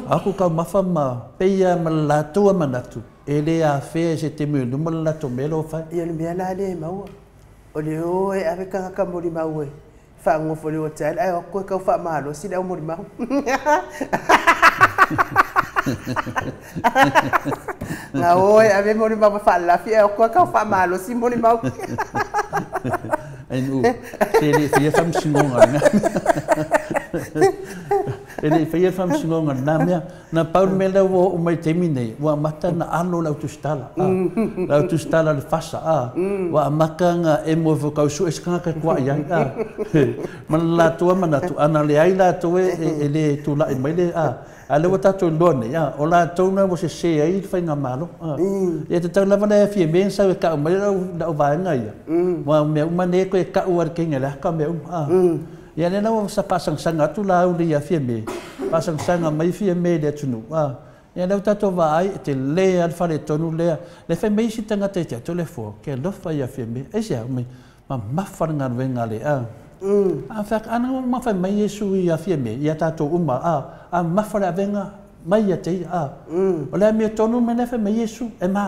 Aku kau mafa ma. Peia malatua manatu. E le a fea se te mui numa lato melo fai. Ia le mea la le maua. O le o e ave kanga ka mori mau e. Wha ngofo le hotel. Ai o koe kau wha mahalo. Si leo mori mau. Nga oe ave mori mau wha lafi. Ai o koe kau wha mahalo. Si mori mau. Ai nu. Se le fia wham singonga nga. E le whaia wham singonga nā mea. Na pauru me lau o mai temi nei. Wa mata na alo lau tustala. Lau tustala le fasa. Wa maka nga e mo whakau su eskanga kua iai. Mana la tua manatu. Ana le ai la tua e le tula i mai le. A le wata tō lone. O la tōna mo se se ai whai ngā malo. E te tau lava le fia mea sa e ka umai lau vaenga ia. Wa mea umane ko e ka uar kenga le haka mea Ia le nau sa pasang-sanga atu la au le ia fia me. Pasang-sanga mai fia me le atunu. Ia lau tato wa ai te lea al whare tonu lea. Le whai mei si tangata te atu le fua. Ke lofa ia fia me. E sia mai ma mawhanga wenga le. A whak ana ma whai mai Yesu ia fia me. Ia tato uma. A mawhara wenga mai ia te. O lea mea tonu me le whai mai Yesu. E ma.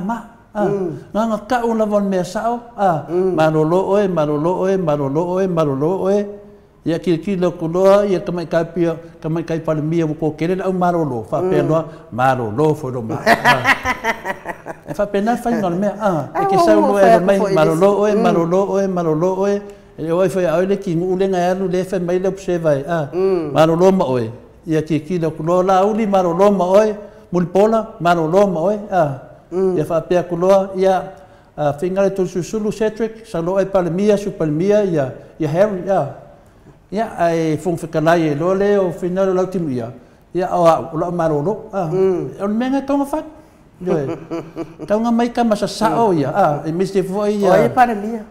Nga kau la von mea sao. Marolo oe, marolo oe, marolo oe, marolo oe. Ia ki lo kuloa ia kamai kai palemia ko kere au marolo fa pelo marolo fo do ma e fa pena fa ngol me e ke sa lo e mai marolo oe e oi foi au le ki ngule nga alu le fa mai le se vai marolo ma oe ia ki lo kuloa la uli marolo ma oe mulpola marolo ma oe ia fa pe kuloa ia fingale to susulu Cedric sa lo e palemia su palemia ia Harry Ia ai fong whakalai e loa leo whinaro lau timu ia. Ia o la marolo. O menga kaunga what. Kaunga mai ka masa sao ia. E miste fwoi ia. O e palemia.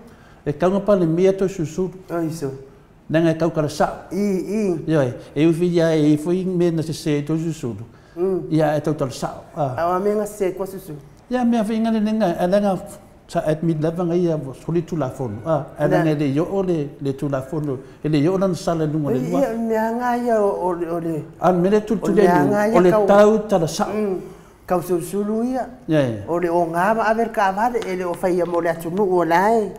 E kaunga palemia to susuru. O iso. Nanga kau kara sao. Ia e uwhi ia e fwoi mena se to susuru. Ia e tau tala sao. Awa menga se kwa susuru. Ia mea whinga nenga. Nanga sa at mid-level ia soli tula fono. Ana le yo le tula fono. Le yo lan sala nunga le wa. Ia nga ia o le. An mele tu le o le tau tala sa. Kau sulu ia. O le o nga ma aver ka vale ele o fai mo le atu o lai.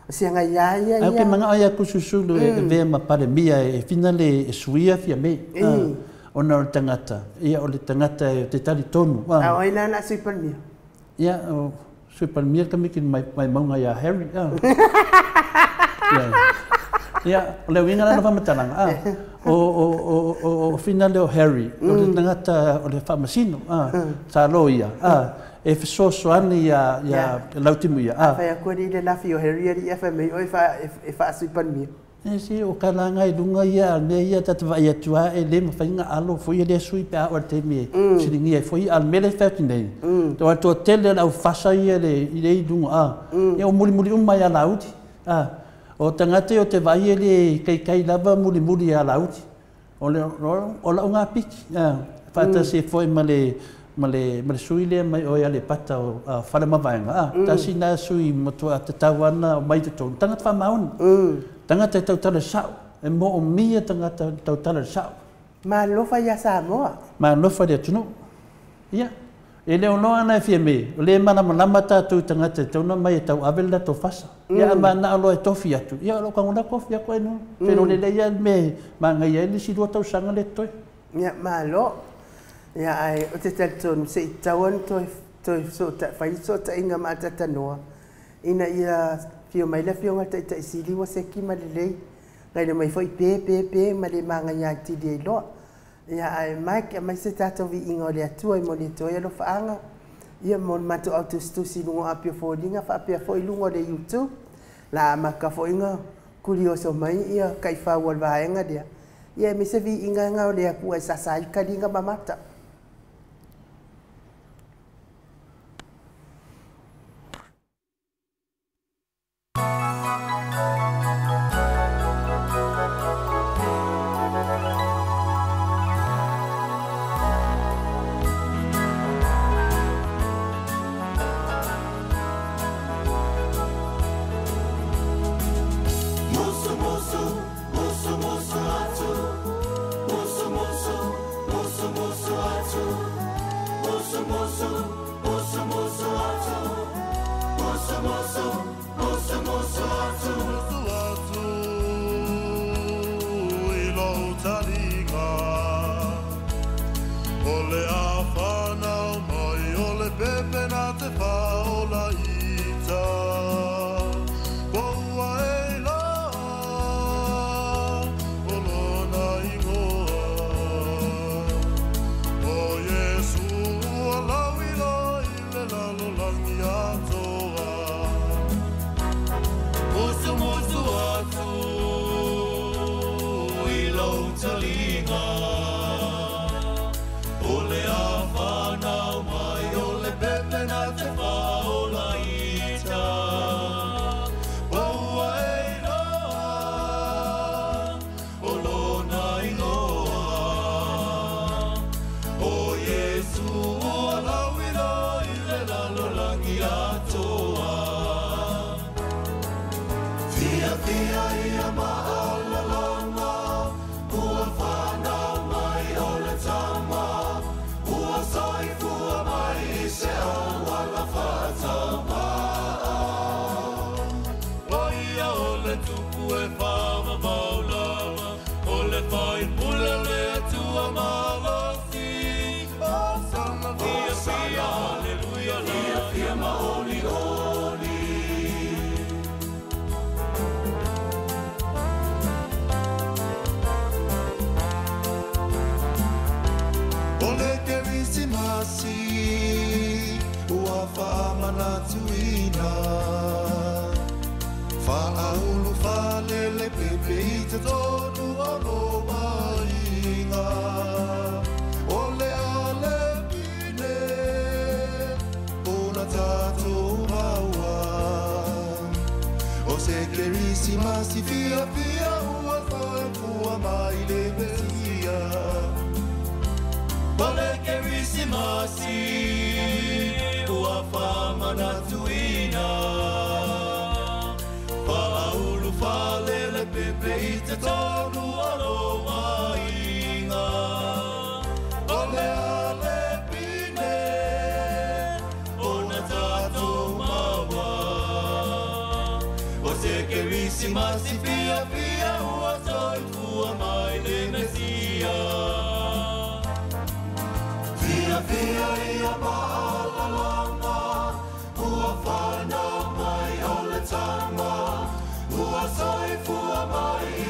O se nga ia. Ai ke manga ia ku sulu e ve ma pare mia e finale e suia fia me. Ona o tangata. Ia o le tangata te tali tonu. Ai na super mia. Ia Sui palmia kami kin mai maunga ia Harry. Ia, o leo inga na whamatalanga. O whina leo Harry, o le tangata o le whamasino, sa lo ia. E whesoso ani ia lautimu ia. Whai a kore i le lafi o Harry ari e whamei o e whaasui panmia. E si o kalanga i lunga ia, ne ia tatawa ia tua e le mawhainga alo, fo ia le sui pe a o te me, siringi e fo ia al mele whauti nei. Tō atua tele lau whasa ia le i lunga e o muri umai a lauti. O tangate o te vai e le kai lava muri a lauti. O lau ngā piki. Whata se foi ma le sui le mai o ia le pata o whare mawaenga. Tasi nā sui motua te tauana o mai te tōnu. Tangata whamauni. Tangata tau tala sao. E mo o mia tangata tau tala sao. Ma lofa ia Samoa. Ma lofa rea tunu. Ia. E leo noa ana e fia me. O le malama tātou tangata tauna mai e tau awela tō whasa. Ia ama na alo e tofi atu. Ia alo kanguna kofi a koe no. Pero le leia me ma ngai e nisi rua tau sanga le toi. Ia ma lo. Ia ai o te talitonu se i tauan toi so ta whai so ta inga ma tata noa. Ina ia fio mai la fio ngata i ta isili wa se ki ma le lei. Ngai le mai foi pe ma le manga ia ti de lo. Ia ai mai se tata vi inga o le atua i mo le toi alo whaanga. Ia mon matu autostusi lungo apia fōlinga, whaapia fōi lungo le YouTube. La maka fōinga kurioso mai ia kai whawal vaenga dia. Ia me se vi inga ngau le aku ai sasai karinga mamata. Ua whanau mai o le tama, ua soifua mai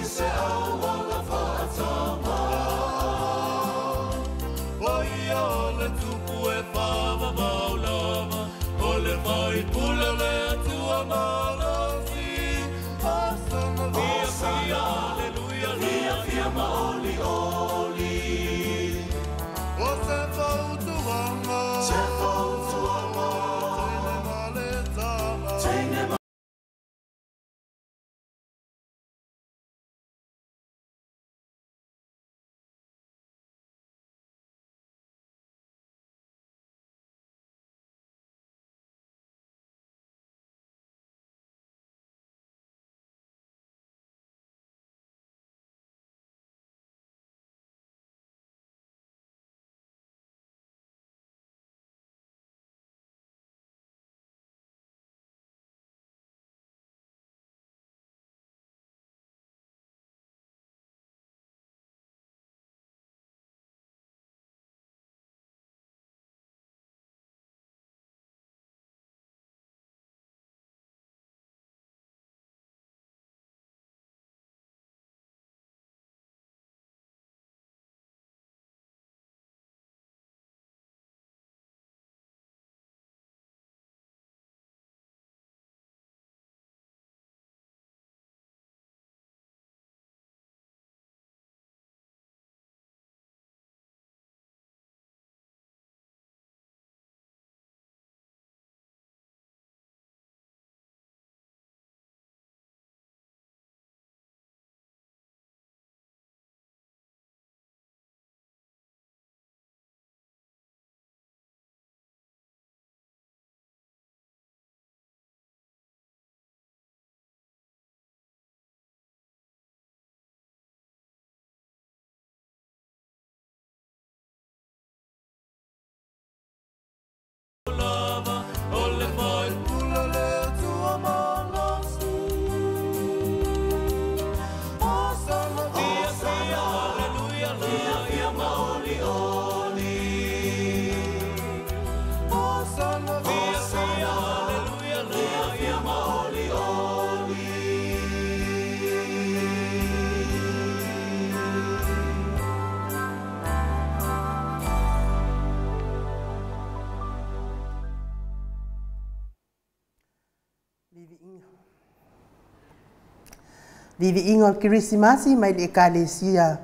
Vivi'inga o Kirisimasi mai le ekalesia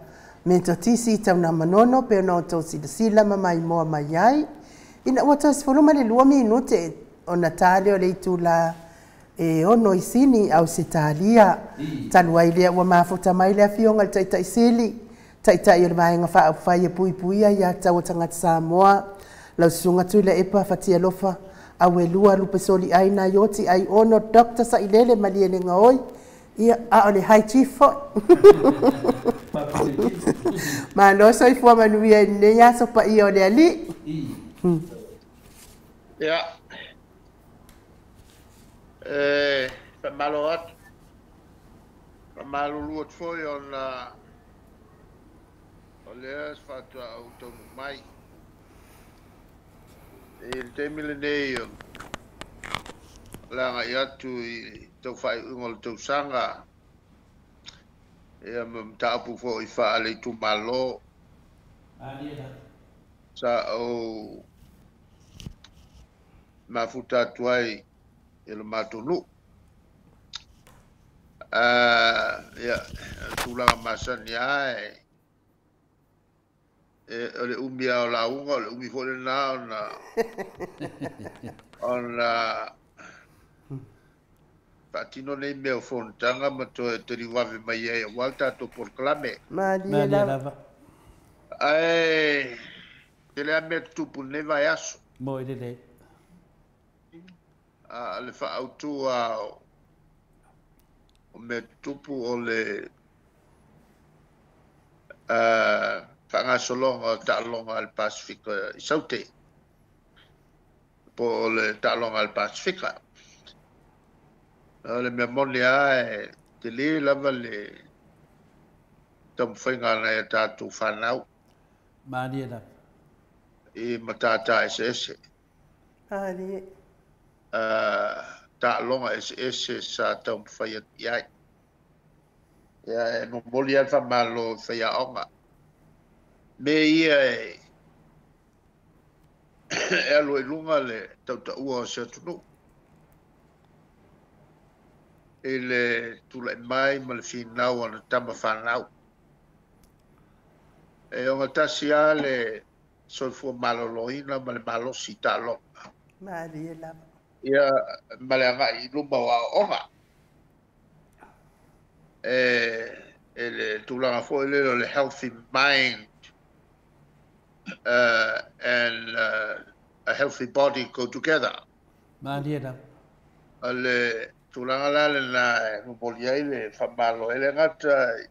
me totisi tauna manono pe no sila mai moa mai ai. Ina ua tasifuluma le 2 minute o Natale o le itula e ono isini au se talia. Talu ai lea ua mafuta mai le afionga le taitai sili. Taitai o le vaenga whaai e pui puia ia tau tangata Samoa. Lau sunga tui le epa fatia lofa. Awe lua lupe soli aina yoti ai ono Dr. Sailele Maliele Ngaoi. Ia ole hai chief. Ma lo so ifua manuia ne ya so pa ia ole ali. Ya. Malo at. Malo luot foi on ole fatu auto mai. Il temile nei la ya tu to fai ngol to sanga e ta pu fo ifa ale tu malo sa o mafuta tuai il matulu ya tu la masan ya ole umbia la unga ole umi fo na on Patino nei meo fontanga ma to te riwave mai e walta to proclame. Ma dia lava. Ai te le ame tupu ne vai aso. Mo i le. Le fa autu o me tupu o le whanga solonga ta longa al Pasifika i saute. Po le ta longa al Pasifika. Le memoria te le lava le tam whainga na e tātou whanau. Mani ena. I matata SS. Ani. Tā longa SS sa tam whaia iai. Ia e no moli alfa malo whaia onga. Me ia e alo e lunga le tauta ua o se tunu. Ele tula mai ma le finau ana tama whanau. E o ngatasi a le soifua maloloina ma le malosi ta longa. Ma dia lava. Ia ma le anga i luma wa onga. Ele tulanga fo ele le healthy mind and a healthy body go together. Mani ena. Ale tulanga la le na mopoli ai le whamalo ele ngata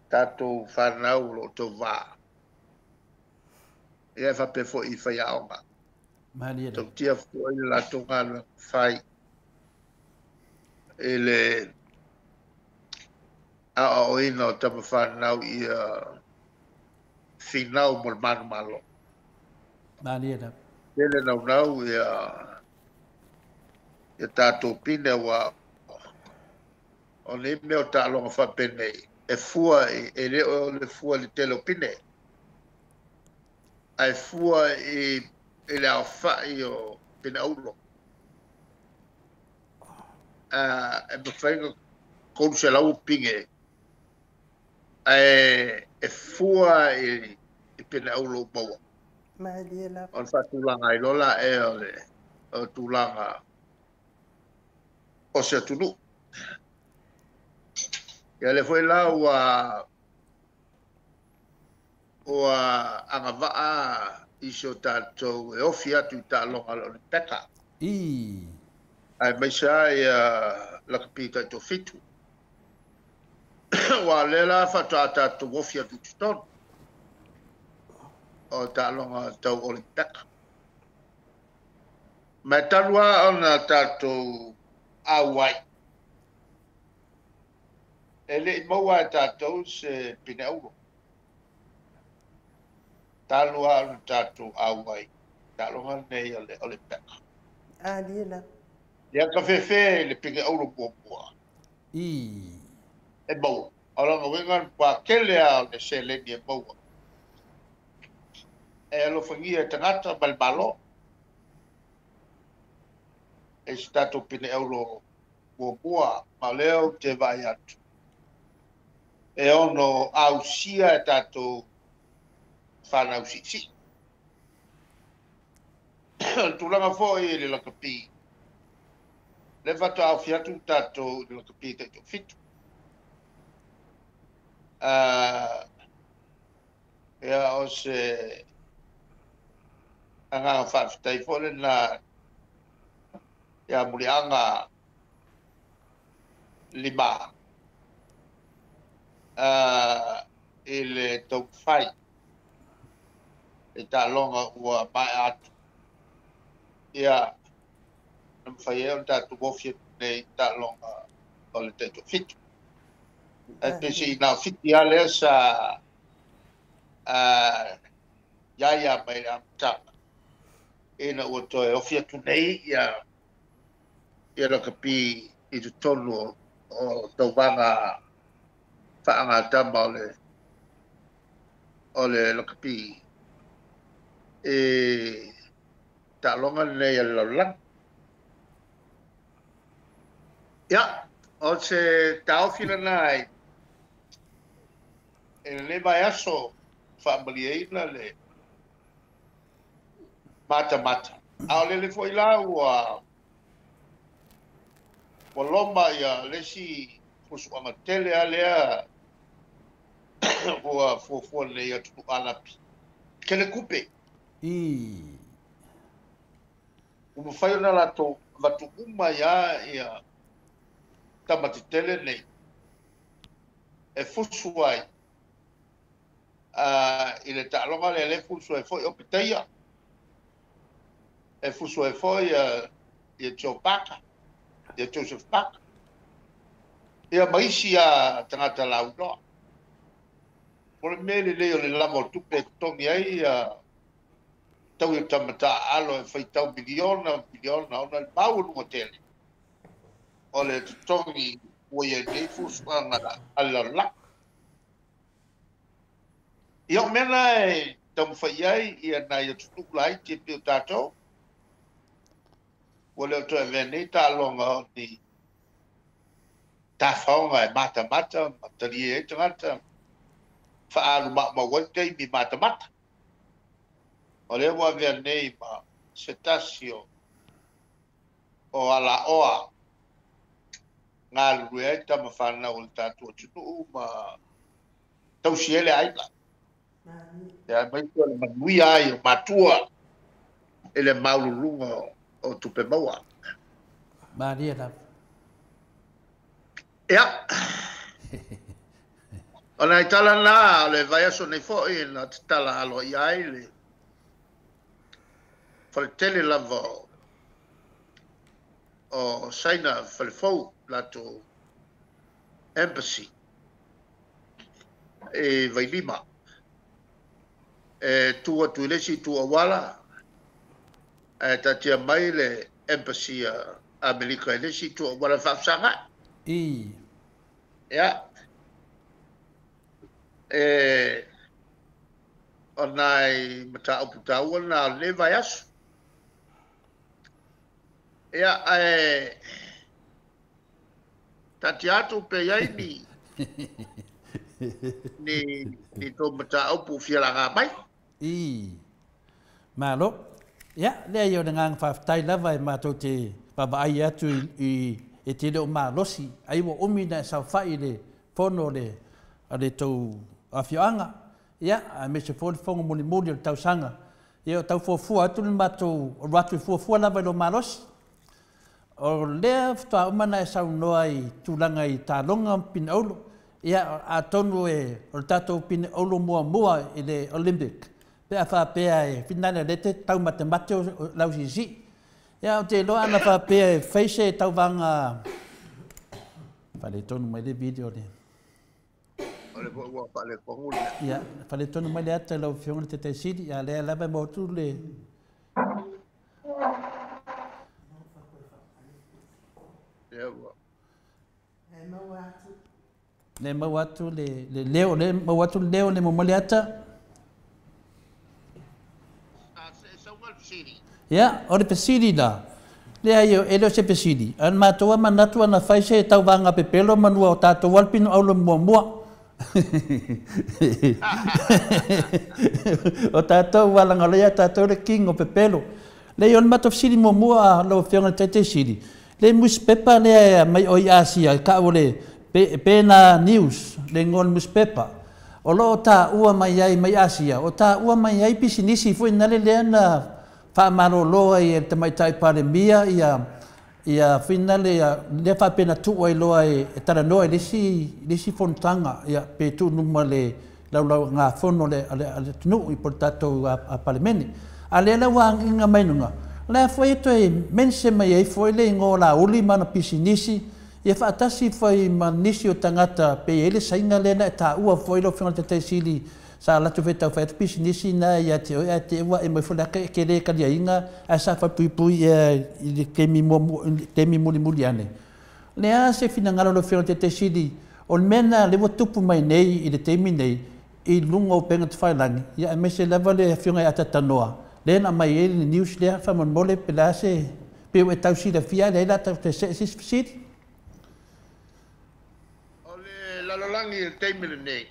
tatou whanau lo to wā. Ia whape fo i whai aonga. Mani ena. Tau tia fo i la tonga na whai. Ele a o ina o tama whanau i whinau mo le manu malo. Mani ena. Ele nau ia tātou pine wa o ne meo tā longa whapene e fua e leo le fua le telo pine ai fua e le au whai o pina ulo e mawhainga konu se lau pinge e fua e pina ulo maua Ma dia lava. on whatulanga i lola e o tulanga o se tunu. Ia le foi la ua anga waa i so tātou e ofi atu i tā longa lo ni peka. I. Ai mai sa ia laka pita i to fitu. Wa le la whata tātou ofi atu i ton. O tā longa tau o ni peka. Mai talua ona tātou awai. Ele i maua e tātou se pine auro. Tālua anu tātou awai. Tālonga nei ole peka. Ani la. Ia ka whewhe le pine auro mua. I. E maua. Alanga wengan pa kele a le se leni e maua. E alo whangia e tangata malmalo. E si tātou pine auro mua ma leo te vai atu. E ono au sia e tato whanau si. Tūlanga fōi le lakapi. Le whatu au fiatu tato le lakapi te fitu. Ea o se anga whawhitai fōle na ea murianga lima. E le tau whai. E tā longa ua mai atu. Ea nam whai e on tātu wofia nei tā longa o le te fitu. E pesi nā fiti ale sa iaia mai amtanga. E na ua toe ofia tu nei ia raka pi i tu tonu o tau wanga whaanga tama o le raka pi e ta longa nei ala lang. Ia, o se tau fina nai e le mai aso whaamaliaina le mata. Ao le foi la ua loma ia lesi fusuanga tele alea ua fuafua nei atu alapi. Kele kupe. Uma whai ona lato watu uma ia tamati tele nei. E fusuai. I le ta'alonga le fusuai foi o pitaia. E fusuai foi ia Joe Parker. Ia Joseph Parker. Ia maisi a tangata launoa. Pole mele leo le lama o tupe tongi ai tau i tamata alo e whaitau miliona ona le mau lunga tele. O le tongi ua ia nei fusuanga ala lak. Ia mena e tamu whai ai ia nai a tutukulai te pio tātou. Ua leo toi venei tā longa o ni tā whaonga e mata, matari e tangata. Whaaru ma waitei mi mata. O leo ua venei ma cetasio o ala oa ngā luru e tama whanau o le tātua tunu ma tausiele aila. Ia mai kua le manui ai o matua ele maululunga o tupe maua. Maria la. Ia. O nai tala nā le vai aso nei fo'i na te tala alo i ai le whaletele lava o saina whalefou lato embassy e vai lima. E tua tuilesi tua wala e tatia mai le embassy Amerika e lesi tua wala whapsanga. Ia. E o nai mata upu taua na le vai asu. Ia tati atu pe iai ni tō mata upu whiaranga mai. Malo. Ia, lea iau ngang whaftai lava e mātou te papaai atu i te leo mālosi. Ai wa omi na sa whai le whono le tau awhioanga. Ia, a me se whonga moni o tau sanga. Ia o tau fuafua atu le mātou o ratu fuafua lava lo mālosi. O lea whtua umana e sau noa i tūlanga i tā longa pina olo. Ia, a tonu o tātou pina olo mua i le Olympic. Pea whapea e whinana lete tau mate o lausisi. Ia o te loa ana whapea e whaise tau vanga. Whale tonu mai le video le. Ia, whale tonu mai le ata lau whionga te taisiri. Ia lea lava mautu le. Le mau atu le leo le mamale ata. Ia, o le pesiri la. le ai ele se pesidi an matua manatua na fai se tau vanga pepelo manua o tato walpino au le mua o tato walanga lea tato le king o pepelo le on matof sili mua lo fianga tete sili le muspepa le mai o Asia ka ole pena news le ngol muspepa o lo ta ua mai ai mai Asia o ta ua mai ai pisinisi foi nale le na fa maro loa e te mai tai pare mia ia finale le fa pena tu ai loa e tara noa lisi fontanga ia pe tu numa le lau ngā fono le tunu i portato a palemene a le la wang inga mainunga le foi to e mense mai ai foi le ngo la uli mana pisinisi ia fa atasi foi manisi o tangata pe ele sainga le na ta ua foi lo finga te sili sa la tu veta fa pisinisi na ia te wa e mai fola ke le ka inga a sa fa pui e kemi muli ane le a se fina ngalo lo finga te sili o mena le tupu mai nei i le temi nei i lungo penga te whailangi ia me se lava le finga i atata noa le na mai e ni news le fa man mole pela se pe o tau si la fia le la tau te se sili o le lalolangi e temi le nei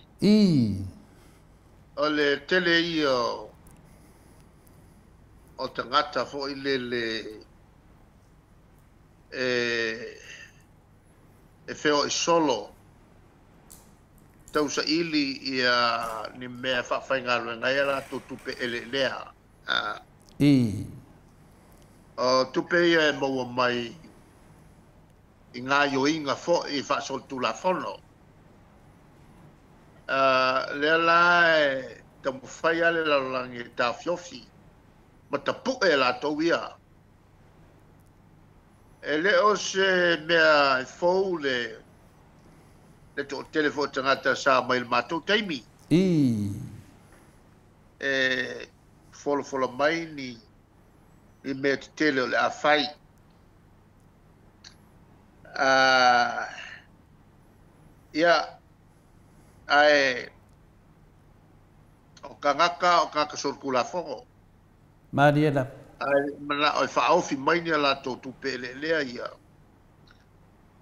o le tele i o tangata fo i le e feo i solo tau sa ili ia ni mea whawhainga lua ngai ala tu tupe ele lea o tupe ia e maua mai i ngā yoinga fo i whasol tu la fono lea la e ta mwhai ale la langi ta fiofi ma ta pu e la tau ia e leo se mea e fau le to telefone tangata sa mai le matou taimi e folo mai ni i mea te tele o le a fai ia ai o kangaka sorkula fongo Mariela ai mana o fa ofi mai ni la to tupe lea ia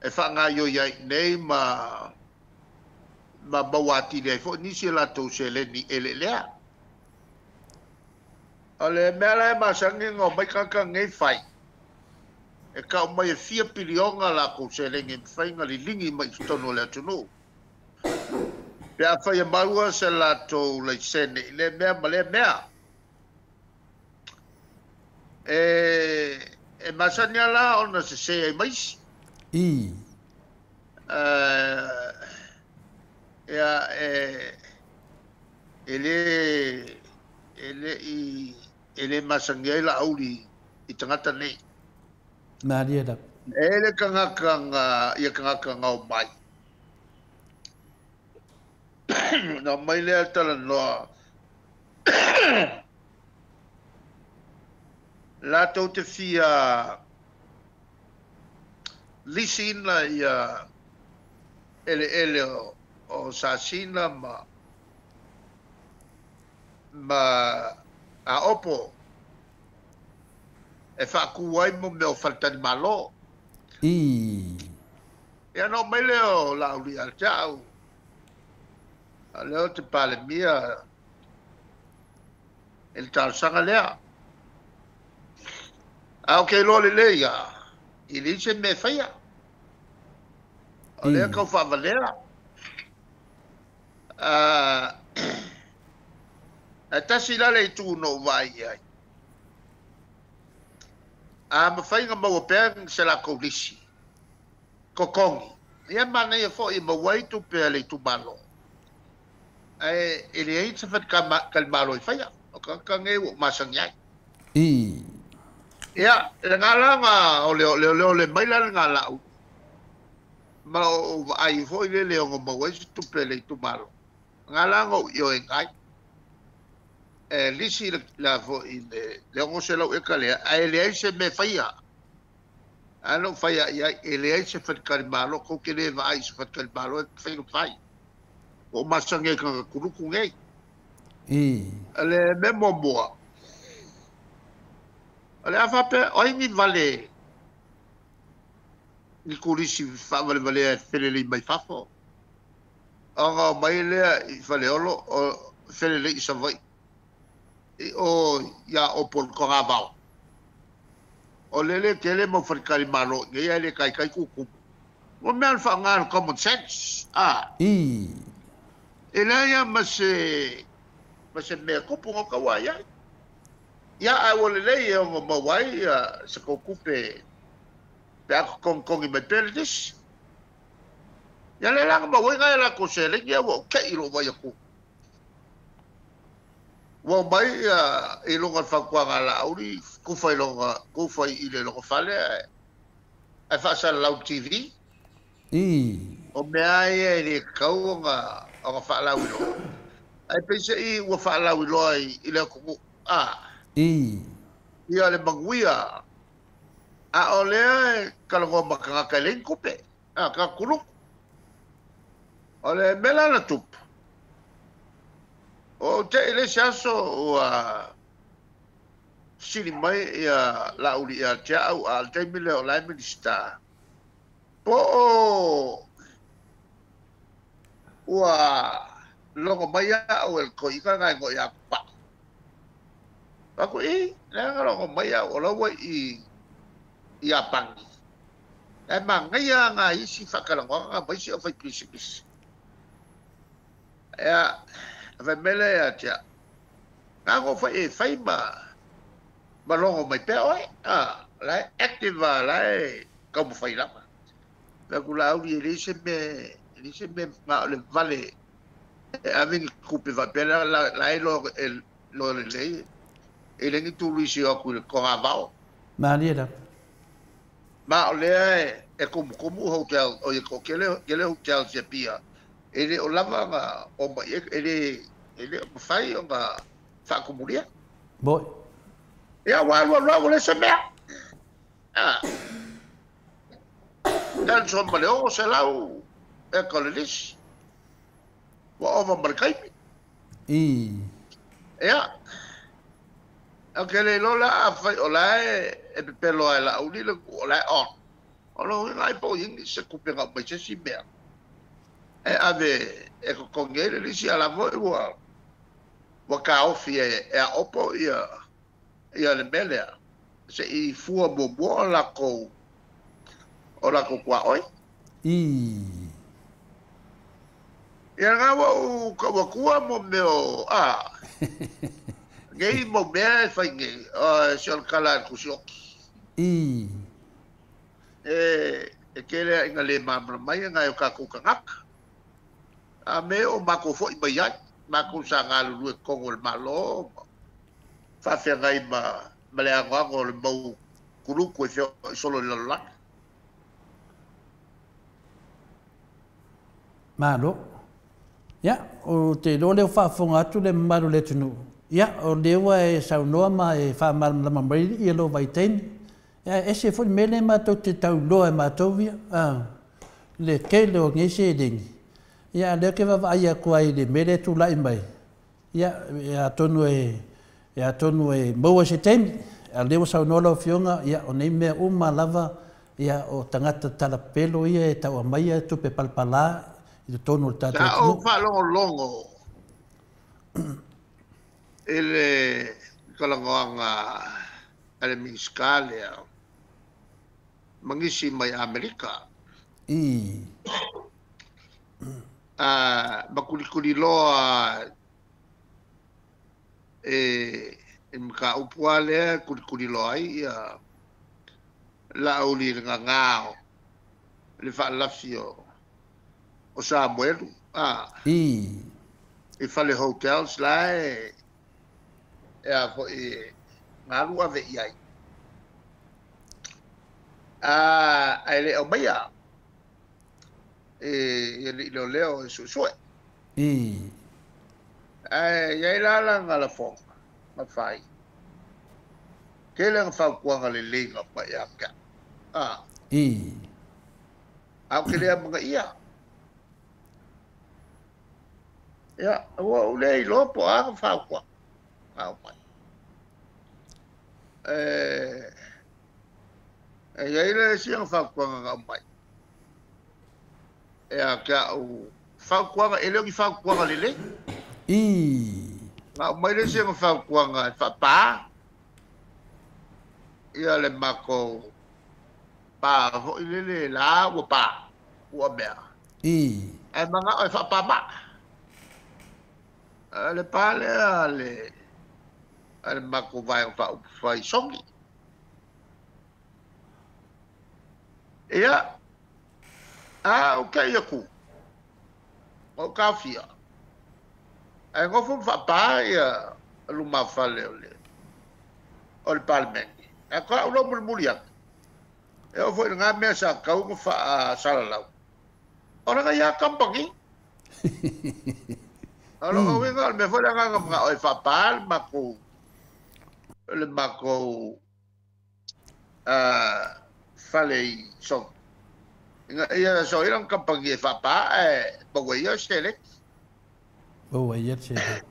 e fa nga yo ia nei ma bawati le fo ni se la to se le ni ele lea ale mele ma sangi ngo mai kaka ngai fai e ka mai 4 pilionga la ko se le ngai fai ngali lingi mai tono le tunu pe a fai maua se la to le sene le mea male mea e masanya la ona se ai mais ya ele masanya la auli i tangata nei Mariela ele kanga o mai na mai le tala no la to te fia lisina ia ele o sasina ma a opo e fa kuai mo me o falta di malo ya no mai leo la uli al chao leo te pale mia el tal sanga lea okay lo le ya i dice me falla o le ka fa valera ata sila le tu no vai ai ma fai nga mo pe se la kolisi kokongi ia mana ia fo i mo wai tu pe le tu malo ele ai se fat kalmalo i falla o ka nge o masang yai ia le ngala o le mai la ngala ma o ai fo i le o mo wai tu pe le tu malo ngala ngo yo engai lisi la fo i le ngo se lo e kale ai le se me falla ano falla ia ele ai se fat kalmalo ko ke le vai se fat kalmalo e fai no fai o masange ka kuruku ngai ale memo boa ale afa pe oi ni vale ni kulisi whawale whelele mai whafo. Anga mai lea I whaleolo o whelele I savai. O ia o pol konga vau. O lele kele mo wharikari malo, ngea le kai kuku. Mo mea whangan common sense. E la ia mase mea kupu ngoka wai ai. Ia ai o lele ia o mawai sa kukupe pe ako kongi mai peredis. Ia le langa mawai ngai la ko se le ia wo kei lo wai aku. Wo mai I longa whakuanga la auri, kufai I le longa whale, ai whaasara lau TV. O mea ia le kaunga o nga whaalau I loa. Ai peisa I ua whaalau I loa I le kuku. Ia le manguia. A o lea kalangoa makangaka le kupe. Ka kuru. O le mela na tupu. O te ele siaso ua sili mai ia lauli ia te au al te mile o lai minista. Po o ua longo mai a o el koika ngai ngo ia pa. Ako nanga longo mai a o lawa I apangi. E mangai a ngā isi whakalangoa ngā maisi o whai pisi. Ea vai mele ya tia. Nga ngo fai ma longo mai pe oi. Lai active lai como fai lama. La kula auri elise me ma le vale. Aving kupe va pe lai lo le. Ele ngi tu luisi o ku ko avao. Ma lia. Ma le e como hotel o ko kele hotel se pia. Ele o lava nga o mai ele fai o nga whakumuria. Boi. Ia wale se mea. Dan so male o se lau e kalelis. Wa ova markaimi. Ia. Akele lola a fai o lae e pepelo ai la ulile o lae on. O lo ngai po ingi se kupenga mai se si mea. E ave e ko kongele lisi ala voi wa ka ofi e a opo ia le melea se I fua bobo la ko kwa oi ia nga wa ko kua mo meo ngei mo mea fai nge siol kala kusioki e kele inga le mamra mai nga yo ka kukangaka a me o mako foi mai ai mako sa ngalu lu kongo le malo fa fe ngai ma le agua le mau kuru ko solo le la malo ya o te lo le fa fonga tu le malo le tunu ya o le wa e sa no ma e fa mal la mamri I lo vai ten ya e se foi mele ma to te tau lo e ma to via le ke lo ngi se ding ia le ke va ia ko ai le mere tu lai mai ia tonu e mo se tem a le sa no lo fionga ia o nei me uma lava ia o tangata tala pelo ia e tau mai tu pe palpala I tonu ta o fa longo ele kalanganga ele miskale mangisi mai Amerika bakuli loa e mka upuale kuli loa ia la uli ngao le fa lafio o Samuelu e fale hotels la e a fo ngalu ave iai ele o maya ele lo leo su ia la ngala fo ma fai ke le fa kwa le linga pa ya ka au ke le mga ia ya o le lo po a fa kwa au pa ia ile sia whakuanga mai. Ea kia u whakuanga, ele o ki whakuanga lele. Ngā mai le sia whakuanga whapā. Ia le mako pā hoi lele la ua pā, ua mea. E manga oi whapā ma. Le pā lea le mako vai whai songi. Ia, o kai aku, o kawhia. E ngofu whapā ia luma whale o le palimeni. E kua ulo muri ake. E o fwoi ngā mea sa kaunga wha salalau. O ranga ia kampangi. O ranga winga, me fwoi ngā mga oi whapā le mako whale i song. Ia so irang kampangi e whapā bawa ia selek. Bawa ia selek.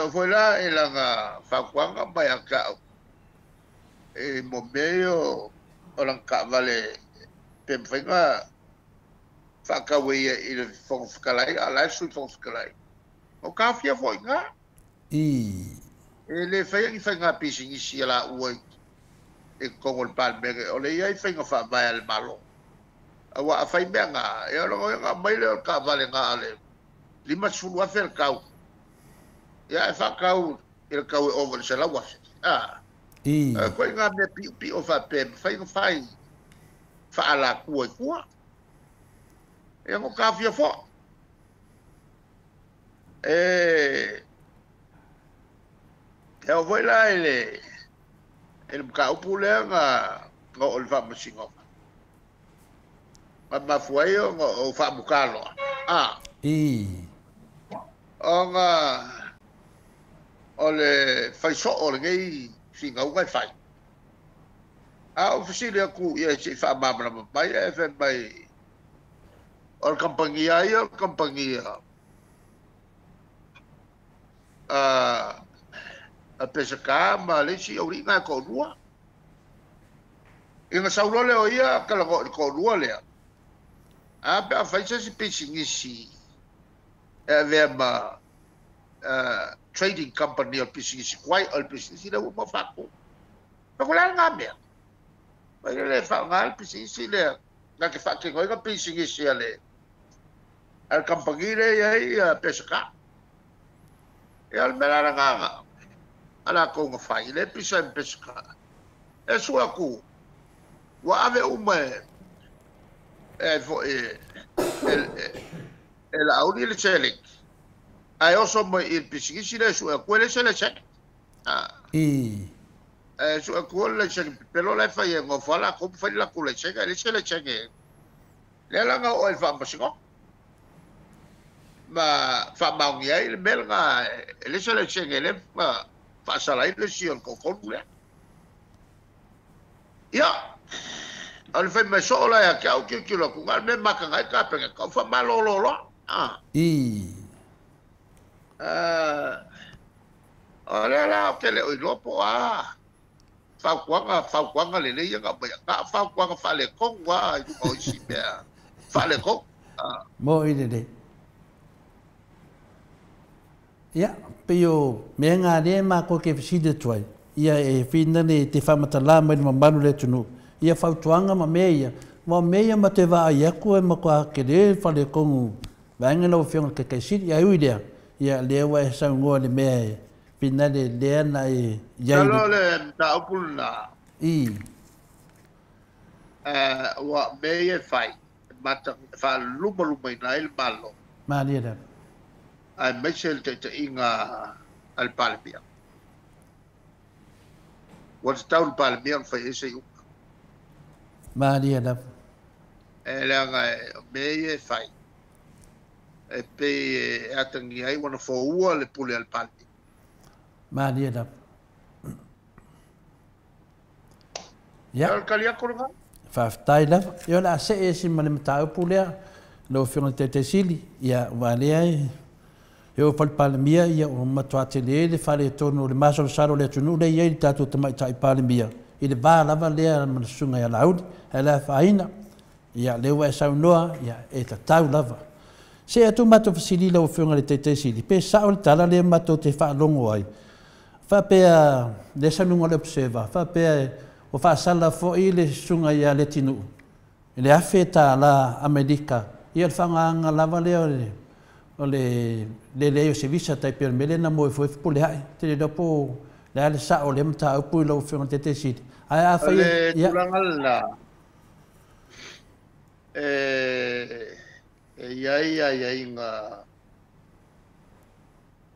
O fwoi la e langa whakuanga mai a kao. E mo meo o lang ka vale pemwhainga whakawe i le whongwhakalai, a lai sui whongwhakalai. O ka whia fwoi ngā. E le whaiangi whainga pising isi ala uai e kongo le palmege, o le iai whainga whaamai le malo. A wa a whai mea ngā, e o longo ngā maile o ka vale ngā ale. Lima sulu afe le kau. Ia e whakau i le kau e ovo le salawa. Koe ngā mea pi o whapem, whainga whai whaala kua i kua. E ngo ka whia fo. E o voi la ele mga upu lea ngā o le whamasingo. Ma mafuai o ngā o whamukalo. O ngā o le whaiso o le ngei singa ungai whai. O whasile aku ia si whamamana mai e when mai o le kampangia ia, o le kampangia a pesaka ma le si o ringa ko lua. Inga saulo leo ia kalango ko lua lea. A pe a faisa si pisingisi e vea ma trading company o pisingisi kwai o pisingisi le uma whako. Pakulala ngā mea. Pai le whanga o pisingisi lea. Ngā ke whake ngoi ka pisingisi a le. Al kampangi le ia pesaka. E al melara ngā. Ala ko nga whai, le pisa in pesaka. E sua ku, wa ave ume, la auni le chelik. Ai oso mo il pisigisi le sua ku le sele chelik. Sua ku le chelik, pero le whai ngo whala, ko whai la ku le chelik, le sele chelik. Le langa o el whambasingo. Ma whamaungi ai, le melanga, le sele chelik, le ma, pasalai le sion ko kolule. Ia. Al fe me so la ya ka o ki lo ku ngal me maka ngai ka pe ka fa malo lo lo. Ora la ke le o lo po fa kwanga le ya ka fa kwanga fa le ko wa i ko si be. Fa le ko. Mo i de. Ia, pio me ngā rea mā ko ke whiside tuai. Ia e whina ne te whamatala mai ma manu le tunu. Ia whautuanga ma mea ia. Ma mea ma te waa i aku e ma kua ke re whale kongu. Wainga nau whionga ke kei siri. Ia ui rea. Ia lea wa e sau ngoa le mea e. Whina le lea na e iai. Kalo le ta upuna. Wa mea e whai. Mata wha luma ina il malo. Mā rea rea. Ai mesel te inga al palmia. What's down palmia fa ese yu. Maria da. Langa me fai. E pe atangi ai wana fo ua le pule al palmia. Maria da. Ya. Al kalia korga. Fa tai la. Yo la se ese mane mata pule no fiona te sili ya vale ai. Eu fal palmia ia o matua te le fale tono le maso saro le tunu le ia tatu te mai tai palmia i le vā lava lea ma le sunga ia laudi, e la whaina, ia lewa e saunoa, ia e tatau lava. Se atu mato fasili lau whiunga le teitei sili, pe sao le tala lea mato te whaalongo ai. Whapea, le sanunga le observa, whapea o whaasala fo i le sunga ia le tinu. I le awhi tā la Amerika, ia le whangaanga lava lea o le leo se visa taipi o mele na moe fuefi po le hai, te le dopo le ale sa o le mta au pui lau whiunga te te sili. Ai a whai... Le tulangalna,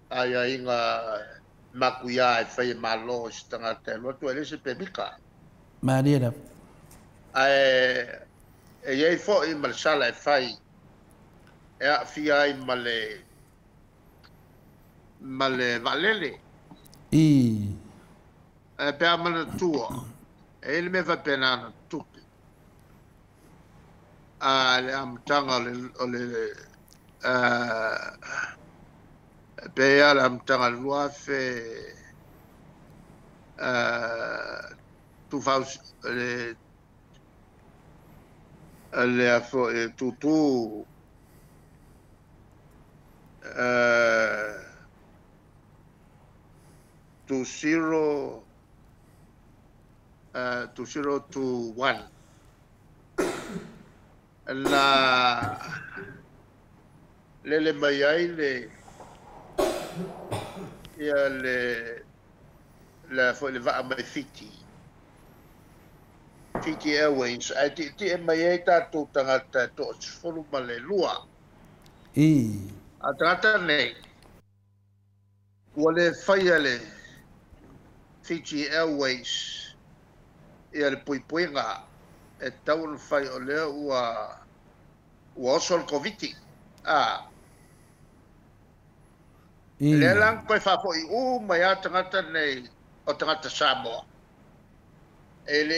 ai inga makuia e whai malo si tangata lotu ele se pemika. Maria. Iai fo i marsala e whai e a fia ai male valele. I. E pea mana tua. E ele me va penana tupi. Le amtanga o le pea le amtanga lua fe tu faus le afo tutu to 0 to 1 la le mai ai le ia le va mai fiti airways ai ti mai ai tatu tangata to folu male lua a trata nei wale faiale Fiji Airways ia le puipuinga e tau na fai o lea ua oso le COVID. Le lang koe whafo i mai a tangata nei o tangata Samoa. Ele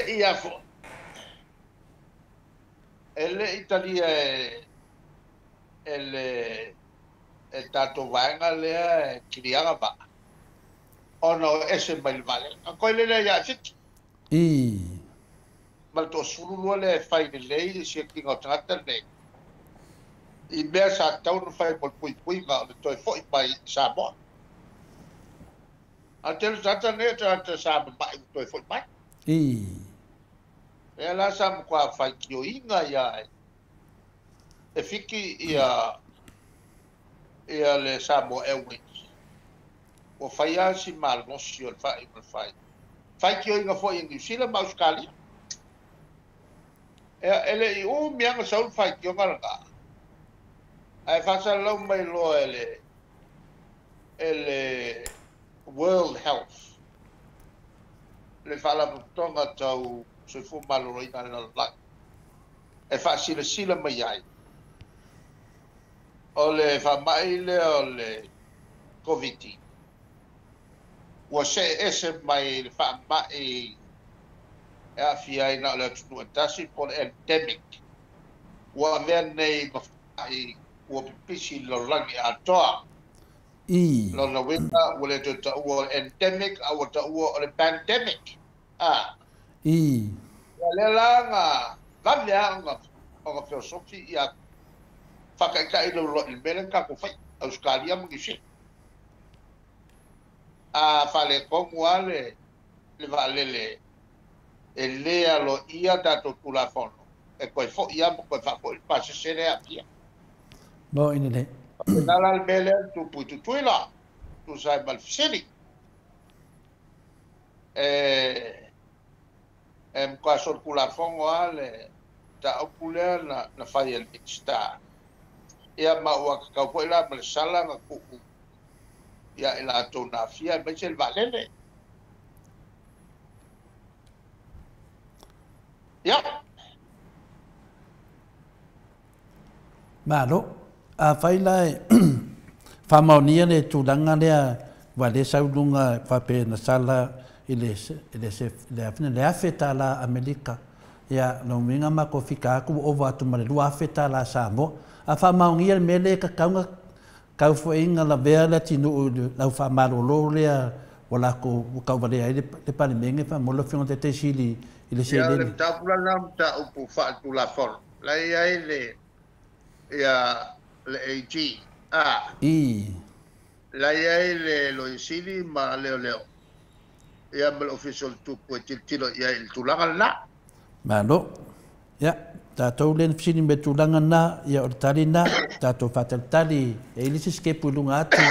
i afo. Ele Italia e tato vaenga lea e kirianga ba. Ono ese mai vale. A koe le ia fiti. Mal to suru le fai de lei si kinga tangata nei. I mea sa tau no fai mo pui ma o toi foi mai Samoa. A telu tata ne tata Samoa mai toi foi mai. E la sa kwa fai kio inga ia e fiki ia le Samoa Airways. O fai a si mal no si o fai mal fai. Fai kio inga foi in New Zealand ma Australia. Ele i mianga sa fai kio ngara. Ai fasa lau mai lo ele World Health. Le fala putonga tau se fu malo ina na la. E fa sila mai ai. Ole fa mai le COVID. Wa se ese mai fa mai e a fia ina le tunu tasi por endemic. Wa venne mai ua pipisi lo langi atoa. Lo na wina wale te ta ua endemic a ua ta ua o le pandemic. Le langa, lamia o ka filosofi ia whakaikai lo il mele ka ko fai Australia mo kisi. Fale kongu ale le valele e lea lo ia dato tulafono. E koe fo ia mo koe fo il pase sere a pia. No in le. Nala al mele tu putu tuila. Tu sai malfisini. Mka sor kula fongo ale ta opulea na fai el star. Ia ma ua kakau po ila malsala nga kuku. Ia ila ato na fia el valele. Ia. Malo. A faila famaunia le tulanga lea wale saulunga fape na sala le afeta la Amerika ya no minga ma ko fika ku ova tu male lu afeta la Samoa a famaunia mele ka kaunga kau fo inga la bea la tinu la fa malo lo lea wala ko ka wale ai le pa menge fa mo lo fion te sili ile se ya le le ta pula nam ta upu fa tu la for la ai le ya le AG i la ai le lo sili ma leo ya mal official tu po tilo ya il tulanga na ma lo ya tatou len fisini me tulaga na ia o le talina tatou fataletali e ili se skepuluga atu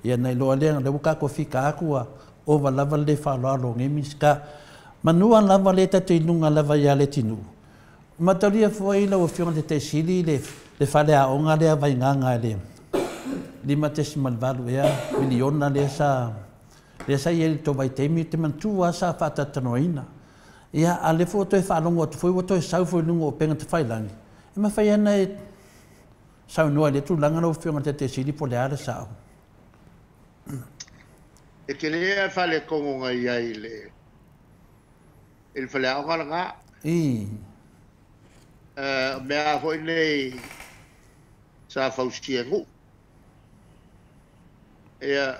ia nai loa lea le kakofika aku a ova lava le faaloalogemi sika manua lava le tatoiluga lava ia le tinuu mataulia foi lau afioga le taisili le faleaʻoga lea vaigaga e le 5.8 ea miliona lea sa ia le tovaitemi te mantua sa faatatanoaina ia a le fo to fa longo to foi to sa foi lungo penga te fai langi e ma fai ana e sa no le tu langa no fiona te sili po le ala sa e ke le fa le kongo ngai ai le il fa le anga nga me a foi nei sa faustiengu ia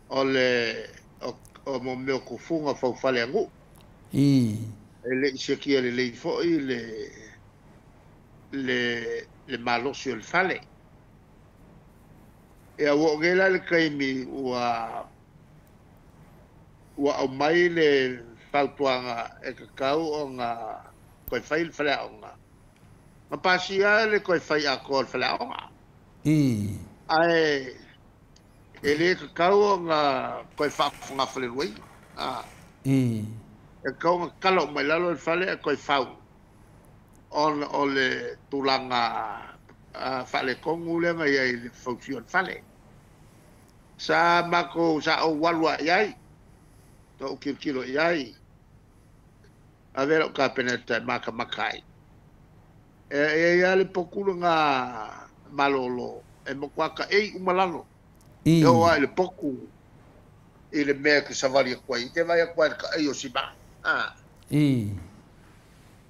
ole o mo me ko funga fa fale ngu ele se ki le fo le malo sur le fale e a wo gela le kaimi wa o mai le faltuanga e kakau o nga ko fai le fale nga ma pasia le ko fai a ko fale nga ai ele kakau nga ko fa nga fale wei e kau kalau mai lalo fale ko fa on ole tulanga fale kongu le nga ia function fale sa mako sa o walwa yai to kilo yai avero ka peneta makai ia le pokulu nga malolo e mo kwaka umalalo eu ai le poku ele me que savali kwai te vai kwai ka eu si ba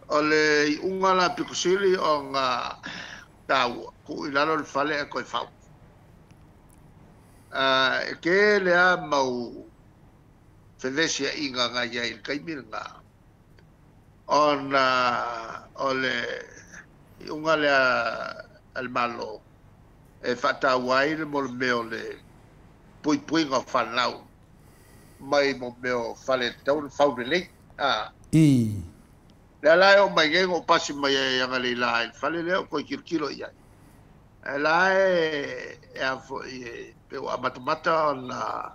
ole ungala pikusili on tau ku ilalo le fale ko fa ke le a mau fedesia inga nga ia il kaimilnga on ole ungala al malo e fata wai le mo meo le pui nga falau mai mo meo fale tau fau le la la o mai ngo pasi mai ya ngali la fale le ko kilo ia la e a fo pe o matamata na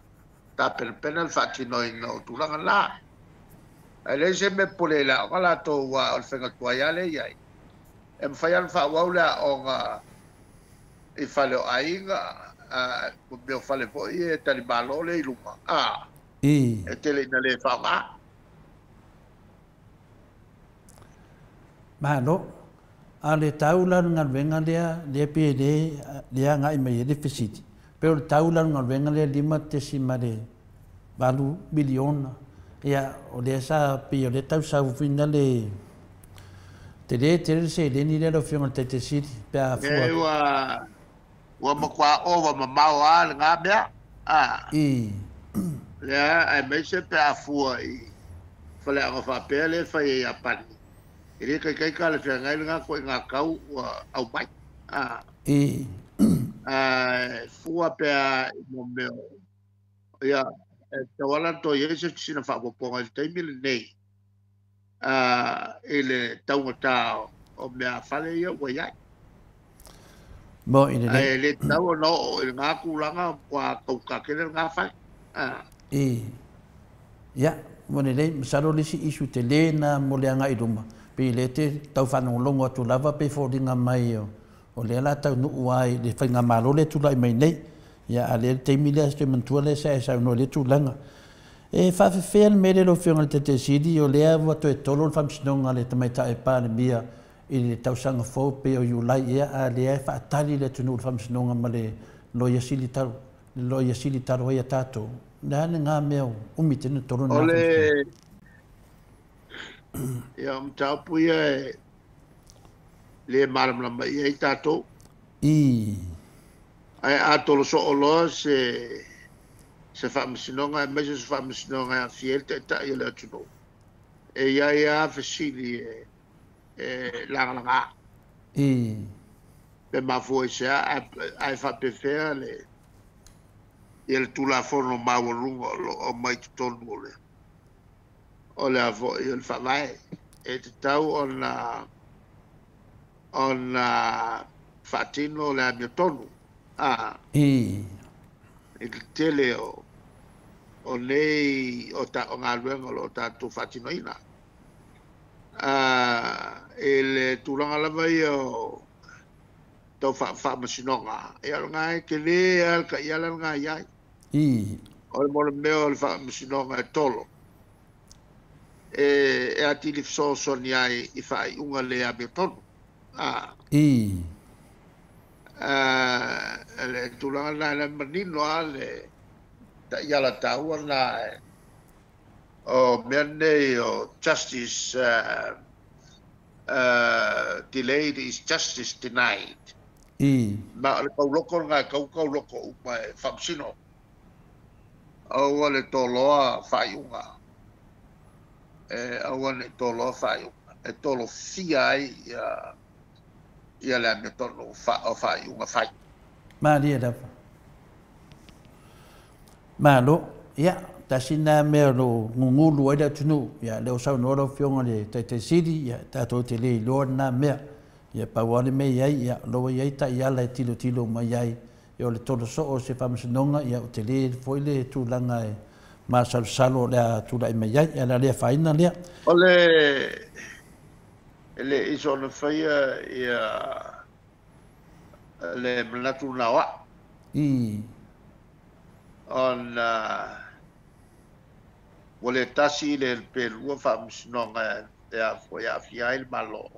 ta penal fati no tulanga la ele se me pole la wala to wa o fenga toyale ia em fayal fa wala o e fale ainga o meu fale foi e tali balole i luma e tele na le fa malo a le taula ngal venga le pede le nga i mai le fisiti pero le taula ngal venga le 5 valu biliona ia o le sa pio le tau sa fina le te se le ni le fiona te siti pe a fua wa makwa over mamau al nga bia le ai me se pe a fua i fale a fa pele fa ia pan ele kai ka le fenga nga ko nga kau au mai fua pe a mo me ia tawala to yesu sina fa po ponga te mil nei ele tawata o me a fale ia wa ia bo ine le tau no nga kulanga kwa ka ke nga fa ya mone le saro le si isu te le na mo le nga iduma pe le te tau fa no longo tu lava pe fo dinga mai o le la tau no wai le fa nga malo le tu lai mai nei ya ale te mile ste mentua le sa no le tu langa e fa fe me le lo fiona te sidi o le ava to e tolo fa msnonga le tamai ta e pa le bia i tau sanga fo pe o yu lai ia a le fa tali le tunu fa msnonga ma le lo ya sili taro ia tato na nga meo umite no tolo na ole ya mtapu ia le maram la mai ia tato ai atolo so olo se se whaamusinonga, mai se whaamusinonga fiel te tai le atuno. E ia fesili langa. Pe mafua se ai whapewhea le le tula fono mawalunga o mai tonu ole. O le avo i le whawai. E te tau on whatino le amia tonu. E te tele o nei o ngā luenga o tātou whatino ina. E le tūranga lava i o tau whaamasinonga. E alunga e ke le alka i alunga iai. O le mole meo le whaamasinonga e tolo. E ati li fsoso ni ai i whai unga le amia tonu. Le tūranga nai le manino le ta iala taua na o mea nei o justice delayed is justice denied. Ma le kauloko ngā kauloko uma e whamsino. Aua le toloa whaiunga. Aua le toloa whaiunga. E tolo fia ai ia le amia tono o whaiunga whai. Maria dafa. Malo, ya, tasina mero ngulu ai da tunu, ya le usau no fionga le te siri, ya tato te le lord na mea, ya pawale me ya lo ya ta ya le tilo mai ai, ya le todo so o se famsinonga ya te le foile tu langa e ma salo le tu la me ya le faina le. Ole ele iso no faia ya le mlatu nawa. On wale tasi le pelua whaamisnonga e a fwoi a fia il malo.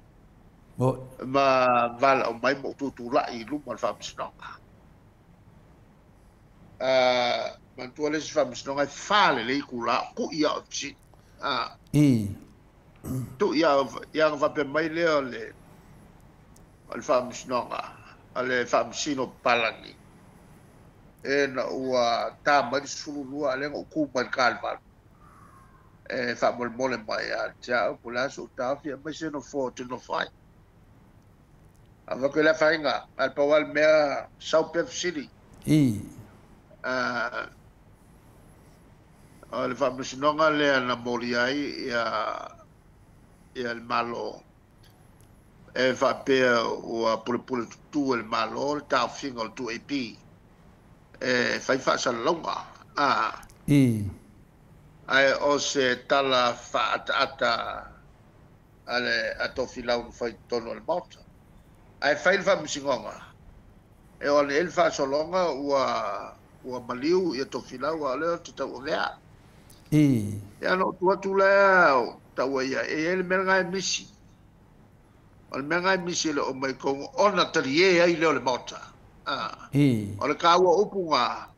Ma vala o mai mo tutula i luman whaamisnonga. Mantua le si whaamisnonga e whale le i kula ku ia o psi. Tu ia whape mai leo le whaamisnonga. Ale whaamisino palangi. E na ua tāmari sululua alenga ukuman kalman. E whamole mai a tia upula so tāwhia mai se no 4 to no 5. A wako la whainga, al pawal mea South Pef City. O le whamusinonga lea na mori ai ia le malo. E whapea ua pule tutu le malo, le tāwhinga o tu AP. Fai whaasa longa. Ai o se tala whaata ale atofi lau fai tono le mauta. Ai fai whamusingonga. E o le el whaasa longa ua maliu i atofi lau a leo te tau o lea. E ano tuatu lea tau ia e ele mea ngai misi. O le mea ngai misi le o mai kongo ona tari e ai leo le mauta. O le kaua upunga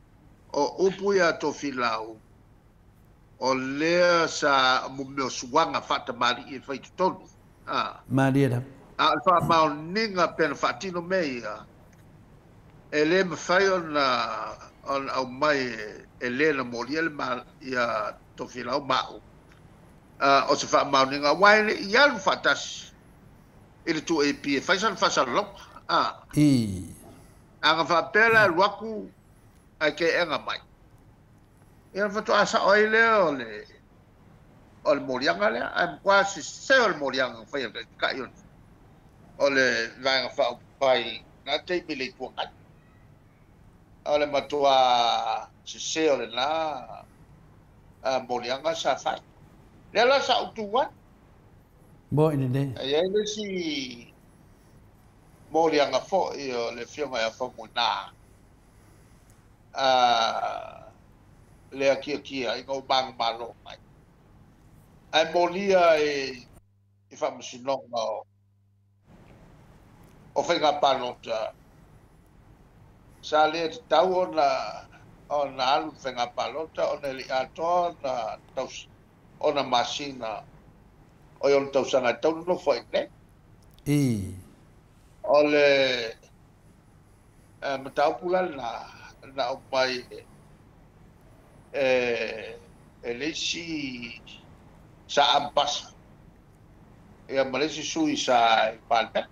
o upu ia tofi lau o lea sa mumeo suanga whata mari i whaitutonu. Maria da. A le wha mao ninga pena whatino meia e le mawhai on au mai e le na mori ele ma ia tofi lau mau. O se wha mao ninga waile i alu whatasi i le tu AP e whaisan whasalonga. Anga whapela luaku ai ke enga mai. Ia whatu asa oi leo o le morianga lea. Ai mkwa si se o le morianga whai o ka ion. O le vanga whau pai na teimi le tuangai. O le matua si se o le na morianga sa whai. Lea la sa utuan. Bo ini ne. Ia ile si morianga fo i o le fionga ia fo muna. Lea kia i ngau bang malo mai. Ai molia i whamusinonga o whainga palota. Sa lea te tau o na alu whainga palota o na li atoa na taus o na masina o yon tausanga tau no foi ne. O le matau pula na o mai Elesi sa ampas. Ia malesi sui sa palpe.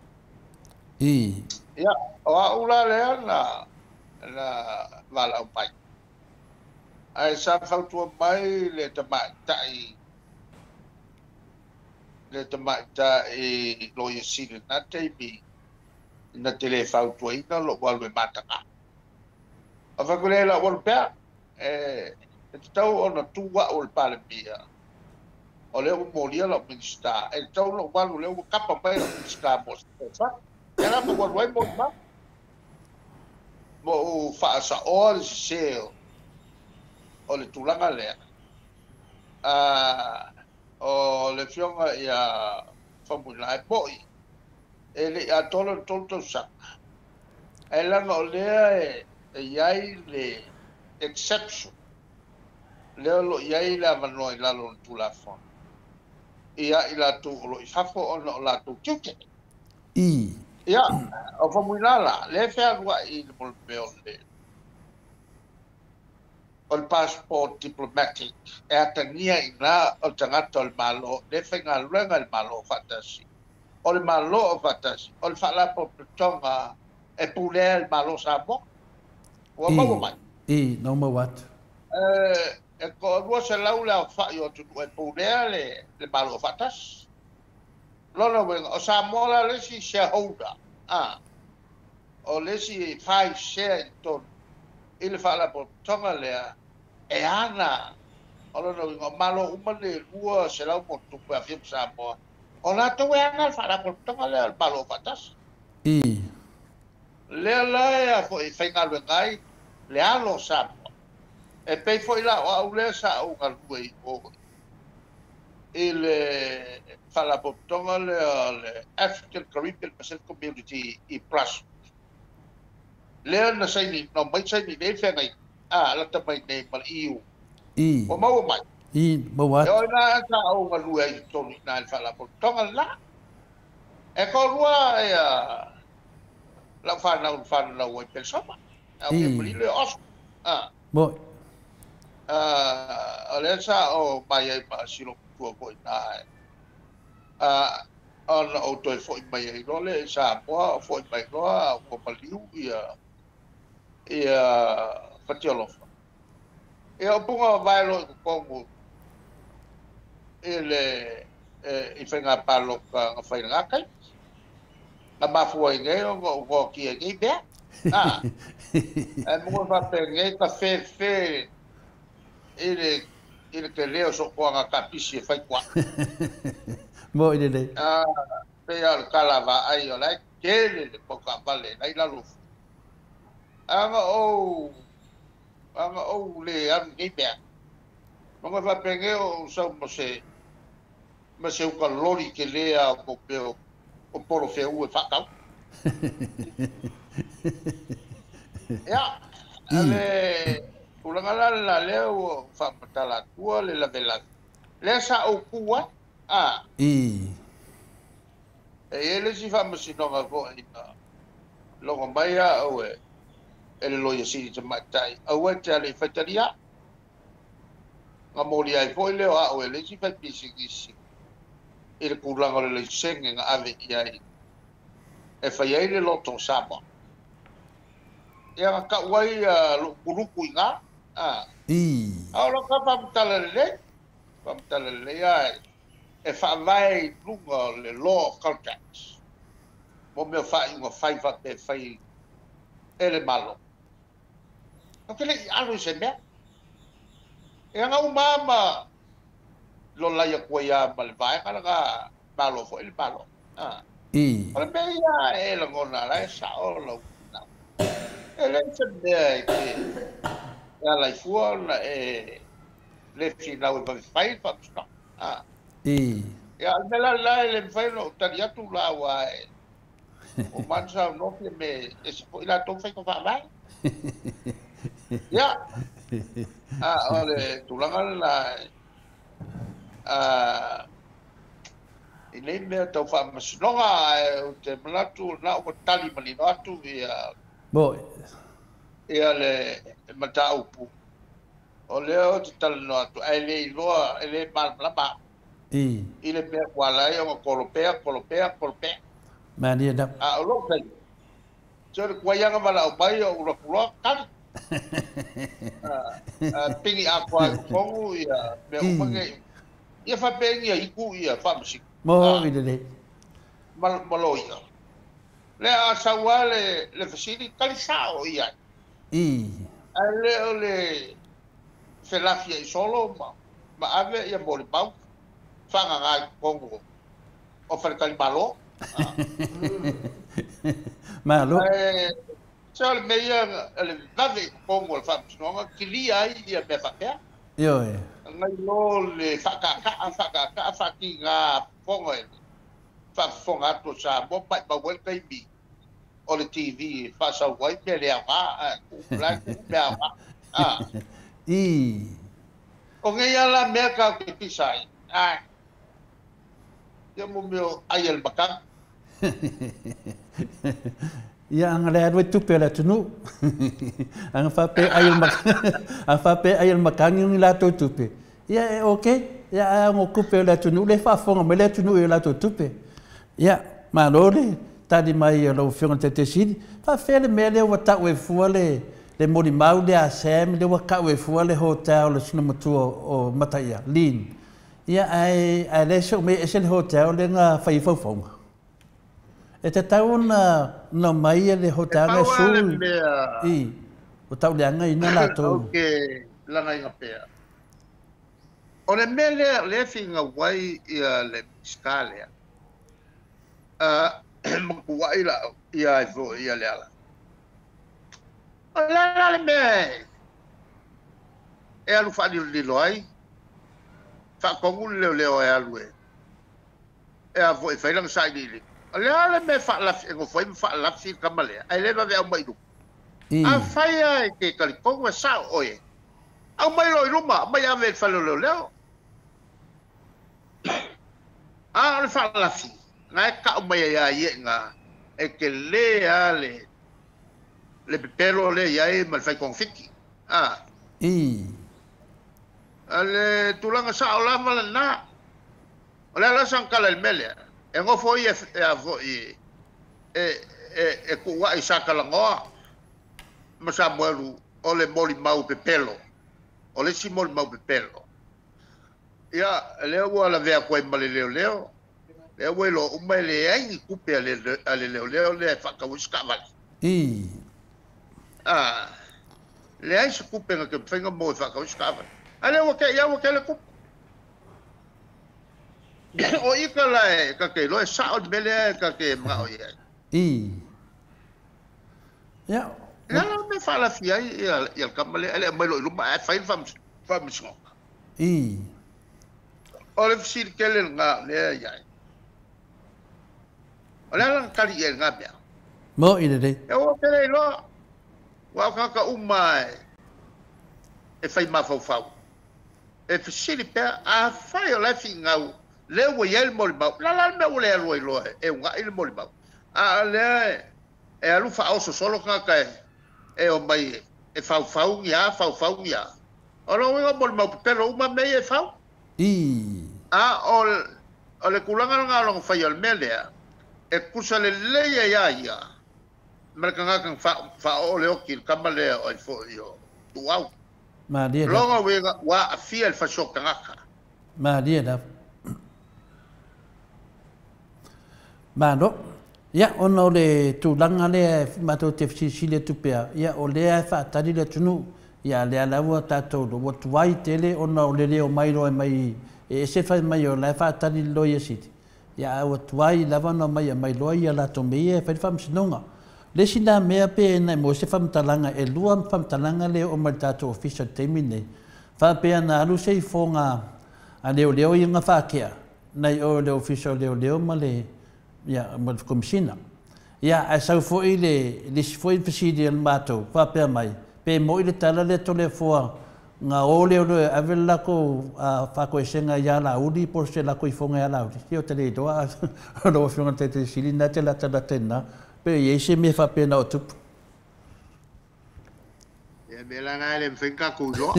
Ia o ula lea na wala umpai. Ai sa fautua mai le tamai loia sili na teibi na tele fautua ina lo walu mataka. Afakule la wal pea tau ona tua o le palemia. O leo molia la minsta. Tau lo walu leo kapa mai la minsta mo. Era mo walu mo ma. Mo fa sa o se o le tulanga lea. O le fionga ia famula e boi. Ele a tolo tonto sa. E langa o lea iai le exception. Leo lo iai la manoi la lo tulafon. Ia ila tu lo ifafo o la tu tute. Ia o famula le fea lua I le molpeo le. O le passport diplomatic e atania ina o tangata o le malo le whenga luenga le malo fatasi. O le malo o fatasi. O le whalapo petonga e pulea le malo sa mo. Ua mau mai. No mau watu. E ko rua se lau le au whai o tunu e pulea le malo fatas. Lona wenga o sa mola lesi shareholder. O lesi 5 share in ton. I le whalapo petonga lea e ana o lona winga malo umane rua se lau mo tupu a fiam sa moa o la tau e ana whara portonga lea malo fatas lea lae a fo I whainga lue ngai le alo sa moa e pei fo I la o au lea sa au ngalua I o I le whara portonga lea le African Caribbean Pacific Community I plus lea na saini no mai saini le whengai la tamai nei mal iu. O mau mai. Mau wat. E na sa au ngalua I tonu na whala portonga la. E ko rua la whana ua I pensama. Au ke muli le osu. Moi. O le sa o mai ai ma silo kua koi na ana o toi foi mai ai role sa poa foi mai roa o paliu ia Patiolofa. E o punga vai lo kongo ele I whenga palo ka whainga kai. Na mafua I ngai o ki e ngai bea. E mungo whape ngai ka whe ele ke leo so koanga ka pisi e whai kwa. Mo I nei. Pea le kalawa ai o lai kele le poka vale nai la lufu. Anga o le an ngai bea. Monga whapenge o sau ma se uka lori ke lea o peo o poro wheu e whakau. Ia, ale ulangala la leo o whamatala tua le la vela. Le sa o kua, E ele si whamasinonga ko ina longa mai a au ele loia siri te matai. Au te ale whaitaria. Nga mori ai fo leo a o ele si whaipisingisi. Ele kuranga le senge nga ave I ai. E whai ai le loto sama. Ia nga ka wai lo kuruku I ngā. Au lo ka whamtala le. Whamtala le ai. E whaavai lunga le law of contracts. Mo mea whai unga whai whate whai ele malo. Ka le I alo se mea. E nga umama lo laia kua ia ma le vai kala ka malo fo ele malo. O le mea ia e la ngona la e sa o lau. E le se mea ke ia lai fua na e le finau e whai whamsna. Ia mela la e le whai no tari atu la wa e o mansa no ke me e se po ila tau whai ko whaamai. Ia. O le tulanga la I nei mea tau whaamasinoga o te manatu na o tali manino atu ia le mata upu. O leo te tala no atu ai le iloa ele malama. Ile mea kuala ia o kolopea. Mani ada. A lo kai. Sore kuayanga mala o mai o ura kan. Pingi aqua kongu ia me umange. Ia fa pengi iku ia fa musik. Mo ile. Malo ia. Le a sawale le fasili kalisao ia. Ale ole felafia i solo ma ave ia mori pau. Fanga ngai kongo o fare malo malo sal meia ele dave kongo al fam no kilia ia be fa yo ngai lo le faka fakinga kongo fa fonga to sa bo pa wel kai bi o le tv fa sa wai pe le ava la pe ava o ngai ala me ka ki sai ia mo meu ai el bakang ia ang le adu tu pela tunu ang fa pe ai el makang ang fa pe ai el makang ni la to tu pe ia okay ia ang ku pela tunu le fa fonga me le tunu e la to tu pe ia ma lole tadi mai lo fiona te sidi fa fele me le wata we fuale le mori mau le asem le wa ka we fuale hotel le sino matu o mataia lin ia ai le so me ese hotel le nga fai fofong e te tau na mai le hotel nga su o tau le nga ina la to ke la nga nga pe o le mele le finga wai ia le skale mo wai la ia vo ia le ala la le me e alu fa di loi fa kongu leo e alue e a voi fai lang sai dili ale me fa la ngo foi fa la fi kamale ai le va ve mai du a fai ai ke kali kongu sa oe au mai loi ruma mai a ve fa leo a le fa la fi ngai ka mai ya ye nga e ke le ale le pelo le ya e mal fai confiki ale tulanga sa ola malana ole la san kala el mele e ngo foi e avo e ku wa isa kala ngo ma sa moelu ole moli mau pe pelo ole si moli mau pe pelo ya le wa la vea ko male leo le wa lo o mele ai ku pe ale leo le fa ka uska val le ai se ku pe nga ke fenga mo fa ka uska val ale wa ke le ku o ika la ka ke lo sa o bele ka ke ma o ya ya me fa la fia ya ka male ale mai lo ma fa fam so o le fsil ke le nga le ya ole la ka ri nga bia mo ide de e o ke lo wa ka umai e fai ma fa e fsil pe a fa yo la finga le wo yel mol ba la me wo le lo e nga il mol ba a le e alu fa o solo ka e o mai e fa ya o lo ngo mol ma pero uma me e fa o le kulanga nga lo fa yo mele e kusa le ya mereka nga fa o le o kil kamale o fo yo wow ma dia longa we wa afia el fa shoka ngaka ma dia da Mano, ya ono le tulanga le mato te fsile tupea, ya o le fa tadi le tunu, ya le ala wa tato lo wat wai tele ono le o mai lo mai e se fa mai o le fa tadi lo yesiti. Ya wat wai lava no mai lo ya la to me fa fam sinonga. Le sina me pe na mo se fam talanga e luam fam talanga le o mai tato official temine. Fa pe na lu sei fonga a le inga fa kia. Nai o le official le male ya mal komsina ya asau fo ile fo fasidi al mato pa pe mai pe mo ile tala le tole fo nga ole avela ko fa ko senga ya la udi por se la ko ifonga ya la udi yo te le do lo fo ngate te silina te la tena pe ye se me fa pe na otup melanga le mfenka kulo.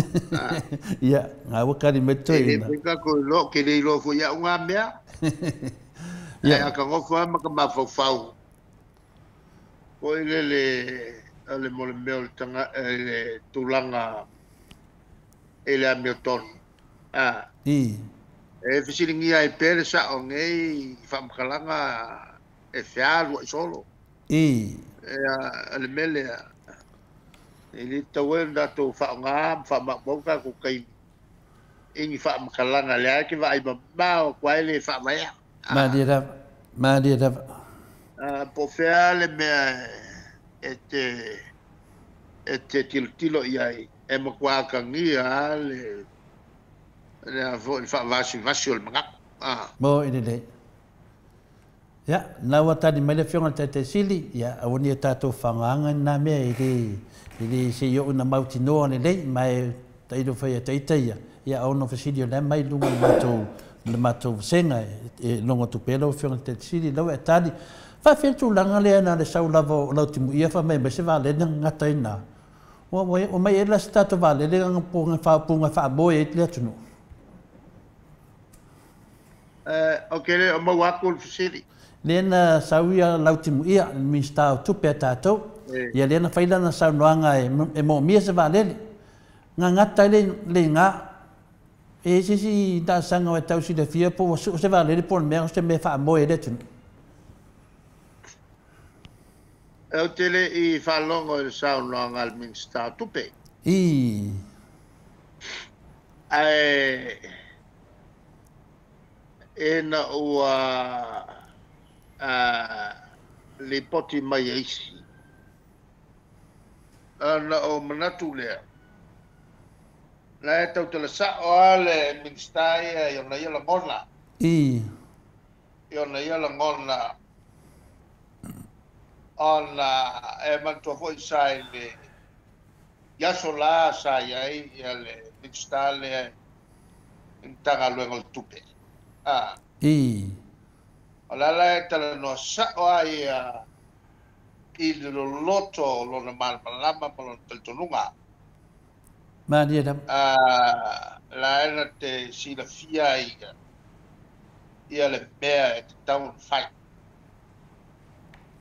Ya, ngau kari meto Le ina. mfenka kulo ke le lo fu ya unga mea. Ya ka ngo fa ma ka ma fo fau. Ko le mo le meo tanga le tulanga ele a Milton. I. E fisiringi ai pere sa o ngei fa mkalanga e fialu solo. I. Le mele ili tawel da to fa ngam fa ma boka ku kai ingi fa mkalanga le ki va ai ba kwa ile fa ma ya. Ma dia Po fea le me ete tilo iai e mo kwa ka ngia le vo fa vasi o manga. Mo ini le. Ya, na wata ni mele fionga te sili, ya awoni tato fanganga na me ili se yo na mauti no ne le mai taido fa ya taitaya. Ya ono fasidio na mai lunga mato senga e longo tu pelo fionga te sili lo etadi. Fa fentu langa le na le sau lavo lo timu ia fa me se vale nga taina. O mai ela stato vale le nga punga fa boy et le tunu. Okay, le o mau akul fasidio. Lena sauia lautimu ia mi sta tupe tato ia lena faila na sau noanga e mo mia se valele nga ngata le nga e si da sanga wa tau si de fia po se valele por me se me fa mo e tu o tele I fa longo e sau noanga al min sta tupe I ena ua le poti mai eisi. Ana o manatu lea. La e tau tala sa o ale minstai e ona ia la ngona. I ona ia la ngona. Ona e mantua fo sai le yaso la sai ai le minstale intanga luengo tupe. I Olala e tala no sa'o ai I lo loto lo na malama mo lo teltonunga. ma dia da La ena te sila fia ia le mea e te tau fai.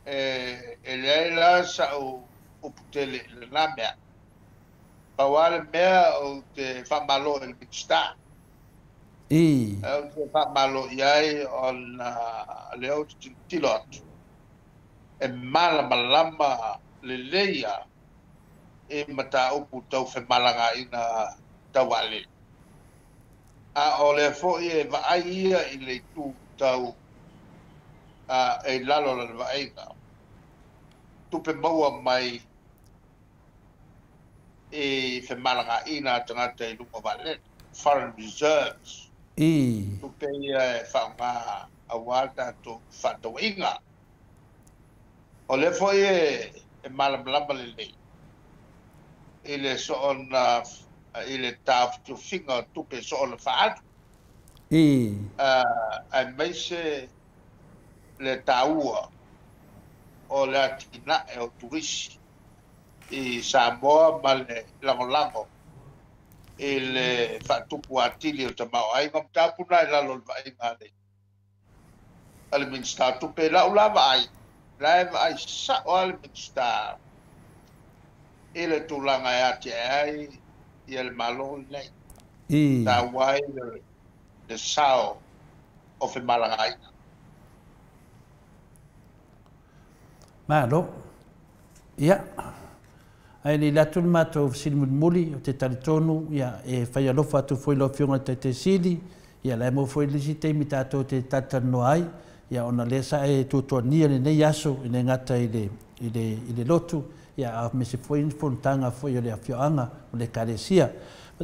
E le la sa'o uputele le na mea. Pawale mea o te whamalo e le mitsta. I Te whamalo iai o na leo te tilot. E malama le leia e mata upu tau whemalanga ina tau ale. A o le fo e vaai ia I le tu tau e lalo le vaenga. Tupe maua mai e whemalanga ina tangata I lunga vale. Foreign reserves. I Tupe e whaunga awata to whatawainga. O le fo e malamlama le lei. Ile so on ile taf to finger tupe so on faat. I Ai mai se le taua o le atina e o turisi I Samoa ma le lango ile fatupu atili o tamau ai ngam tapuna I lalo vai ngale ale min sta tupe la ulava ai live ai sa o ale min sta ile tulanga ya te ai il malo nei I da wai the sao of a malagai. ma lo ia ai ni latul mato silmul muli o te talitonu ia e fai alofa tu foi lo fionga te sili ia la mo foi lisite mi tato te tatano ai ia ona lesa e tutonia ni nei aso ne ngata ile lotu ia a me se foi fontanga foi le afioanga o le kalesia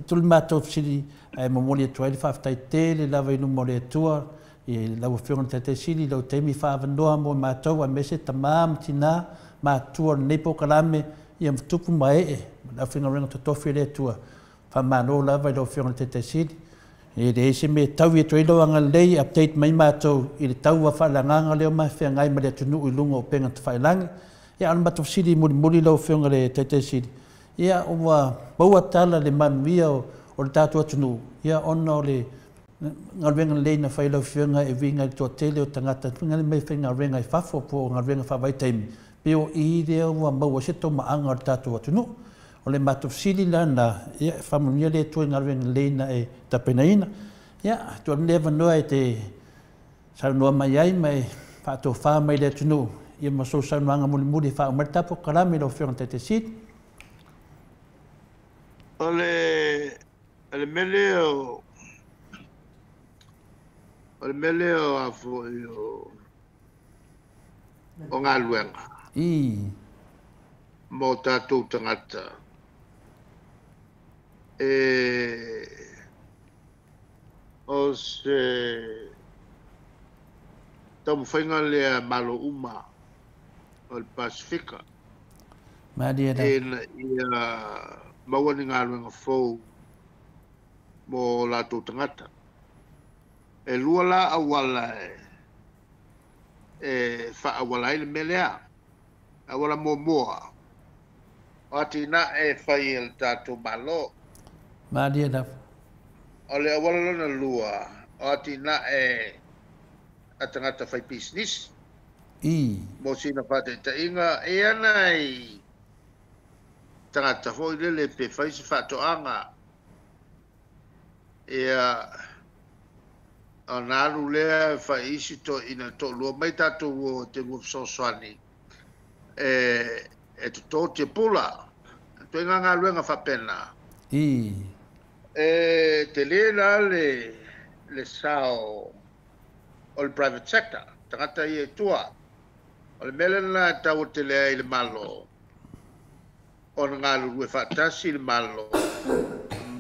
tul mato sili ai mo moli 12 tai tele lava inu moli tua e la fionga te sili lo temi fa vandoa mo mato a mese tamam tina ma tua nei pokalame ia tupu mai la finga renga to tofi le tua fa mano lava lo fionga te sili e de se me tau e toilo anga lei update mai mato I le tau wa fa langa leo ma fe ngai ma le tunu I lungo penga te fai langi e an mato sili muli lo fionga le te sili ia ua baua tala le manuia o le tātou atunu. Ia ona o le ngaruenga leina whailauwhianga e vinga i tō tele o tangata. Pinga le mei whainga renga i whafo po ngaruenga whawai taimi. Peo i rea ua maua seto maanga o le tātou atunu. O le matofsili lana, ia whamunia le tue ngaruenga leina e tapenaina. Ia, tua lewa noa e te saunua mai ai mai whātou whā mai le atunu. Ia maso saunuanga muli muli whā umaritapo karami lau whionga te sit. Ole mele o afo o ngā luenga. Mō tātou tangata. O se tamu whainga lea malo uma o le Pasifika. Madia da. Ia mawani ngā luenga fōu mō lātou tangata. E lua la awala whaawala i le melea. Awala moa. O ati na e whai el tātou malo. Madia da. O le awala lana lua. O ati na e a tangata whai business. Mo sina whate ta inga e ana i tangata hoi lele pe whai si whatoanga. Ea o nāru lea whai isi to ina to lua mai tātou o te mufsoswani. E to te pula. To inga ngā luenga whapena. Te lea le sao o le private sector. Tangata i e tua. O le melena tau te lea i le malo. O ngā lulu e whatasi le malo.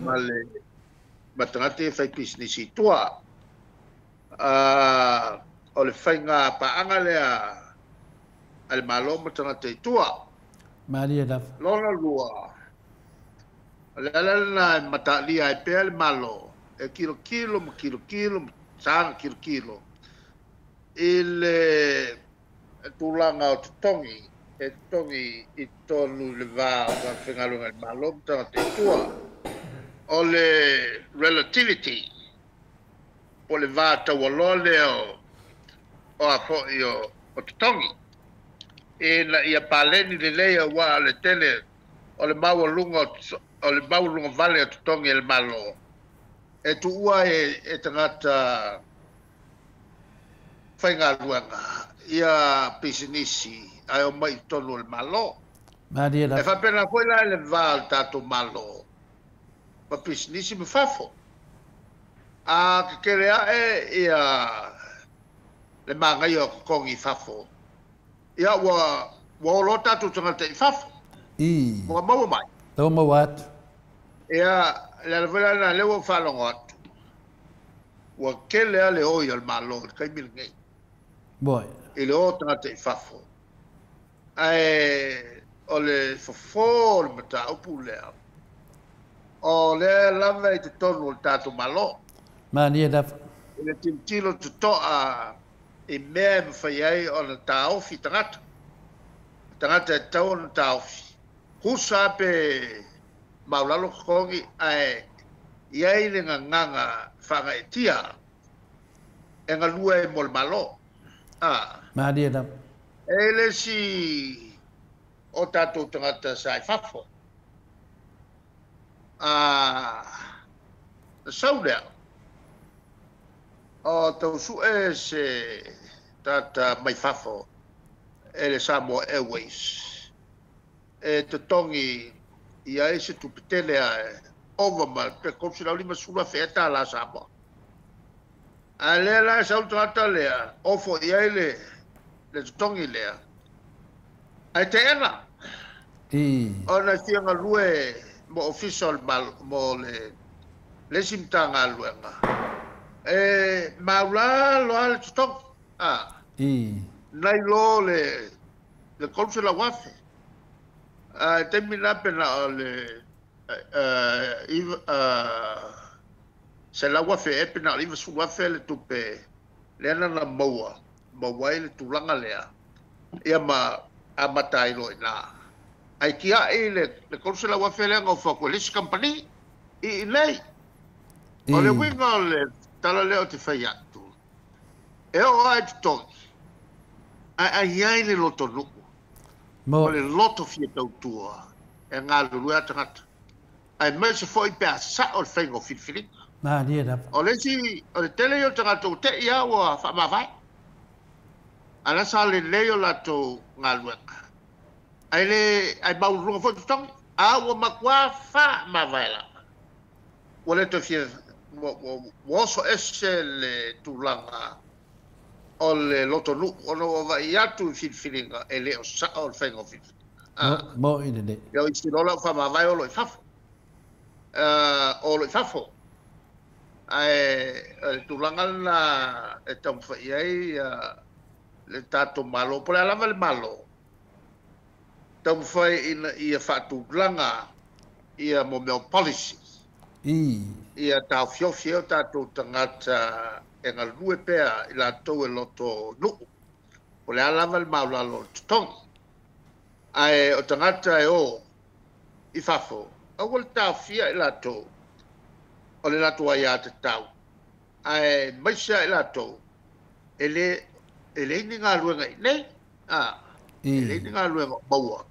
Male. Ma tangata e whai business i tua. O le whainga paanga lea ale malo ma tangata i tua. Maria da. Lona lua. Ale alana matalia e pea le malo. E kilo ma sanga kilo. Ile tulanga o tongi. E tongi i tonu le vā o ka whengalunga le malo ma tangata i tua. O le relativity. Po le vā tawalo leo o a po i o tongi. E na ia paleni le leia wa le tele o le maua lunga vale o tongi e le malo. E tu ua e tangata whainga luanga. Ia pisinisi ai o mai tonu le malo. Maria da. E whapena foi la le val tato malo. Pa pisinisi me fafo. A kerea ia le mangai o kongi fafo. Ia wa lo tatu tangata i fafo. Mua maua mai. Tau mawat. Ia le alwela na lewa whalongo atu. Wa kelea le oi al malo, kai milngei. Boy. I le o tangata i fafo. Ai o le fofo le mata upu lea. O le lava i te tonu o tatu malo. Maria da. Ile timtilo te toa e mea me whai ai o na taofi tangata. Tangata e tau na taofi. Husa pe maulalo kongi ai iai le nganga whanga e tia. E ngā lua e mol malo. Maria da. E le si o tātou tangata sai whafo. Saulea. O tau su e se tata mai whafo. E le Samoa Airways. E te tongi ia e se tupitele a overmal. Pe kopsi lau lima sura wheta la Samoa. A lea la e saul tangata lea. Ofo ia e le tongi lea. Ai te ena. O na fianga lue mo official mo le simtanga luenga. E maula lo al stop. Nai lo le kolse la wafe. Termina pena le se la wafe e pena liva su wafe le tupe le ana na maua le tulanga lea. Ia ma amatai lo ina. ai kia le konsela wa felenga o fakolis company i nei o le winga le tala leo te fai atu e o ai to ai le loto nuku o le loto fia tautua e ngā lulua tangata ai mai se foi pe sa o fengo filfili na dia da o le si o le tele yo tangata o te ia wa fa ma vai ala sa le leo la to ngā lua ai bau runga fo tong a wa makwa fa ma vai la o le to fia wo so ese le tulanga o le loto nu o no vai atu filfilinga e le o sa o fengo filfili mo ine de yo isi lola fa ma vai o lo fafo o lo fafo ai tulanga na e tam fa ai le tato malo por ala vale malo tam fa ia fa tulanga ia mo meu policy ia ta fio tato tangata e ngalue pea ila to e loto nu o le ala vale malo lo tong ai o tangata e o i fafo o wal ta fia ila to o le lato ai ate tau ai maisha ila to ele ni ngā luenga i nei ele ni ngā luenga maua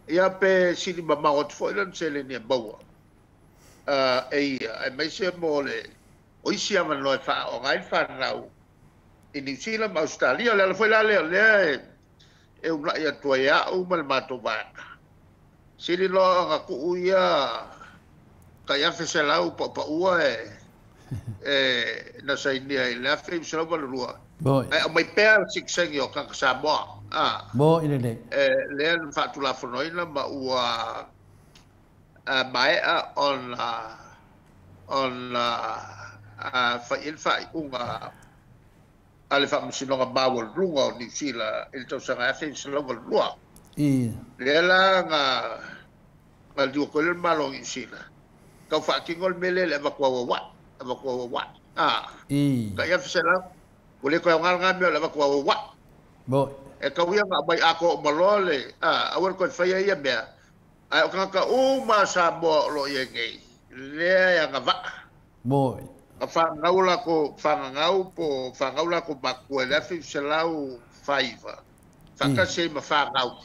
ia pe sini mamau atu fo ilan se le ni maua ai maisha mo le o isi ama noe wha o ngai whanau i New Zealand, Australia, le ala foi la le e una ia tua ia o mal mato vaka. Siri lo nga ku uia ka ia fese lau pa ua na sai ni ai la fe se lo valua. Ai mai per sikseng yo ka Samoa. Bo ine le. Le fa tu la fonoina ma ua mai on fa il fa unga ale fa msinonga bawol runga ni sila il to sanga afen selo lua le la nga diu ko le malo ni sila ka fa kingol mele le va kwa wa ka ya fsela ole ko nga me le va kwa wa bo e ka wi nga bai ako malole awal ko fa ya me ai ka ma sa bo lo ye ngai le ya nga va bo whangau ko makua le afi selau faiva. Whakase ma whangau.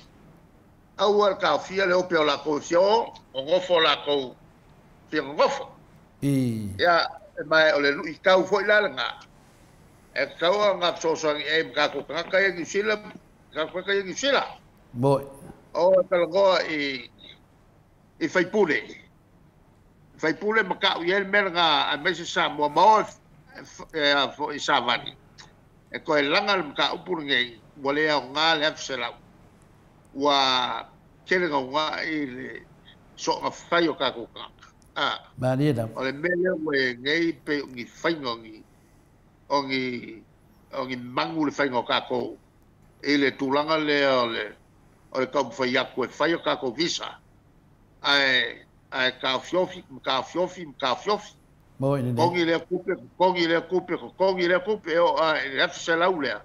Au al ka fia le ope o la ko fio, o ngofo la ko fia ngofo. Ia, mai o le lui kau foi la nga. E kau nga sosang e mga ko kaka yang isila, kaka yang isila. Boy. O talagoa i faipule. Fai pule maka uiel merga a mese sa mo mo fo isavani e ko langa maka upur ngai wole o nga le fsela wa kele nga ile so a fai o ka ko ba dia da ole mele we ngai pe ngi fai ngi ongi mangu le fai ka ko ile tulanga le ole ka fai ko fai o ka ko visa ai ka fiofi. Mo ine. Kongi le kupe o e se laulea.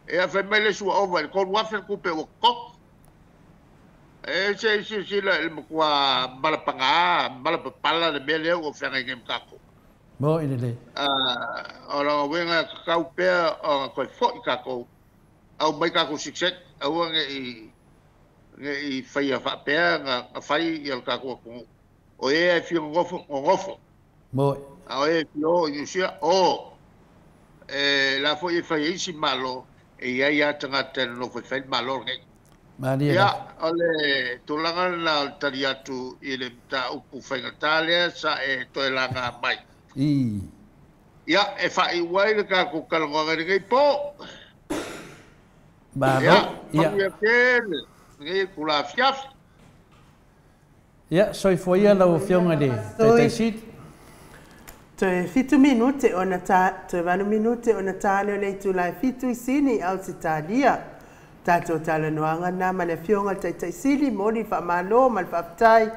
E a femele su over kon wafer kupe o kok. E se la kwa malapala de mele o fenga ngem kako. Mo ine le. Ora wenga kaupe o ko fo kako. Au mai kako sikset au nge fai a whapea nga fai i al kako o e fio ngofo mo o e fio i usia la fo e fai isi malo e ia tangata no fai malo ngai maria ia ole tulanga na tariatu i le ta upu fai ngatalia sa e toelanga mai ia e fai wai le kako kalonga ngai po ba ia ngai kula fiaf ya soi foi la o fionga de te sit te fitu minute ona te vanu minute ona tale le tu la fitu sini au Italia tato tala noanga na mane fionga te sili moli fa malo mal fa tai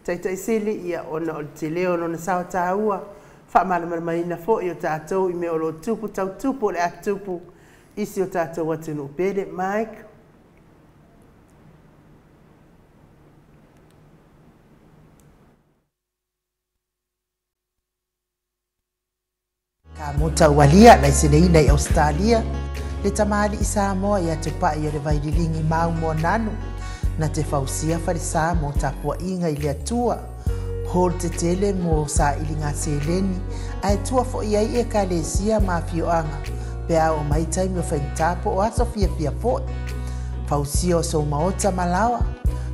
te sili ia ona o te leo no sa taua fa mal mai na fo io tato i me o lo tupu tau tupu le atupu isi o tato watu no pede Mike mutawalia na isinei nei Australia le tamali i Samoa ia tupai o le vaililingi mau mo nanu na te fausia farisa mo tapua inga i le atua hol te tele mo sa ilinga seleni ai tua fo iai e kalesia mafioanga pe au mai taimi o whaintapo o aso fia fo fausia o so maota malawa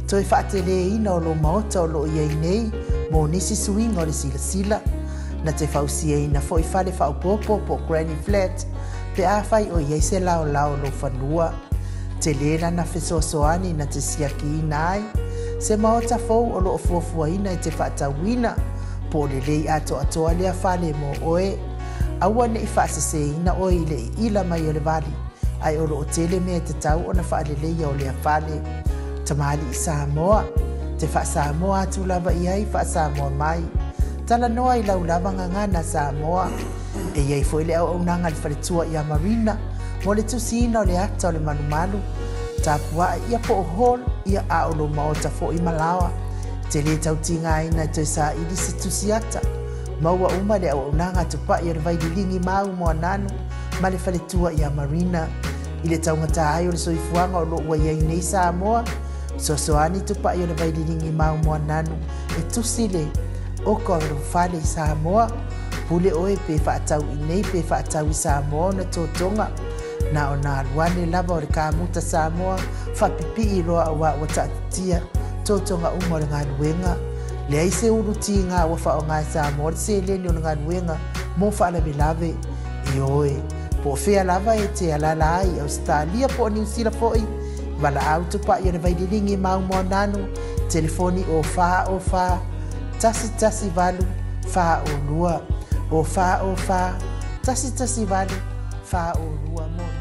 toi whaatele ina o lo maota o lo iai nei mo nisi suinga o le sila na te fausia ina fo i fale whaupopo po Granny Flat pe a fai o iai se lao lo whanua te lena na fesoasoani na te siaki ina ai se maota fou o lo fuafua ina i te whaatawina po le lei atoa lea fale mo oe aua ne i whaasese ina oe i le ila mai o le vali ai o lo o tele mea te tau o na whaalelei o lea fale tamali i Samoa te Samoa atu lava i ai Samoa mai tala noa i lau lava ngangana Samoa e iai foi le au nanga le whaletua i a Marina mo le tusina o le ata o le manumalu tapua ia po hol ia a o lo maota fo i malawa te le tautinga ina te sa ili se tusiata maua uma le au nanga tupa i le vaidilingi mau mo nanu ma le whaletua i a Marina i le taungata ai o le soifuanga o lo ua iai nei Samoa soani tupa i le vaidilingi mau mo nanu e tusile o ko fale i Samoa pule oe pe whaatau i nei pe whaatau i Samoa na tōtonga na o na aluane lava o le kāmuta Samoa whapipi i roa a wa tatatia tōtonga umore ngā luenga le aise uruti ngā wafa o ngā Samoa le se leni o ngā luenga mo whaalawe lave i oe po whea lava e te alala ai Australia po New Zealand foi wala au tupa i le vaidilingi mau mo nanu telefoni o wha tasi valu wha o lua o wha tasi valu wha o lua mo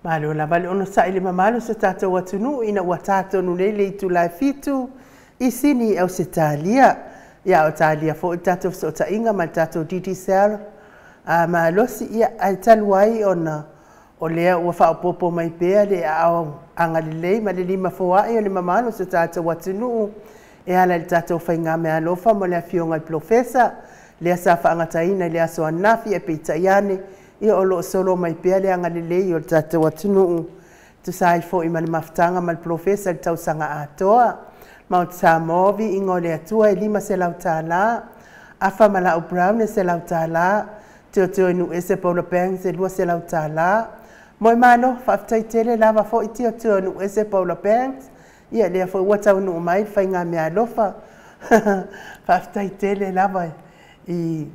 Malo la bale ono sa ile mamalo se tatou atunu ina ua tatonu nei le itulai fitu i sini au se talia. Ia o talia fo i tatou so tainga ma tatou Didi Sarah. Ma losi ia ai talu ai ona o lea ua whaopopo mai pēa le au angalilei ma le lima foai o le mamalo se tatou atunu e ala le tatou whainga me alofa mo le afionga i profesa lea sa whaangataina lea soa nafi e peita iane ia o loo solo mai pēa le angalilei o le tatou atunu tu sai fo i mani maftanga ma le profesa le tausanga atoa ma o te Samovi ingo le atua e lima se lau tāla afa mala o Brown e se lau tāla teo inu ese Paula Banks e lua se lau tāla moi mano whaftai tele lava fo i teo inu ese Paula Banks ia lea fo ua tau nu mai whainga mea lofa whaftai tele lava i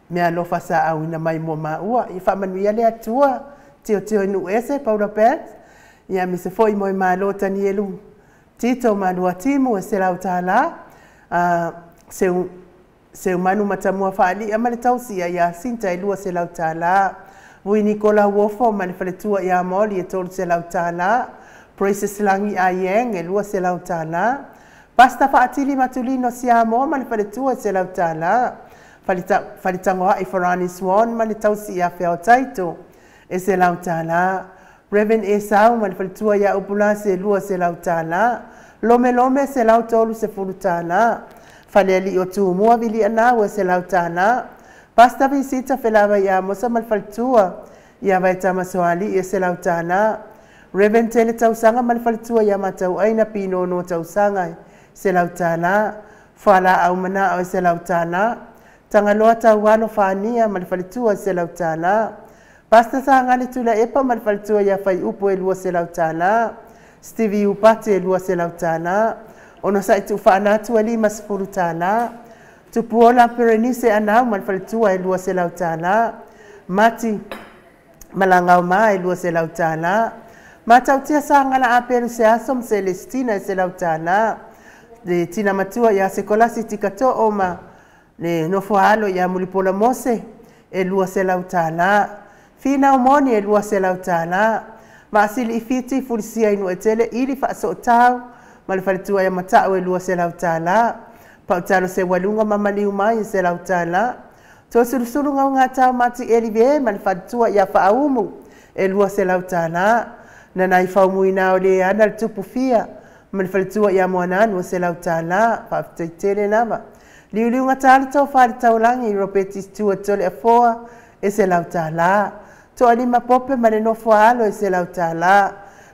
mea lofa sa au ina mai mo maua i whamanuia le atua teo inu ese Paula Banks ia mi se fo i moi malo tani elu Tito malua timu e se lau tāla, seu manu matamua whaali, amale tausia ia sinta e lua se lau tāla, Vui Nikola Wofo, mani whaletua ia moli e tolu se lau tāla, Praises Langi Ayeng e lua se lau tāla, Pasta Whaatili Matulino Siamo, mani whaletua se lau tāla, Whalitangoa i Farani Swan, mani tausia whiao taito e se lau tāla, Reverend Esau, mani whalitua ia upula se lua se lau tāla, Lome se lau tolu se furu tāla, whaleali o tū mua vili anau e se lau tāla, Pasta visita whelawa ia mosa mani whalitua, ia vai tamasoali e se lau tāla, Reverend Tele tausanga mani whalitua ia matau aina pino no tausanga se lau tāla, whala au mana o se lau tāla, tangaloa tau wano whania mani whalitua se lau tāla, Pasta sa ngani tula epa mani whalitua ia whai upo e lua se lau tāla, Stevie Upate e lua se lau tāla, ono sa i tu whanatu e lima sifuru tāla, tu puola Perenise anau mani whalitua e lua se lau tāla, Mati Malangau ma e lua se lau tāla, Matau tia sa ngala aperu se asom Celestina e se lau tāla, le tina matua ia se kolasi tikato oma, le nofo alo ia mulipola mose e lua se lau tāla, Fina umoni e lua se lau tāla, Maasili i fiti fulisia inu e tele ili whaaso tau, mali whalitua ia matau e lua se lau tāla, pautalo se walunga mamali umai se lau tāla, tō surusuru ngau ngā tau mati elive, mali whalitua ia whaaumu e lua se lau tāla, na nai whaumui nao le ana le tupu fia, mali whalitua ia moananu se lau tāla, whaafitai tele nama. Liuliu ngā tāla tau whali tau langi, ropetis tua tole a foa e se lau tāla, to alima pope mane no foalo e se lau tāla,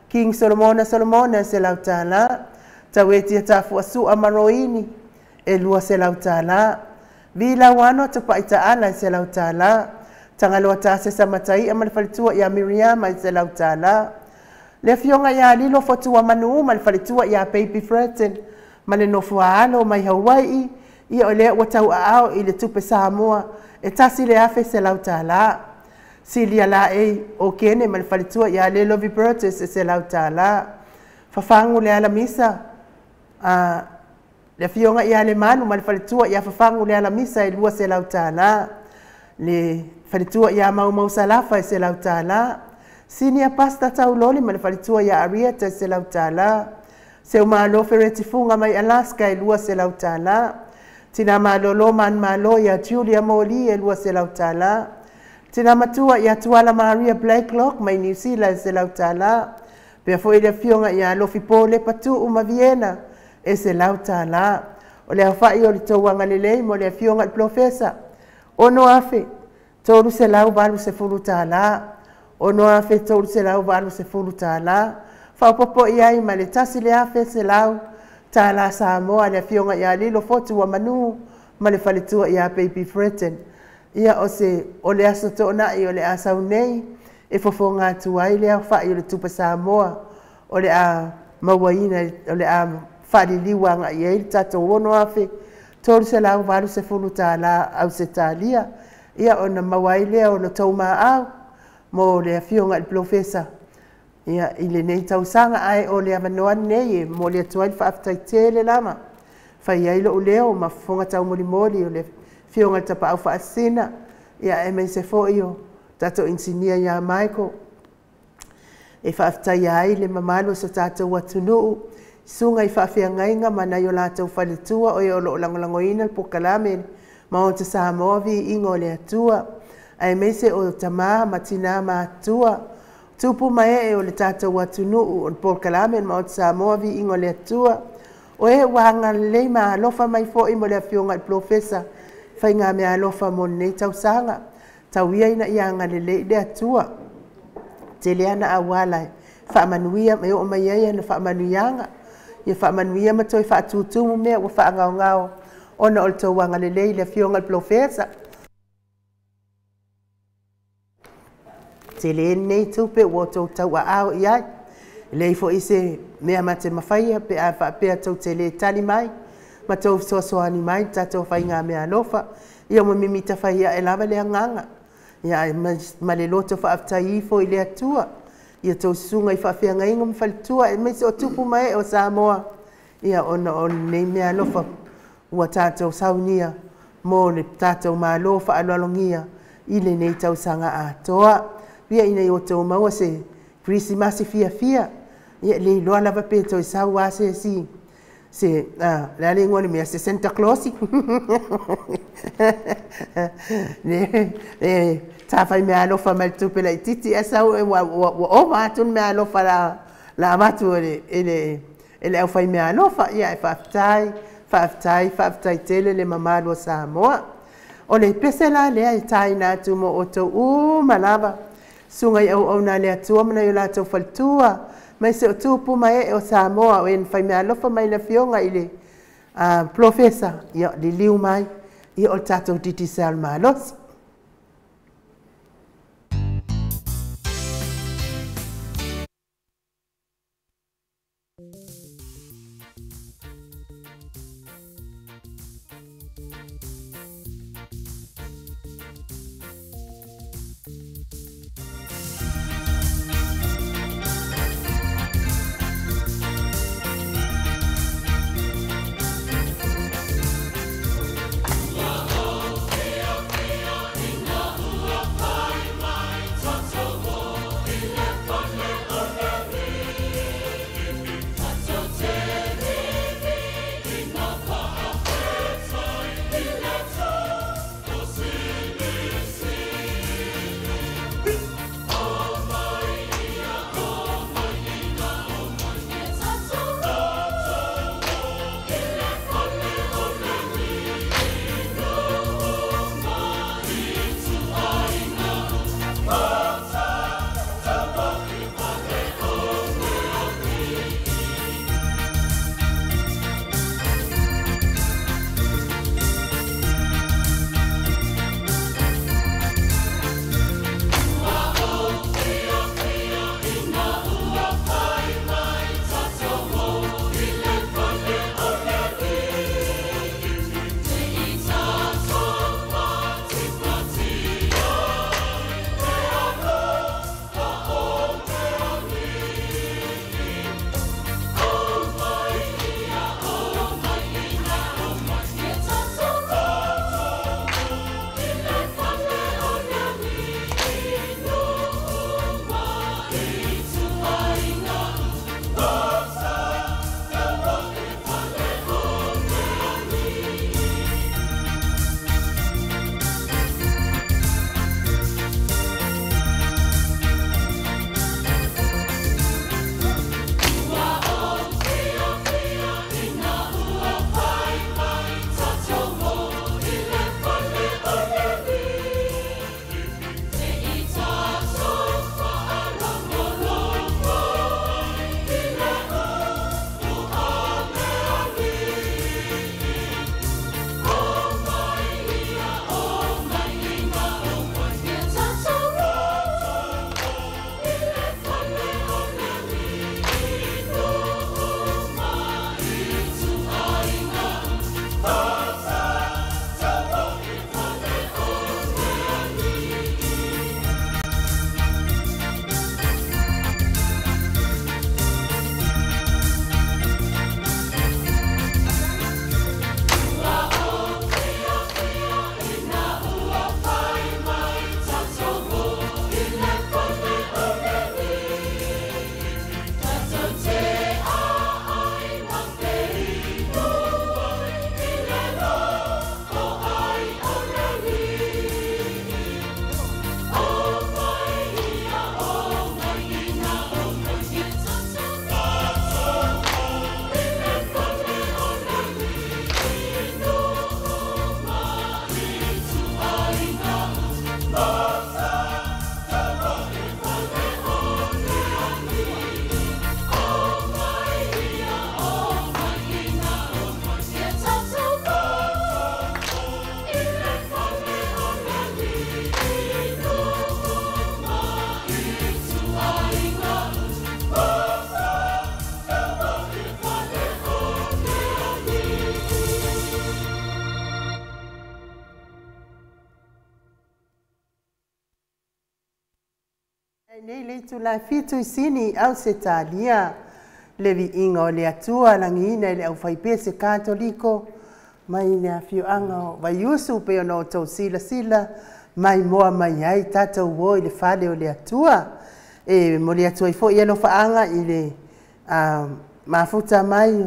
King Solomona e se lau tāla, taweti ta fuasu amaroini e lua se lau tāla, Vila wano te paita ala e se lau tāla, tangaloa ta se samatai amal falitua ia Miriam e se lau tāla, le fionga ia lilo fotua manu mal falitua ia Baby Fretten, mane no foalo mai Hawaii, ia ole watau ao i le tupe Samoa, e tasi le afe se lau tāla, Silia la e o kene mal falitua ia le Lovey Burtis e se lau tāla. Fafangu le ala misa. Le fionga ia le manu mal falitua ia fafangu le ala misa e lua se lau tāla. Le falitua ia mau salafa e se lau tāla. Sinia pasta tau loli mal falitua ia Arieta e se lau tāla. Seu malo feretifunga mai Alaska e lua se lau tāla. Tina malo lo man malo ia Julia Moli e lua se lau tāla. Tina matua ia tuala Maria Blakelock mai New Zealand se lau tāla. Pea foi le fionga ia lofi pole patu uma Viena e se lau tāla. O le hawhai o le tauanga lelei mo le fionga le profesa. Ono afe, tolu se lau valu se furu tāla. Ono afe, tolu se lau valu se furu tāla. Whaupopo iai ma le tasi le afe se lau tāla Samoa le fionga ia lilo fotu wa manu ma le falitua ia Baby Fretten. Ia o le aso tōna i o le asau nei, e fofo ngā tuai lea whai o le tupa Samoa, o le a mawaina, o le a whari liwa ngā i eil tato wono afe, tōru se lau waru se fulu tāla au se tālia, ia o na mawai lea o na tauma au, mo le a fionga le profesa. Ia i le nei tausanga ai o le a manoan nei, mo le tuai whaaftai tele lama, whai ailo o leo ma fonga tau moli o le fionga tapa au whaasina, ia e mei se fo iyo, tato insinia ia Michael. e whaaftai ai le mamalo sa tātou atunuu, sunga i whaafeangainga mana i o lātou whaletua o e o loo langolangoina le Pokalame, ma o te Samoa vi ingo le atua, ai meise o tamā matina mātua, tupu mai e o le tātou atunuu o le Pokalame ma o te Samoa vi ingo le atua, o e wanga le ma alofa mai fo i mo le afionga i profesa, whai ngā mea alofa mo nei tau sanga, tau ia ina ianga le atua, te leana awalai, whaamanuia me o mai ia na whaamanuianga, ia whaamanuia matoi whaatutumu mea wa whaangao ngao, ona o le tau wanga le afionga i profesa. Te le nei tupe o tau tau a ao iai, lei fo ise mea mate mawhaia pe a whaapea tau te le tali mai, ma tau soasoani mai, tatou whai ngā mea alofa, ia mo mimita whaia e lava le anganga, ia ma le loto whaaftai fo i le atua, ia tau sunga i whaafeanga inga mwhalitua, e meise o tupu mai o Samoa, ia ona o nei mea alofa, ua tatou saunia, mo le tatou ma alofa aloalongia, i le nei tau sanga a toa, pia ina i o tau maua se Krisimasi fia, ia le loa lava pe tau i sau a si, se, la le ngone mea se Santa Claus, ta fai mea alofa mai tupe la titi, e sau e wa o matun mea alofa la matu ele au fai mea alofa, ia e whaaftai tele le mamalo Samoa, o le pese la lea i tai nātu mo o tau malava, sunga i au na le atua mana i la tau faltua, mai se o tupu mai o Samoa o en fai mea alofa mai la fionga i le profesa, ia li liu mai, ia o tatou titi sal maalosi. Wow. Nei le tu la fitu sini au se talia le vi ingo le atua langina le au fai pe se katoliko mai le afio anga vai usu pe no to sila mai moa mai ai tata wo le fale o le atua e mo le atua fo ia no faanga i le mafuta mai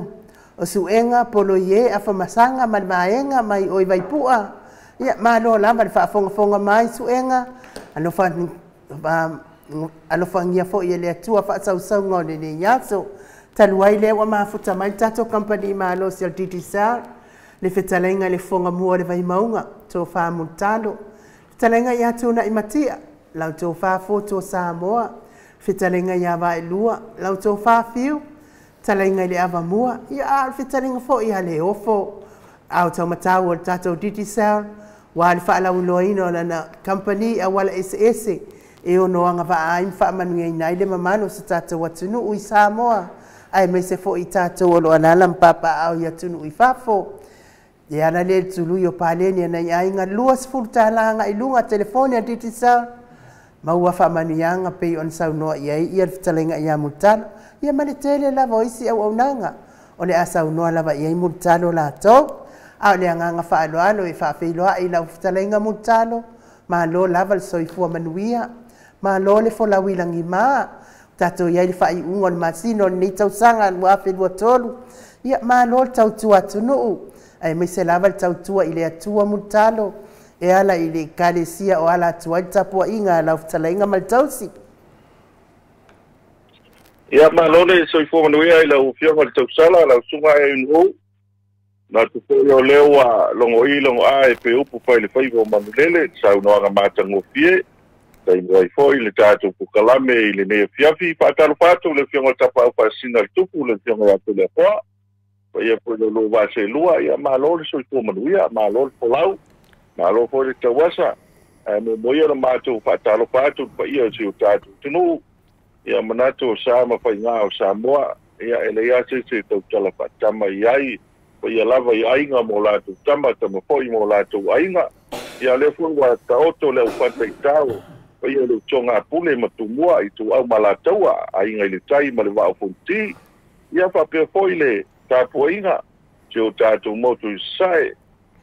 o suenga polo ye afa masanga mal maenga mai oi vai pua ia malo lava le fa fonga mai suenga ano fa alofangia fo ia le atua fa sausauga o lenei aso taluai lea ua mafuta mai tatou company malo se altitisa le fetalaiga le fogamua o le vaimauga tofā mulutalo fetalaiga iā tunaʻi matia lau tofā foto samoa fetalaiga iā vaelua lau tofā fiu talaiga i le avamua ia a le fetalaiga foʻi a le ofo ao taumatau o le tatou ditisel ua le faalauiloaina o lana company auala ese e onoaga vaaiga faamanuiaina ai le mamano se tatou atunuu i Samoa ae mai se foʻi tatou o loo alala ma papaao i atunuu i fafo e ala lē le tului o paleni anai aiga 20 talaga i luga telefoni a ditisel ma ua faamanuiaga pei ona saunoa i ai ia le fetalaiga iā mulutalo ia ma le tele lava o isi auaunaga o le a saunoa lava i ai mulutalo latou a o le agaga faaloalo e faafeiloaʻi i lau fetalaiga mulutalo malo lava le soifua manuia malo le folauilagi mā tatou iai le faaiʻuga o le masino o lenei tausaga lua felua tolu ia malo le tautua atunuu ae mai se lava le tautua i le atua mulutalo e ala i le kalesia o ala atu ai le tapuaʻiga lau fetalaiga ma le tausi ia malo le soifua manuia i lau fioga le tausala lau suga e inuou na tupoi o leo ua logoʻi logoā e pe upu fai le faiva o manulele saunoaga matagofie taimai foʻi le tatou pukalame i lenei afiafi faatalofa atu le fioga tapau faasina le tupu le fioga iā pe le afoa paia foi le lou vaselua ia malo le soifua manuia malo le folau malo foi le tauasa ae momoia le matou faatalofa atu paia o sio tatou tunuu ia manato o sa ma faigā o Samoa ia e leia se tautala faatama i ai ia lava i aiga mo latou tama tama foʻi mo latou aiga ia le foi ua taoto le aufataitao ia le toga apule ma tumua i tuau ma lataua aiga i le tai ma le vaʻofoniti ia faapea foʻi le tapuaiga se o tatou motu i sasae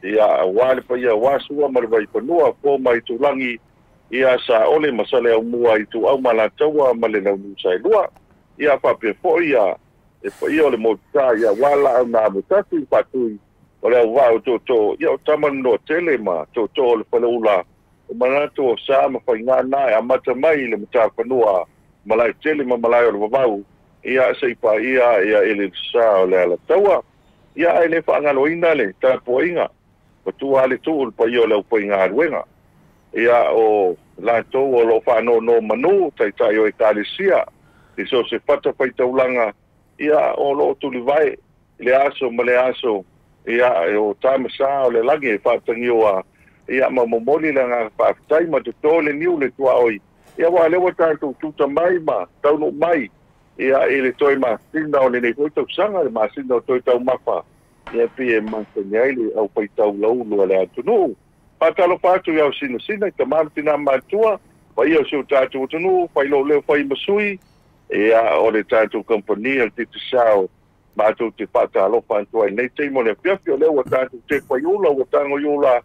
ia auā le paia auasua ma le vaipanua po mai tulagi ia sa ole ma sale aumua i tuau ma lataua ma le launu saelua ia faapea foʻi ia e paia o le motutā ia ua laʻauna motatu i faatui o le auvao totō ia o tamanoa tele ma totō o le faleula o manatu o sa ma faigana e amata mai i le matafanua ma lae tele ma malae o le vavau ia sei paia ia e le sa o le alataua ia e le faagaloina le tapuaiga patua a le tuu o le paia o le aupaigaluega ia o latou o loo faanono manu taitai o ekalesia i so se fata faitaulaga ia o loo tulivae le aso ma le aso ia o tamasa o le lagi e faatagioa ia ma momoli le aga faafetai ma totō le niu le tuaoi ia ua leua tatou tuta mai ma taunuu mai ia i le toe masina o lenei foi tausaga le masina o toe taumafa ia pia e masani ai le au faitaulaulo a le atunuu faatalofa atu iau sinasina i tamalu tinā matua paia o seo tatou atunuu failou leo fai masui ia o le tatou company o le titisao matou te faatalofa atu ai nei teimo le afiafi o lea ua tatou te paiula ua tagoiula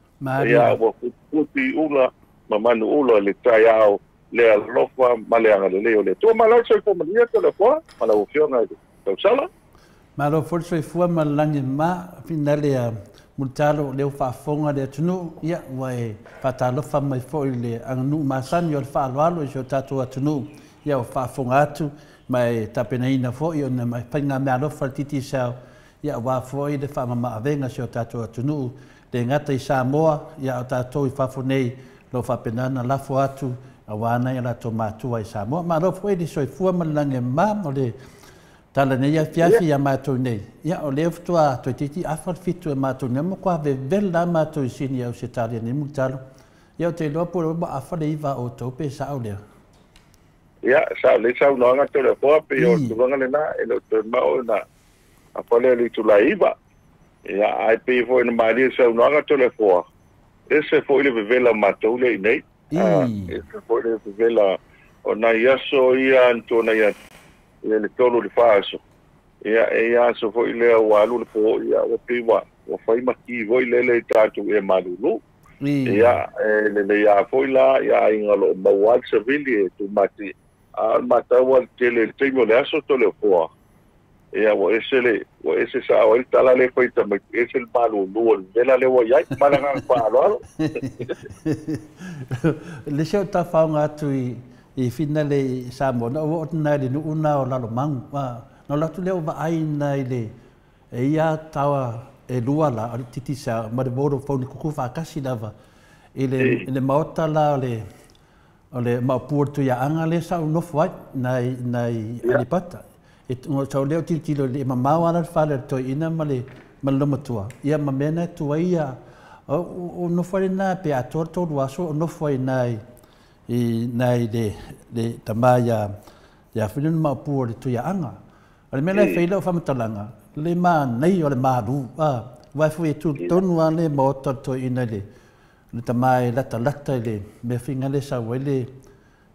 ia ua puti ula ma manu ula le taiao le alofa ma le agalelei o le atua malau soifomania telefoa malau afioga tausala malo foi soifua ma lagi ma fina le mulutalo leu faafoga le atunuu ia ua e faatalofa mai foʻi le aganuu masani o le faaloalo i so tatou atunuu ia ua faafoga atu ma e tapenaina foʻi ona mai faiga me alofa le titisao ia ua foʻi le faamamaavega se o tatou atunuu le gata i Samoa ia o tatou i fafo nei lo faapenana lafo atu auā nai a latou matua i Samoa malo foʻi le soifua ma le lagi ma o le tala nei afiafi ia matou nei ia o lea futua toe titi afa le fitu e matou nei ma kua vevele la matou i sini au se talia nei mulutalo ia o te iloa po le ua afa le iva outou pe saʻo lea ia sa le saunoaga telefoa pe o tulaga lenā e lo toe mao na afa lea le itulaiva ia ae pei foʻi na malia saunoaga telefoa ese foʻi le vevela matou leʻi nei ese foʻi le vevela o na yaso ia anto na ia le tolu le faso ia so fo ile wa lu fo ia o piwa o fai maki vo ile le tatu e malulu ia le ia fo ila ia ingalo mawal sevili tu mati al matawa tele timo le aso to le fo ia o ese sa o tala le ko ita ese el malulu vela le wo ia malanga pa lo le se ta fa nga tu i finale sa mo na o na le no una o la lo mang no la tu le o ai na ile ia tawa e lua la titi sa ma de bodo fo ni ku fa kasi lava ile maota la ole ma porto ya anga le sa no foi nai alipata e no so le titi le mama wana fa le to ina male maloma tua ia mamena tua ia o no foi na pe a torto waso no foi nai de tamaya ya filin ma por tu ya anga ale mena feila fa matalanga le ma nei o le ma du vai foi tu tonu ale mo to ina le tamai lata le me finga le sa wele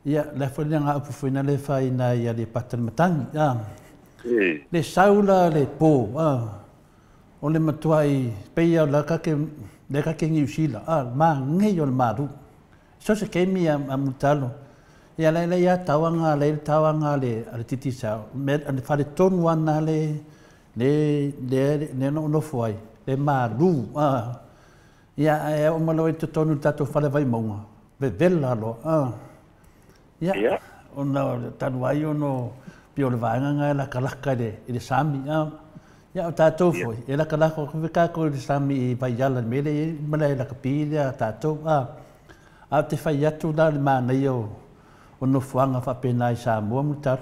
ia la folanga pu fina le fa ina ia le patal matang le saula le po o le matuai pe ia la ka ke ngi usila ma ngai o le ma du so se kemi a mutalo ia la ia tawanga le al titi sa me an fa le ton wana le no foi le maru ia o malo to tonu tato fa le vai monga ve vela lo ia ona tanu ai ono pio le vanga nga la kalaka le sami ia tato foi e la kalaka ko ka ko le sami vai yala mele mala la kapila tato a te fai atu da le mana io o no fuanga fa pena i sa mo mutar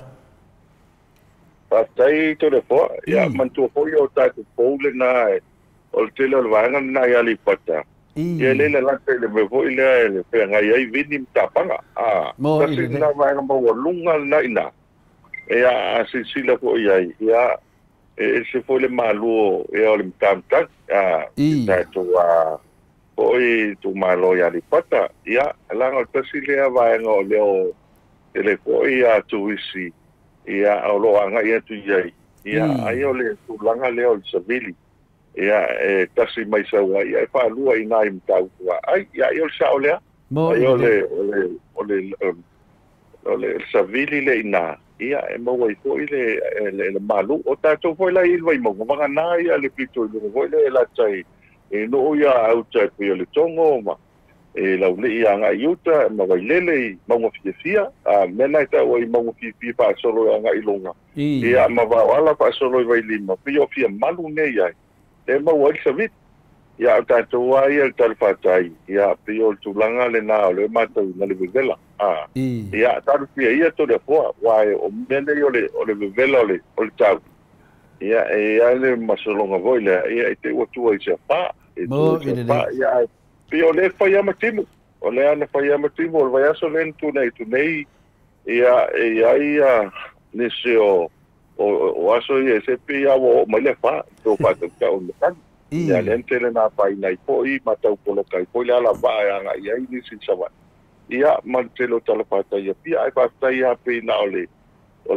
tai to le po ia mantu po yo ta ko pole na o te le vanga na ia li pata ia le la te le me vo ile pe nga ia vini tapanga kasi na vanga mo lunga na ina ia si la ko ia se fo le malu ia o le tamta ta to oi tu malo ya li pata ia langa tasi le va ngo leo ele ko ia tu isi ia o lo anga ia tu ia ai o le tu langa leo savili ia tasi mai sa wa ia fa lua ina im tau wa ai ia o sa ole ai ole savili le ina ia mo wai ko le malu o ta to foi la il vai mo nga na ia le pito le voi le la chai e no ia au tai pe le tongo ma e la ule ia nga iuta ma vai lele ma mo fia mena ta oi ma mo fi pa solo nga ilonga ia ma va wala pa solo vai lima pio fia malu ne ia e ma wai savit ia ta to ai el tal fatai ia pio tu langa le na le mata na le vela ia ta fia ia to de po wai o mene yo le vela le o tau ia e le masolonga voile ia te o tu ai se pa mo ia pio le fai amatimu o le ana fai amatimu o vai aso len tu nei ia nese o aso ia se pia o male fa to pa to ka o le ia len tele na pai nei po i matau polo kai po le ala va anga ia ni sin sawa ia man telo tala pata ia pia ai pa ia pe na ole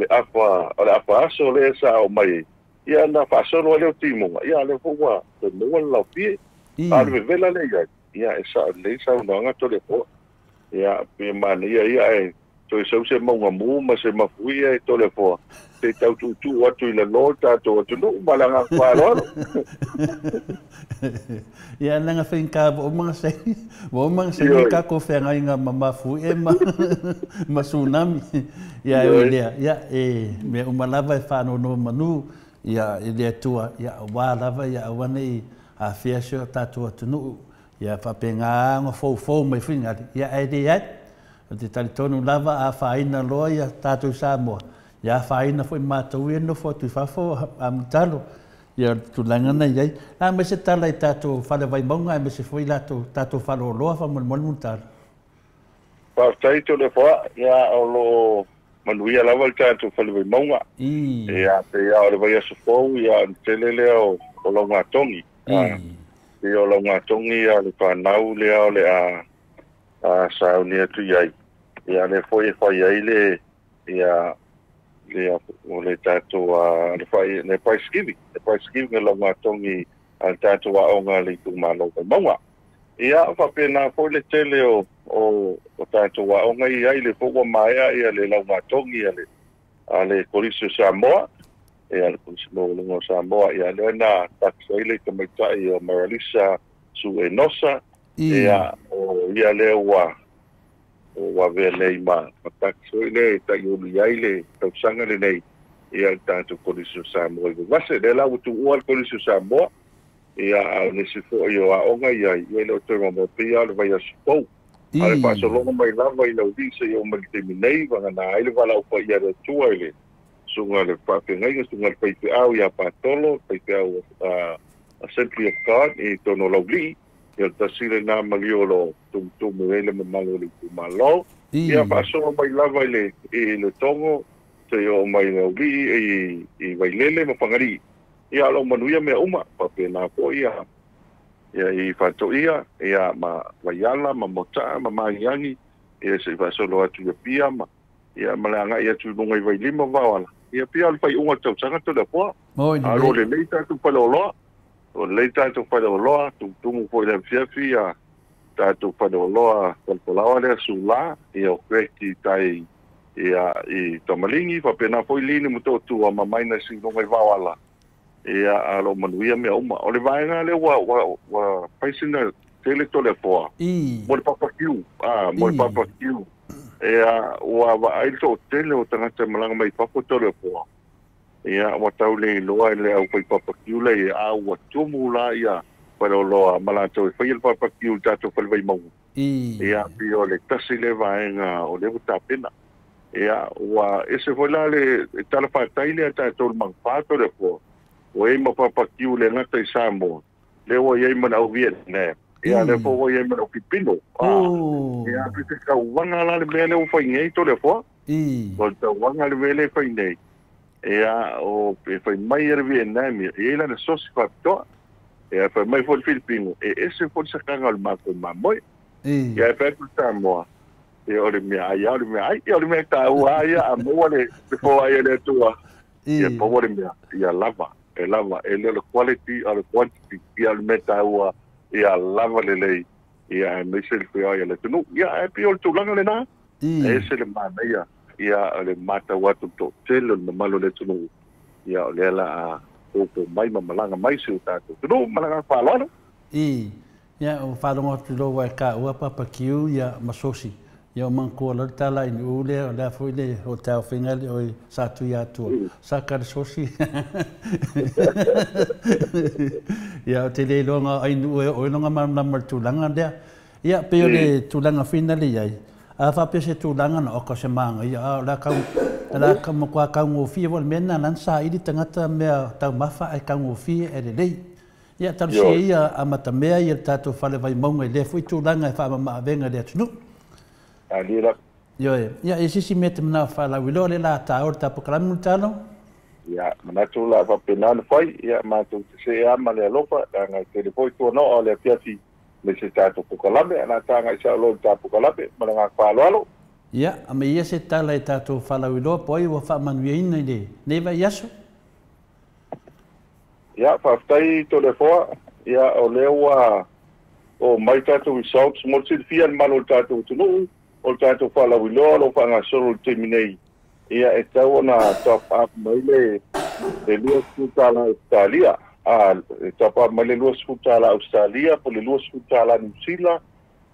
apa aso le sa o mai ia na fa so le timo ia le fo wa to no la pi alve vela le ia esa le sa no nga to le po ia pe man ia to se mo ngamu ma se ma fui e to le po te tau tu wa tu le lota to no malanga kwa lo ia nga finka bo mga se ka ko fe nga nga mama fui e ma tsunami ia me umalava fa no manu ia ile tua ia wa lava ia wani a fiasio tatu tunu ia fa penga ngo fo mai finga ia ai te talitonu lava a faina loa ia tatu Samoa ia faina foi matou no fo tu fa fo am talo ia tulanga nei ai me se tala tatu fale vai monga me se foi la tatu falo loa fa mon montar pa tai to le fo ia o lo manuia la volta tu fale vai monga ia te ia o le vai so fo ia telele o lo ngatongi ia o lo ngatongi ia le pa nau le o le a sa unia tu ia ia le foi fai ai le ia le o le tatou le fai le Thanksgiving lo matongi al tatou a onga le tu malo ka maua ia fa pena foi le tele o tatou a onga ai le fogo mai ia le lo matongi ale Kolisi Samoa ia le Kolisi lo Samoa ia le na taksai ka mai tai o Maralisa su enosa ia o ia le wa vele ma taksai le tai o ia le tausanga le nei ia tatou Kolisi Samoa va se le la tu o Kolisi Samoa ia le se fo yo a onga ia le to mo pia le vai aspo ale pa so longo mai lava i lo dise yo mai te minei va na ile va la o ia le tua ile sunga le pa pe ngai sunga le pe au ia pa tolo pe au Assembly of God e tono lo li ia tasile na maliolo tu ele me malo le tu malo ia pa so mai lava ile le tongo te yo mai lo li e vai lele mo pangari ia lo manuia me uma pa pena po ia i fato ia ma waiala ma mota ma maiangi ia se va solo atu pia ma ia malanga ia tu ngai vai lima wala ia pia al fai unga tau sanga to da po alo le leita tu palolo o leita tu palolo tu mu foi le fia ta tu palolo pal polawa le sula ia o kweki tai ia i tomalingi pa pena foi lini mu to tu ma mai na sing ngai wala ia alo manuia me uma o le vaenga le wa paisina tele to le poa mo le papakiu mo le papakiu ia wa ai to tele o tanga malanga mai papo to le poa ia wa tau le loa le au papakiu le wa tumu la ia pero lo mala to foi el papakiu tato fal vai mau ia pio le tasi le vaenga o le utapena ia wa ese foi la le tala fa taile tato mangfato le poa o e ma papakiu le ngata i Samoa le o ye mana o Vietnam ia le fo o ye mana o Pipino ia pite ka wanga la le mele o fai ngai to le fo o ta wanga le mele fai nei ia o fai mai er Vietnam ia la na sosi fa to ia fai mai fo Filipino ese fo sa kanga o mako mamoi ia pe ku Samoa ia o le mea ia o le mea ia o le mea ta ua ia a mo le fo ai le tua ia po o le mea ia lava le quality or the quantity ia le meta ua ia lava le ia me se le ia le tunu ia e pio tu langa le na ese le mana ia le mata watu to telo le malo le tunu ia le la o mai malanga mai se ta tunu malanga fa lo ia o fa lo tu lo wa ka ua papakiu ia masosi ia manko la tala in ule o la foi le hotel final o sa tu ia tu sa ka sosi ia te le longa ai nu o longa ma tu langa dia ia pe le tu langa final ia a fa pe se tu langa no ko se manga ia la ka mo kwa ka ngo fi vol mena nan sa i tangata me ta mafa ai ka ngo fi e le ia ta se ia amata me ia tatu fale vai monga le foi tu langa fa ma venga le tu alira ia ese si mete na fala wilo le la ta orta pokalam mutalo ia manatu la fa penal fai ia ma tu se ama le lopa nga te foi tu no o le piati me se tato pokalam na tanga sa lo ta pokalam malanga fa lo ia ame ia se tala e tato fala wilo poi wa fa manuina le neva yaso ia fa tai to le fo ia o lewa o mai tato results mo se fian malo tato tu o tato fala wilo lo fa nga solo terminei ia e tau na top up mai le luas futala Australia top up mai le luas futala Australia po le luas futala New Zealand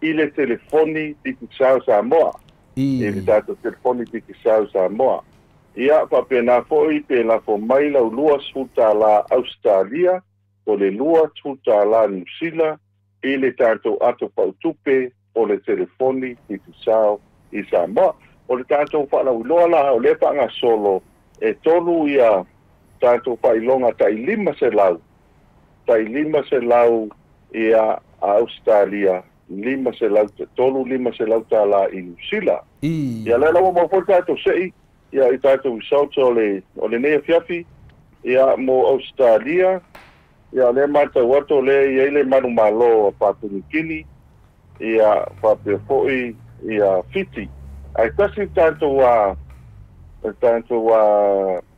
i le telefoni di Kisau Samoa le tato telefoni di Kisau Samoa ia pa pena foi pena fo mai la luas futala Australia po le luas futala New Zealand i le tato ato pautupe o le telefoni i Kisau i Samoa o le tatou whaalauiloa o le panga solo e tolu ia tatou whailonga tai lima se lau ia a Australia tolu lima se lau tala i New Zealand ia le lawa mo fo tatou sei ia i tatou isauta o le nea fiafi ia mo Australia ia le matau ato le ia le manu malo a Papua New Guinea ia whapea fo'i ia Fiti ai tasi tanto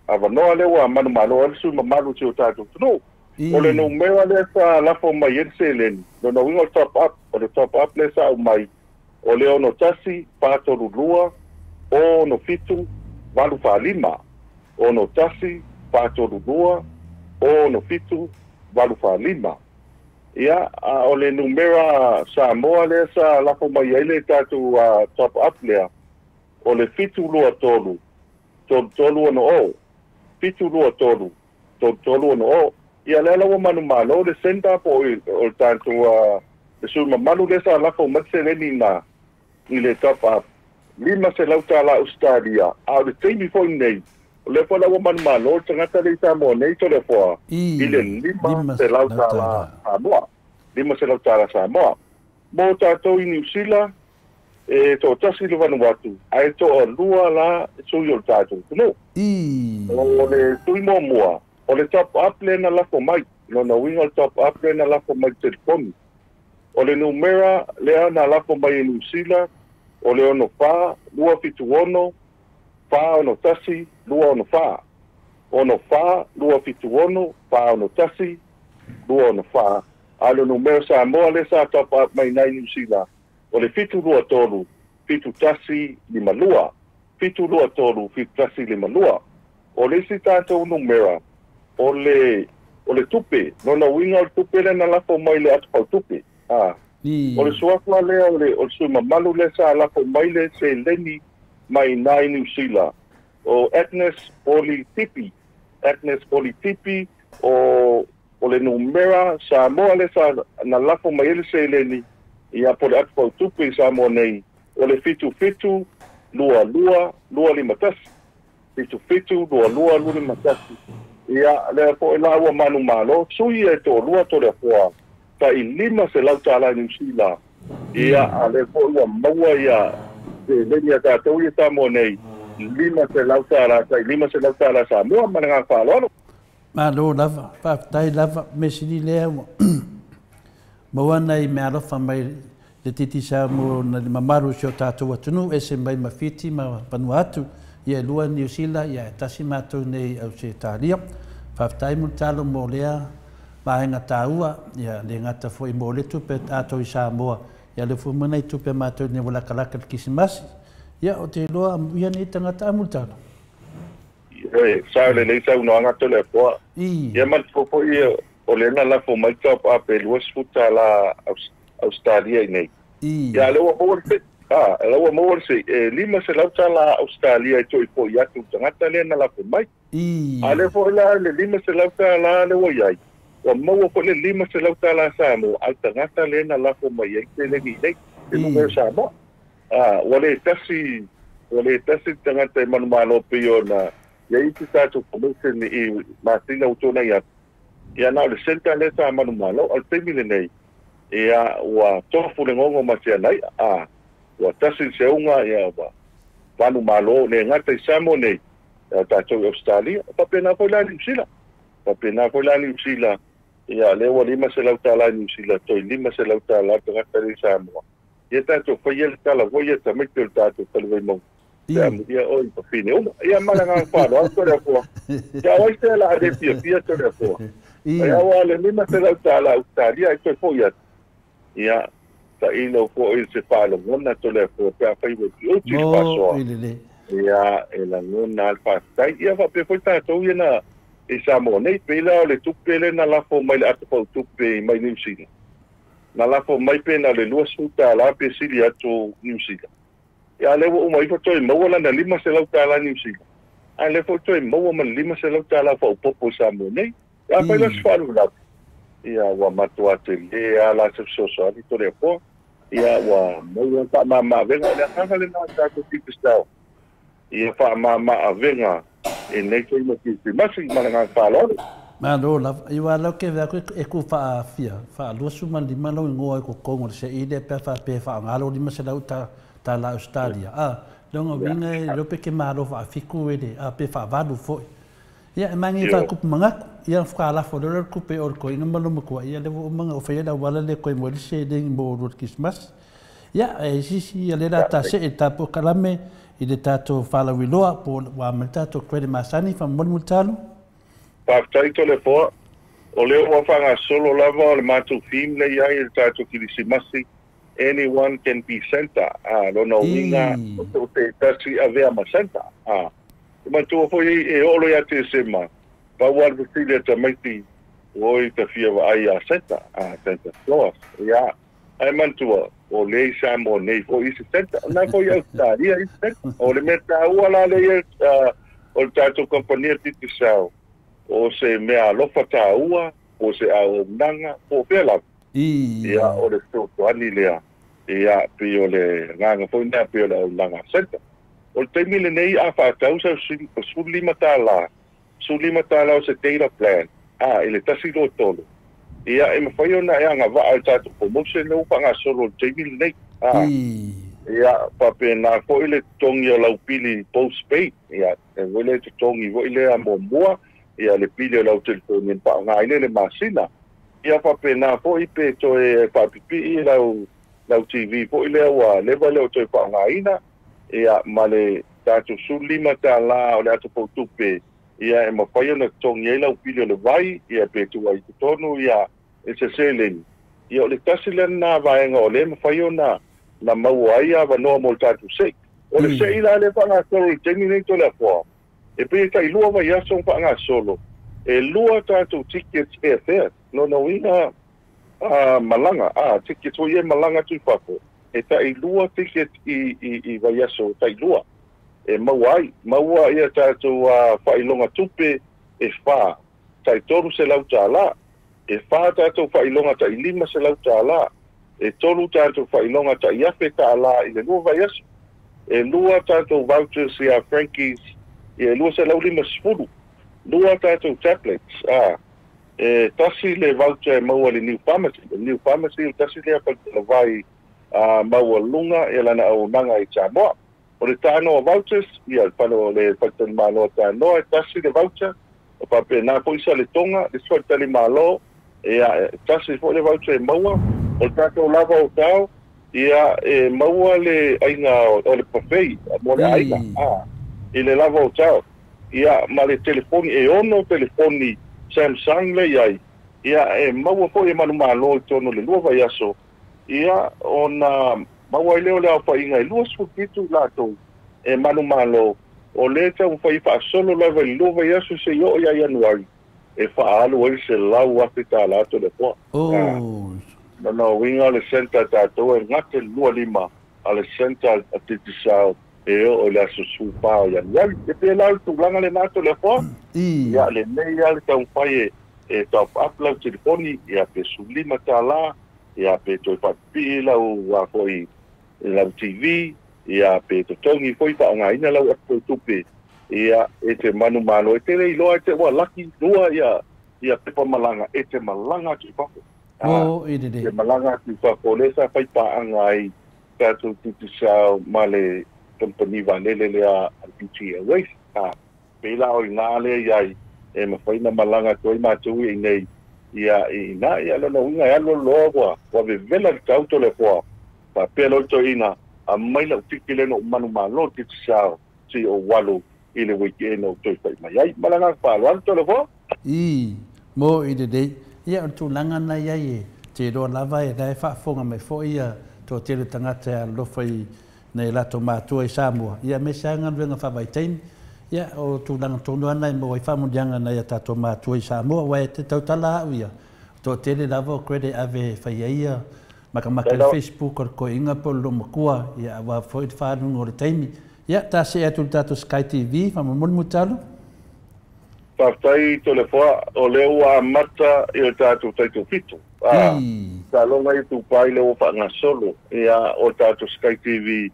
avanoa le wa manu malo al su mamalu tio tato no o le no mea le sa la fo mai el selen no wingo top up o le top up le sa mai o le ono tasi pato lua o no fitu walu fa lima o no tasi pato lua o no fitu walu fa lima ia o le numera sa moa le sa la fo mai ele tato top up le o le fitu lua tolu tolu no o fitu lua tolu no o ia le ala manu malo le senda po o tanto le suma manu le sa la fo matseleni na ni le top up lima se lauta la Australia a le timi fo nei le fo la manu malo tangata le sa mo nei to le fo ile lima se lauta la Samoa lima se lauta la Samoa mo tato i New Zealand e to tasi le Vanuatu ai to lua la so yo tato no o le tui mo mua o le top up le na la fo mai no wingo top up le na la fo mai telefoni o le numera le na la fo mai New Zealand o le ono fa lua fitu ono fa ono tasi lua ono fa lua fitu ono fa ono tasi lua ono fa alo numera sa mo le sa top up mai na New Zealand o le fitu lua tolu fitu tasi lima lua fitu lua tolu fitu tasi lima lua o le si tato numera o le tupe no winga o tupe le na la fo mai le atu tupe o le suafua lea o le suma malu le sa la fo mai le se leni mai nai New Zealand o Agnes Politipi o le numera sa moa le sa na la fo mai le se leni ia po le atu tupe sa mo nei o le fitu lua lima tasi fitu lua lima tasi ia le po la wa manu malo sui e to lua to le fo ta i lima se lauta la New Zealand ia ale po wa maua ia de lenia ta to ia ta mo nei lima se lauta la sa mo mana fa lo malo lava pa tai lava mesini le mo wana i me fa mai le titi sa mo na mamaru sio tato watunu e se mai mafiti ma Vanuatu ia lua New Zealand ia tasi matou nei Australia faafetai mo talo mo lea vaega tāua ia le gata foi mo le tupe tatou i Samoa ia le fumana i tupe matou nei lakalaka le kisimasi ia o te loa ia nei tagata amu talo sa le nei saunoaga tole afoa ia malifopo ia o lena lafo mai top up e lua sfuta la Australia i nei ia le ua mo se lima se lauta la Australia i toi po ia tu tangata le na la po mai ale fo la le lima se lauta la le wai o mo fo le lima se lauta la Samoa al tangata le na la po mai e le ni nei e no Samoa wale tasi tangata manu malo pio na ia i te tatu promotion i Martina utona ia na le senta le sa manu malo al temi le nei ia wa tofu le ngongo masia nai wa tasi seunga ia wa manu malo ne ngata i samo nei tatou Australia papena foi la New Zealand ia le wa lima se lauta la New Zealand toi lima se lauta la tagata le Samoa ia tatou foi el tala voi ia tamete el tatou talvei mo ia ia oi papine ia malanga falo to le po ia oi se la de pia to le po ia wa le lima se lauta la Australia i toi foi ia ta ilo po il se falo ngona to le po pa fai wo ti paso ia ela ngona al pastai ia va pe foi tatou ia na e Samoa nei pela le tupele na la fo mai atu po tupe mai New Zealand na la fo mai pena le lua suta la pe sili atu New Zealand ia le wo mai fo toi mo la na lima se lauta la New Zealand a le fo toi mo man lima se lauta la fo popo Samoa nei ia pa la sfalu la ia wa matua te le ala se so ali to le po ia wa mo ta mama venga le hanga le na ta ko tipistao ia fa mama venga e nei toi mo ki masi malanga falo ma do la i wa lo ke va e ku fa lo suma di malo ngo ko kongo se ide pe fa ngalo di masa lauta ta la Australia donga vinga lo pe ke malo fa fiku ede pe fa vadu fo ia mangi fa ku manga ia fa la fo do ku pe or ko ina malo ko ia le manga o fa ia wala le ko mo se de mo ro Christmas Ia, sisi ia le rata se e tapo kalame i le tato whalawiloa po wa me tato kwere masani fa moni mutalo. Pātai tole fōa, o leo wa whanga solo lava o le mātou whim le iai le tātou kirisimasi, anyone can be center. Lona winga o te tasi a vea ma center. Ma tua foi e olo ia te sema, pa wala te tile ta maiti oi ta fia wa ai a center. Center floors. Ia, ai mantua, o le isa mo nei fo isi center. Na foi au taria isi center. O le meta ua la le ia, o le tātou kompania titi sao. O se mea lofa tā ua, o se au nanga, o pēla. Ia, o le tōtuani lea. Ia, pi o le nganga fo ina, pi o le au nanga center. O le teimi le nei a whātau sa sulima tā la. Sulima tā la o se data plan. Ele tasi lo tolo. Ia, e mawhai ona e anga waa e tātou promotion le upa ngā solo le teimi le nei. Ia, pape nā ko ile tongi o lau pili post-paid. Ia, e wele te tongi wo ile a mua. Ia, le pili o lau telefoni pa ngā ile le masina. Ia, pape nā ko ipe to e papipi i lau TV. Po ile wa lewa leo to e pa ngā ina. Ia, ma le tātou sulima tā la o le ato pautupe. Ia, e mawhai ona tongi e lau pili o le vai. Ia, pe tu ai tonu. Ia, e se seleni. Ia, o le tasi le nā vaenga o le mawhai ona na maua ia wanoa mo tātou seik. O le se ila le whanga solo le temi nei to le apoa. E pe tai lua mai aso whanga solo. E lua tātou tickets e fair. No inga malanga. Tickets o ie malanga tui whako. E tai lua tickets i vai aso tai lua. E maua ia tātou whailonga tupe e wha. Tai toru se lau tāla. E wha tātou whailonga tai lima se lau tāla. E tolu tātou whainonga ta iafe ta ala i le lua vai aso. E lua tātou vouchers i a Frankie's, i e lua se lau lima spuru. Lua tātou tablets, e tasi le voucher e maua le New Pharmacy. Le New Pharmacy, tasi le apal vai maua lunga e lana au nanga i Samoa. O le tāno vouchers, i al pano le patan malo tāno, e tasi le voucher, o pape nā poisa le tonga, le swatali malo, e tasi fo le voucher e maua, o tātou lava o tau, ia e maua le ainga o le pafei, mo le ainga, i le lava o tau. Ia ma le telefoni, e ono telefoni Samsung le iai, ia e maua fo e manu malo i tono le lua vai aso, ia ona maua i leo le au whainga i lua sfukitu lato, e manu malo, o le tau whai wha solo lava i lua vai aso se yo ia Januari, e wha alu ai se lau api tā lato le poa. No, winga le senta tātou e ngate lua lima a le senta a titisao e o le aso supao ya niari. E pe lau tūlanga le nato le fua. Ia le nei ale tau whai e tau aplau telefoni ia pe sulima tā la, ia pe toi papi lau wafoi lau TV, ia pe to tongi foi pa ngā ina lau apo tupe. Ia e te manu malo e te rei loa e te wa laki lua ia pe pa malanga e te malanga ki papo. Te malanga ki whako le sa whai paanga ai tātou titisao ma le company vanele le a BT Airways. Pela o ngā le iai e mawhaina malanga toi mātou i nei ia lona winga e alo loa wa vevela ki tauto le poa. Pa pia loito ina a maila utiki le no manu malo titisao si o walu i le weekend o toi whai mai ai. Malanga pa alo to le poa? Mo i de dei. Ia o tūlanga na iai e te roa lava e rai whaafonga mai fo ia tō tere tangata a lofa i nei lato mātua i Samoa. Ia me seanga ruenga whawaitain. Ia o tūlanga tōnu ana i mo i whamundianga nei a tātou mātua i Samoa. Wai te tautala au ia. Tō tere lava o krede ave whaia ia. Makamaka le Facebook o ko inga po loma kua. Ia wa fo i whanunga o le taimi. Ia tā se atu tātou Sky TV. Whamamoni mutalo. Paftai to le foa o leo a mata i o tātou taito fitu. Tā longa i tu pai leo whanga solo. Ia o tātou Sky TV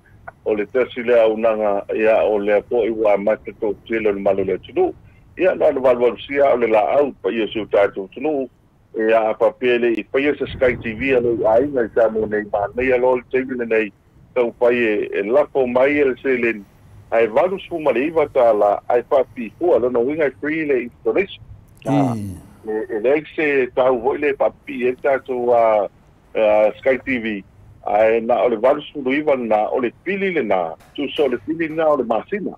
o le tasi lea unanga ia o lea po i wa mata to tilo le malo le tunu. Ia na le valvalusia o le la au pa i o siu tātou tunu. Ia a papele i pai sa Sky TV alo i ainga i tāmo nei mānei alo le teimile nei tau pai e lako mai e le selen. Ai valu suma le iwa tā la ai papi hua lona winga i free le installation. E leik se tau hoi le papi e tātou Sky TV ai na ole valu suluiva na ole pili le na tu so le pili na ole masina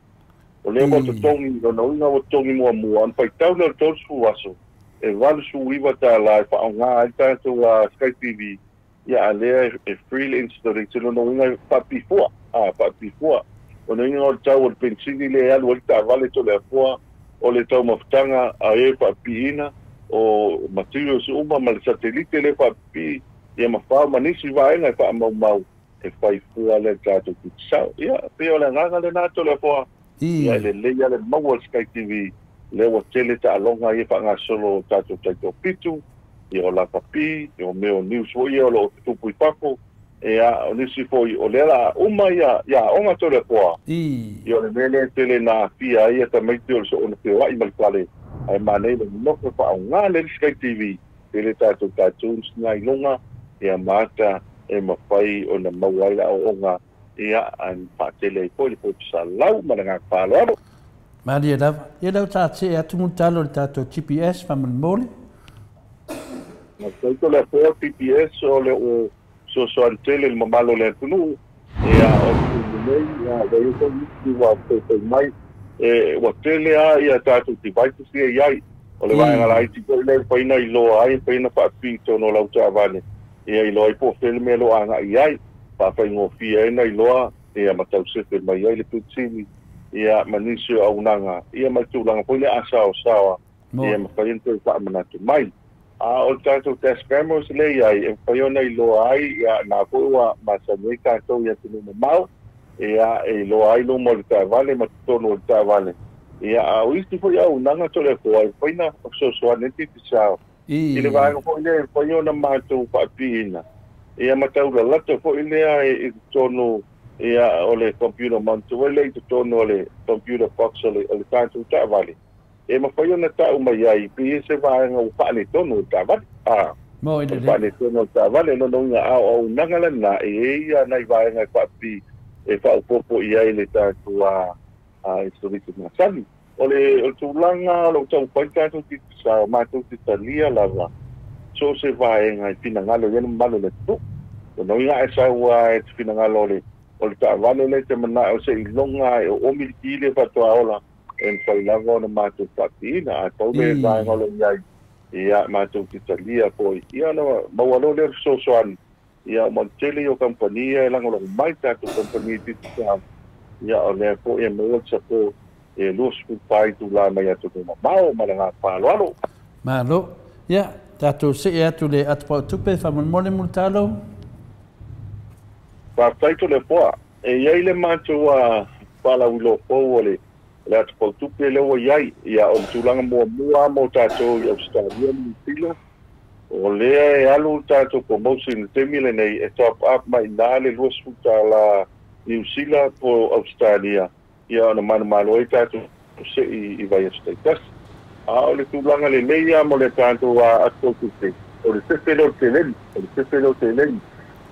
ole mo to tongi no no tongi mo an pai tau le to su aso e valu suluiva ta la fa nga ta to Sky TV ya ale e freelance to le no no pa before pa before ono no tau o pensini le alu ta vale to le fo ole tau maftanga a e pa piina o materials uma mal satellite le pa pi ia mafao manisi vaenga fa mau e fai fua le tato kitsau ia pe ola nganga le nato le foa ia le ia le mau Sky TV le wa tele ta longa ia fa nga solo tato pitu ia ola papi ia meo news o ia lo tupu i papo ia onisi foi olera uma ia onga to le foa ia le mele tele na pia ia ta mai tio so ona pe wa i malpale ai mane le no fa nga le Sky TV tele tato ngai longa ia mata e mawhai o na mauaila o onga ia an whaatele i poli sa lau maranga whaaloaro. Maria Dava, ia dau tāte e atumu talo le tātou TPS whamanmole? Ma taito le fōa TPS o le o so antele le mamalo le tunu ia o tūnei ia le eko niki wa pēpei mai e wa tele a ia tātou tivaitu sia iai o le vaenga lai tiko le paina i loa ai paina whaapito no lau tāwane. Ia i loa i po filme lo anga iai pa fai ngofia ena i loa ia matau sefe mai ai le pitsini ia manisio au nanga ia matulanga po le asa o sawa ia mawhaiente pa manatu mai a o tātou test cameras le iai e whaiona i loa ai ia nā koua masanei kātou ia tunu mau ia e loa ai lo mo le tāwale matutono le tāwale ia a uisti po ia au nanga tole koa i whaina o sosoane titi sao I le vāenga po ile whaiona mātou whaapina. Ia mataura lata po ilea i tono ia o le computer mantu. Wale i tono o le computer box o le tātou tāwale. E ma whaiona tāu mai ai. Pi e se vāenga o whaane tono o tāwale. Mo ina le. Whaane tono o tāwale. No nonga au nangala na e ia nai vāenga whaapi e whaupopo ia i le tātou a historiku na sani. O le tūlanga lo tau paikātou ki sa mātou ki talia lava. So se vaenga i pinangalo ienu malo le tu. O no inga e saua e te pinangalo o le tāwale le te mana o se ilonga e o omiliki le patoa ola e mwhailago na mātou patina. A tau le vaenga lo iai ia mātou ki talia po ia na mawalo le sosoani. Ia o mantele o kampania e langolo mai tātou kampania titi sa. Ia o le po e mwot sa po e lus pai tu la mai atu no mau malanga palo malo ya tatu se e atu le atu tupe fa mon multalo pa taito le poa e ia le macho a pala ulo poole le atu tupe le o ia ia o tulanga mo tato i Australia ni tilo o le e alu tato promotion temile nei e top up mai dale lus la New Zealand po Australia ia na malo e tātou se i vai staitas. A o le tūlanga le meia mo le tātou a atokute. O le tefelo teleni.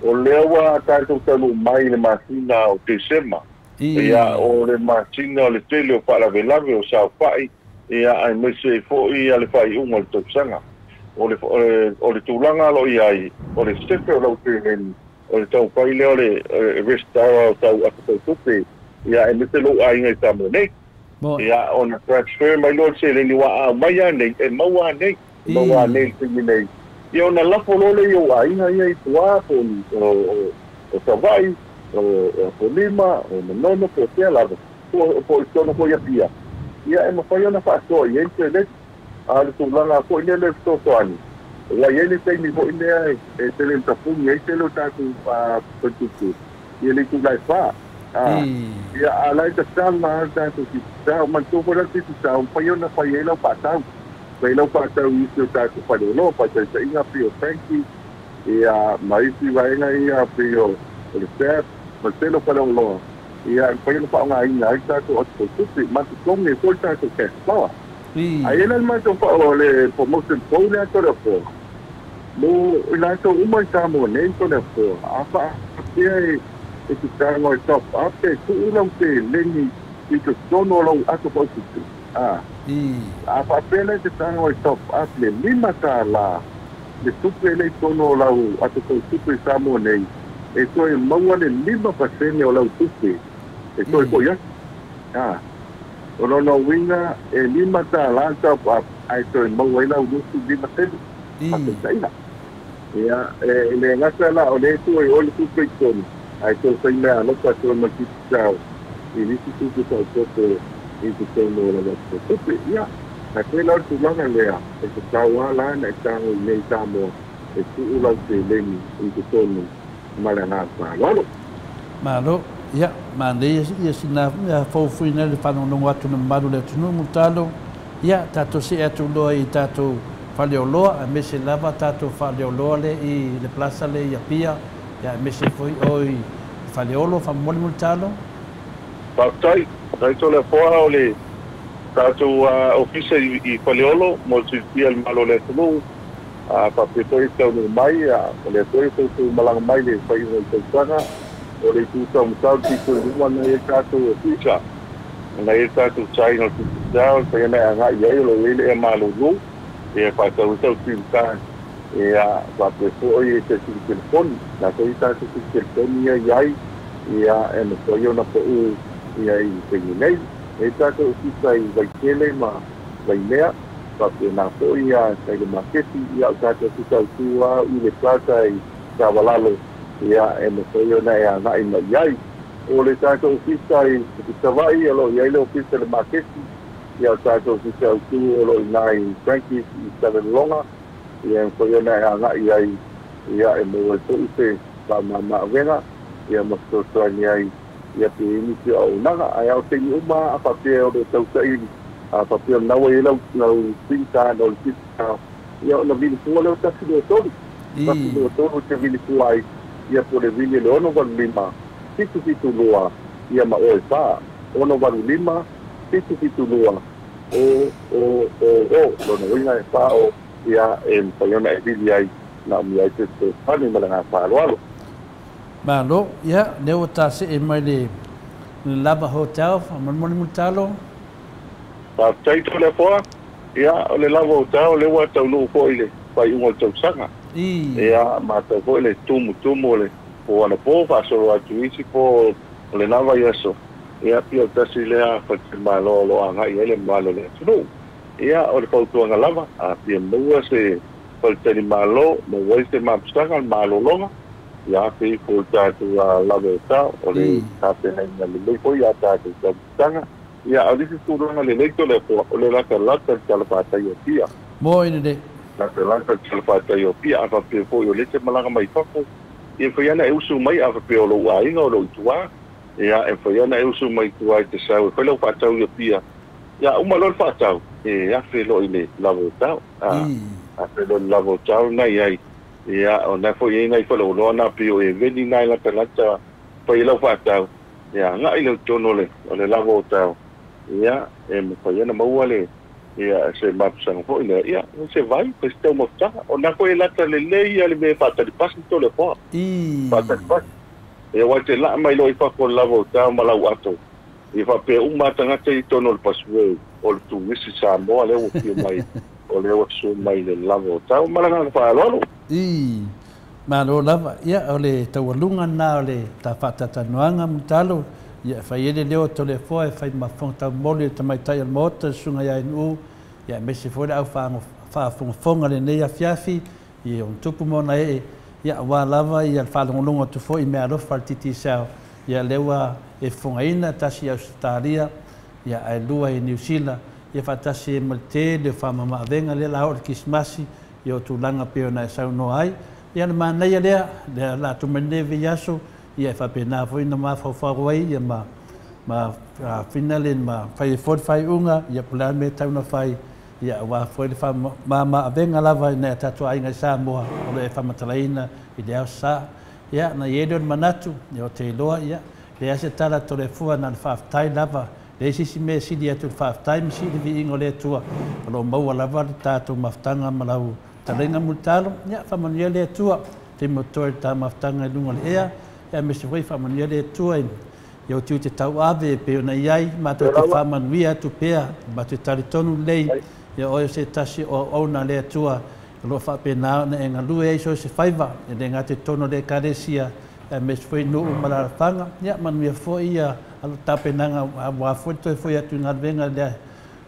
O lewa tātou tanu mai le masina o te sema. Ia o le masina o le tele o whalavelave o sao whai. Ia ai mese fo i a le whai unga le topsanga. O le tūlanga lo iai. O le tefelo teleni. O le tau whai leo le restaura o tau atokute. Ia e mete lo ai ngai tamo nei. Ia ona transfer mai lo se le ni wa mai nei e maua nei. Maua nei te nei. Ia ona lafo lo le yo ai ngai tua po ni o tawai o lima o nono po te lava. Po tono po ia pia. Ia e mo foi ona fa so ia internet. A le tulanga po ni le to ani. Ia ia le te ni po ni e te le tapu ni te lo ta ku pa po tu. Ia le tu lai fa. Ia alai ta sama tātou ki tāu mantupo na titi tāu paio na paiela patau paio patau iso tātou paio patau sa inga pio tanki ia maisi vaenga ia pio o le staff matelo paio loa ia paio pa nga inga ai tātou o tupi matu konge po tātou kēspawa a ela matu pa o le promotion po le ato le po no ila to umai tamo ne to le po apa ia e te tāngoi top up e ku ulau te leni i te tono lau ato po tutu. A whapena te tāngoi top up le lima tā la le tupe le tono lau ato po tutu i Samoa nei e toi maua le 5% o lau tupe e toi ko ia o no winga e 5 talanta ai toi maua lau nusu 5% a taina ia e le ngata la o le toi o le tupe tonu ai toi sai mea no pa toi makitao i nisi tupe tau toto i te tonu o la tupe ia na te lau tu langa lea e te taua la na e tango i nei tamo e tu ulau te leni i te tonu malanga malo malo ya mande ya sina fo fuina le fano no watu no malu le tunu mutalo ya tato se atu lo i tato fale o lo a mese lava tato fale o lo le i le plaza le ya pia ya mese foi oi fale o lo fa mol mutalo pa tai to le fora o le tato office i fale o lo mo si pia el malo le tunu pa petoi tau no mai le toi tu malang mai le fai no tsana o le tu tau tau ti tu na e tato ficha na e tato chai no tu dau pe na nga ye lo le e malo lu e pa tau ti ka e pa petoi te ti telefon na toi tato ti telefon ia e no toi na po ia i te nei e tato ti sai vai tele ma vai lea porque na foia sai de marketing e ao tato tu tua i le plata i Savalalo ia e me foi na ia na i mai o le tato ofisa i Savai alo ia le ofisa de marketing e ao tato ofisa tu alo nai Frankie i Savalonga ia foi na ia na ia e me to ite pa mama venga ia mo to ia te ni te o naga ai au te uma a papel do tau sai papel na wai lau pinta no pinta ia na vini tua leo taksi do tori taksi do tori te vini tua ai ia po le vini le ono valu lima fitu lua ia ma oe pa ono valu lima fitu lua o lono winga e pa o ia e mpaiona e vili ai na umi ai te pani malanga pa alo malo ia leo tase e mai le lava hotel moni mutalo pa tai to le foa ia o le lava hotel le wa tau no ko ile pa i mo tau sanga ia ma ta ko le tumu le po ana po fa so atu isi po le lava yeso ia pio tasi le a fa malo lo anga ia le malo le no ia o le pautu anga lava a pio mo se po te malo mo wai te ma sanga malo longa ia pe ko ta tu lava hotel o le ta pe na le ko ia ta tu sanga ia a disi tu ranga le leito le po le la lata tala pata yo pia mo ine de la lata tala pata yo pia a pe po yo lete malanga mai fako e foi ana eu su mai a pe o lo ai no lo tua ia e foi ana eu su mai tua te sa foi lo pata yo pia ia uma lo pata e a fe lo ile la volta a fe lo la volta na ia ia ona foi ina i lo na pio e veni na la lata foi lo pata ia nga ile tono le la volta ia e me foi na mauale ia se mapsang ho ile ia se vai questa mosta ona ko ela tale le ia le me pata di pas to le po pata di pas e wa te la mai lo i fa ko la volta mala wato e fa pe uma tanga te tono le paswe o tu misi sa mo le o ti mai o le o su mai le la volta mala na fa lo ma lo lava ia o le tawalunga na o le tafata tanuanga mutalo ia fai ele leo tole foa e fai mafonta mole te mai tai al mota sunga ia inu ia mese fora au fonga le nei afiafi ia un tupu mona ia wa lava ia whalongolongo tu fo i mea rofa al titi sao ia lewa e fonga ina tasi Australia ia ai lua i New Zealand ia fatasi e malte le whamama avenga le lao le kismasi ia o tūlanga peo na e sau no ai ia na manai lea la tu meneve yaso ia fa pena foi na ma fa wai ia ma finale ma fai fai unga ia plan me tau na fai ia wa foi fa ma venga lava na tatu ai ngai sa mo o le fa matalaina i le sa ia na yedo manatu ia te loa ia le ase tala to le fua na fa tai lava le si me si dia tu fa time si di ingole tua lo mau lava tatu maftanga malau talenga mutalo ia fa manuele tua te motor ta maftanga lunga ia e me se foi famania le tuai eu tiu te tau ave pe na iai ma to te famania tu pea ma te talitonu lei e o se tasi o na le tua lo fa pe na enga lu e so se faiva e le ngate tono le karesia me foi no malafanga ia manuia foi ia al tapenanga wa foi foi atu ngalvenga de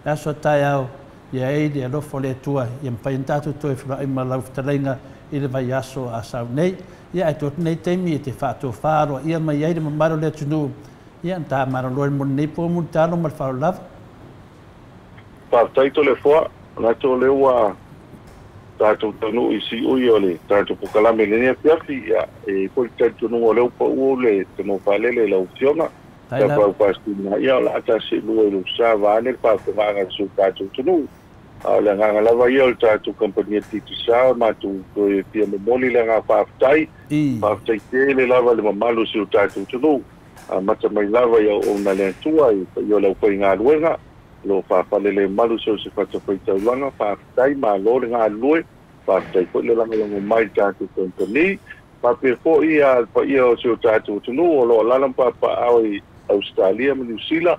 aso tai au ia e de lo fole tua ia painta tu toi fra i malaf talenga i le vai aso a sau nei ia e tot nei temi te fato faro ia mai ia de maro le tunu ia ta maro lo mo nei po mo talo mal fa lava pa tai to le fo na to le wa tātou tanu i si ui o le tātou pukalame le nea piafi e koi tātou nungo leo pa uo le tano whalele lau fionga ka pau pāstina ia o la ata se lua i lu sa vāne pa kumanga su tātou tanu a le nganga lava ia o le tātou kampania titi sa mātou koe pia memoli le ngā whaafitai te le lava le mamalu si o tātou tanu a mata mai lava ia o na le atua i o lau koe ngā luenga lo whapalele malu so se whatawhaitauanga whaafitai ma lo le ngā lue whaafitai koe le langa lango mai tātou kompani pape po ia pa ia o se o tātou tunu o lo lalam papa au i Australia ma New Zealand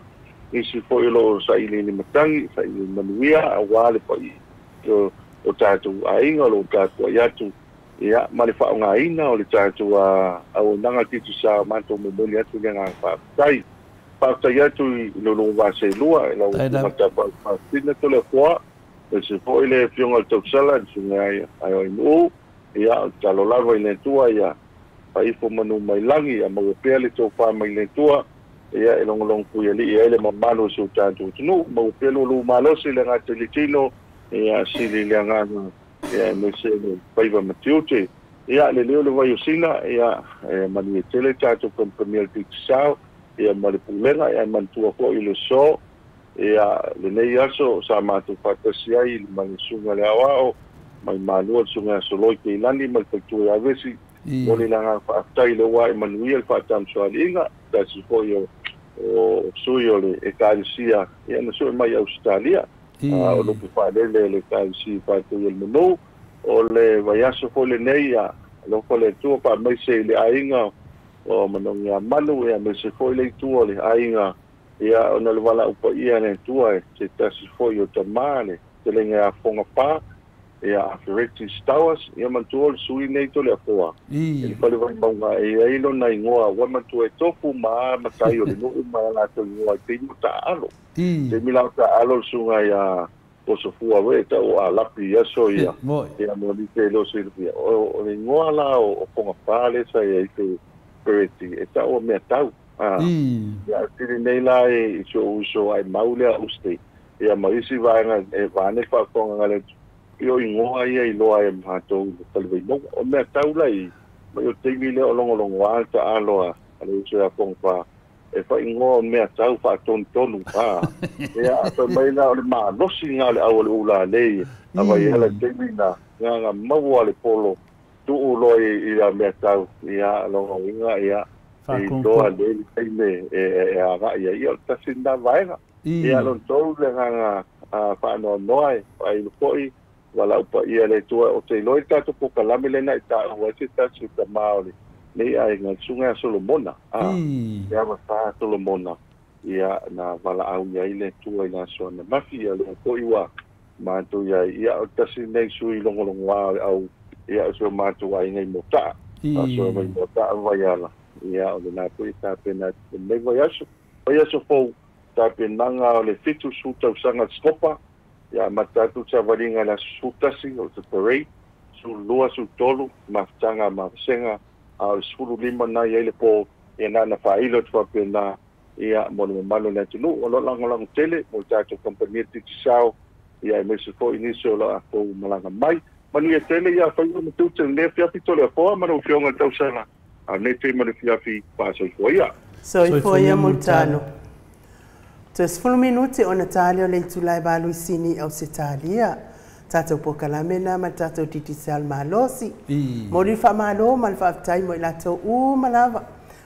isi po i lo sa ili ni matangi sa ili manuia a wale pa i o tātou ainga lo tātou aiatu ia ma le whaonga ina o le tātou au nanga titu sa manto me moli atu le ngā whaafitai Pātai atu i lolo wāse lua, e lau mata pātina tole kua, e se po i le fionga tau sala, e sunga ai o inu, ia talo lava i le tua, ia paifo manu mai langi, a mau pēa le tau wha mai le tua, ia e longolong pui ali, ia ele mamalo se o tātou tunu, mau pēa lolo malosi le ngā teletino, ia sili le ngā, ia me se le paiva matiute, ia le leo le vai o sina, ia manu e tele tātou kompania le tikisao, ia malipulenga ia mantua ko i le so ia le nei aso sa matu fatasi ai le mangisunga le awao mai malua sunga soloi ke lani mal tu ya vesi oli langa fatai le wa manuel fatam soalinga tasi ko yo o suyo le ekalisia ia no so mai Australia o lo que fa le ekalisia fatu el meno o le vayaso ko le nei ya lo ko le tu pa mai se le ainga o manonga malu ia me se foi le tua le ainga ia ona le wala upa ia ne tua se tasi foi o tamale te lenga fonga pa ia afireti stawas ia mantua le sui nei to le apoa e pale vai maunga e ilo na ingoa wa mantua e tofu ma matai o le no ma la to ingoa te muta alo te mila ta alo sunga ia o so fua weta o a lapi aso ia ia mo di te lo silvia o le ingoa la o fonga pa le sa ia te Pereti, e tau mea tau. Ia tiri nei la e so ai maule a uste. Ia maisi vaenga e vane whakonga ngale. Io ingoa ia i loa e mhatou talivai monga. O mea tau la i, mai o teimi leo longo alta aloa. Ale uso ya kongpa. E wha ingoa mea tau wha tonu. Ia ata mai la o le maa nosi ngā le au le ula lei. Awa i ala teimi na ngā maua le polo. Tu lo i la mea tau ia longa winga ia i doa le teime e aga ia tasinda vaenga ia lon tau le nganga whaano noai ai lupoi wala upa ia le tua o te loi tato po kalame le nai ta uati tatsu ta maori nei ai ngā sunga Solomona ia wata Solomona ia na wala au ia le tua i ngā suana mafi ia le upoi wa mātu ia o tasinei sui longo au ia so matu ai ngai mota so mai mota vai ala ia o na pui ta pena me vai aso fo ta penanga o le fitu suta usanga skopa ia matatu cha varinga la sutasi o te parade su lua su tolu maftanga mafsenga al sulu lima na ia le po ia na failo tu pena ia mo le malo na tunu o lo lang tele mo ta to company tikisao ia me se fo inicio la ko malanga mai manu e tele ia whai o matuta ne fiafi tole a poa manu fionga tau sana a ne te manu fiafi pāsoi foia Soifoia multano te 10 minuti o Natalia o le tulai balu sini au se talia tatou pokalame na ma tatou titisal malosi mori fa malo mal fa tai mo la to u malava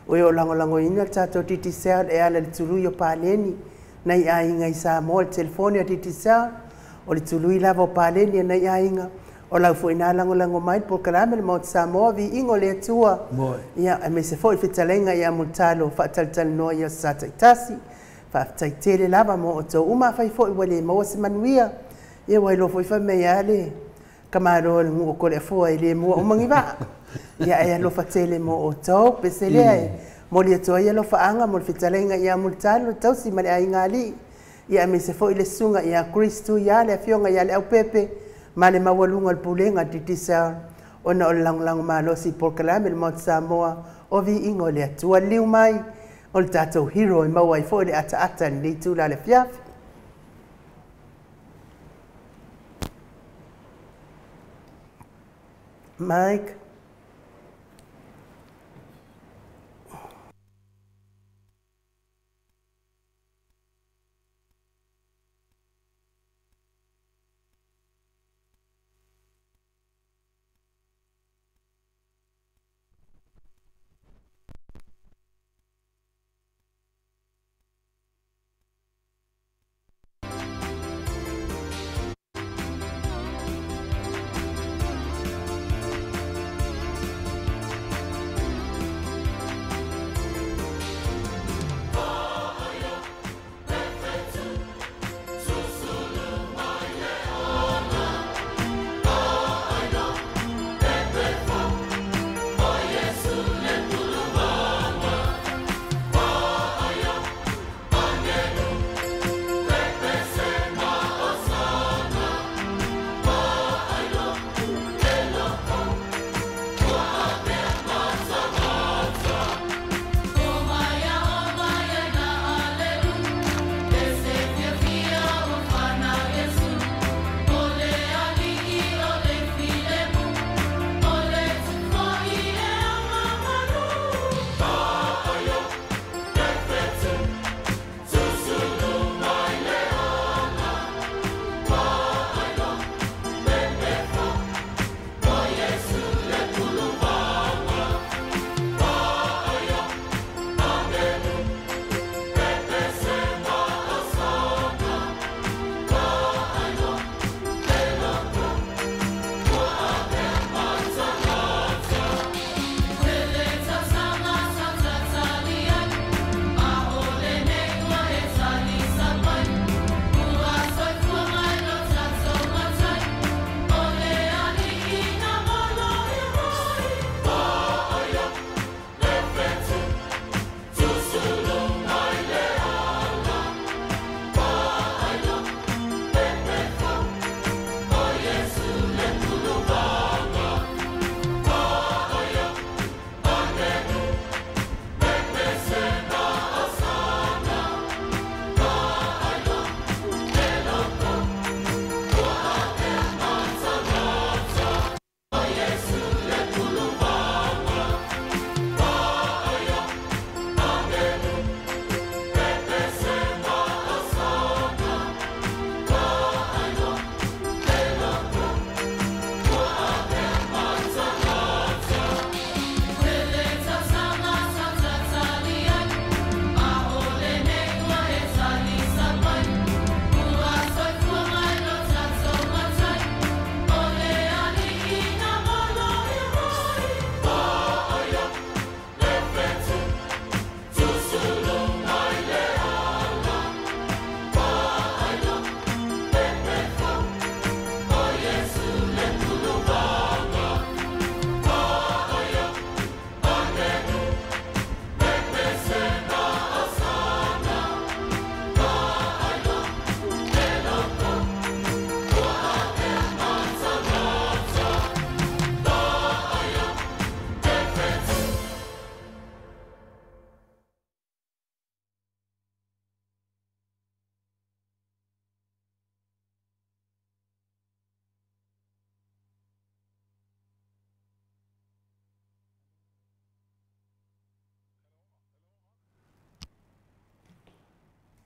o yo lango ina tatou titisal e ala le tulu yo paleni nai ai ngai sa mo telefoni titisal o le tulu lava paleni nai ai nga o lau fo ina lango mai po kalame le mo Samoa vi ingo le tua ia me se fo fitalenga ia multalo fa tal no ia sa tasi fa tele lava mo o to uma fa fo wale mo se manuia ia wai lo fo fa me ale kamaro ngo ko le fo ile mo o mangiva Ia e alo fatele mo o tau, pesele ai. Mo li atua ia lo faanga, mo li fitalenga ia multalo, tau si male ai ngali. Ia me se fo ile sunga ia Kristu, ia le fionga ia le au pepe, male mawalunga le pulenga titisa, ona o lang malo si porkalame le mot Samoa, o vi ingo le atua liu mai, o le tatou hero i maua i fo ile ata ni tula le fiafi. Mike.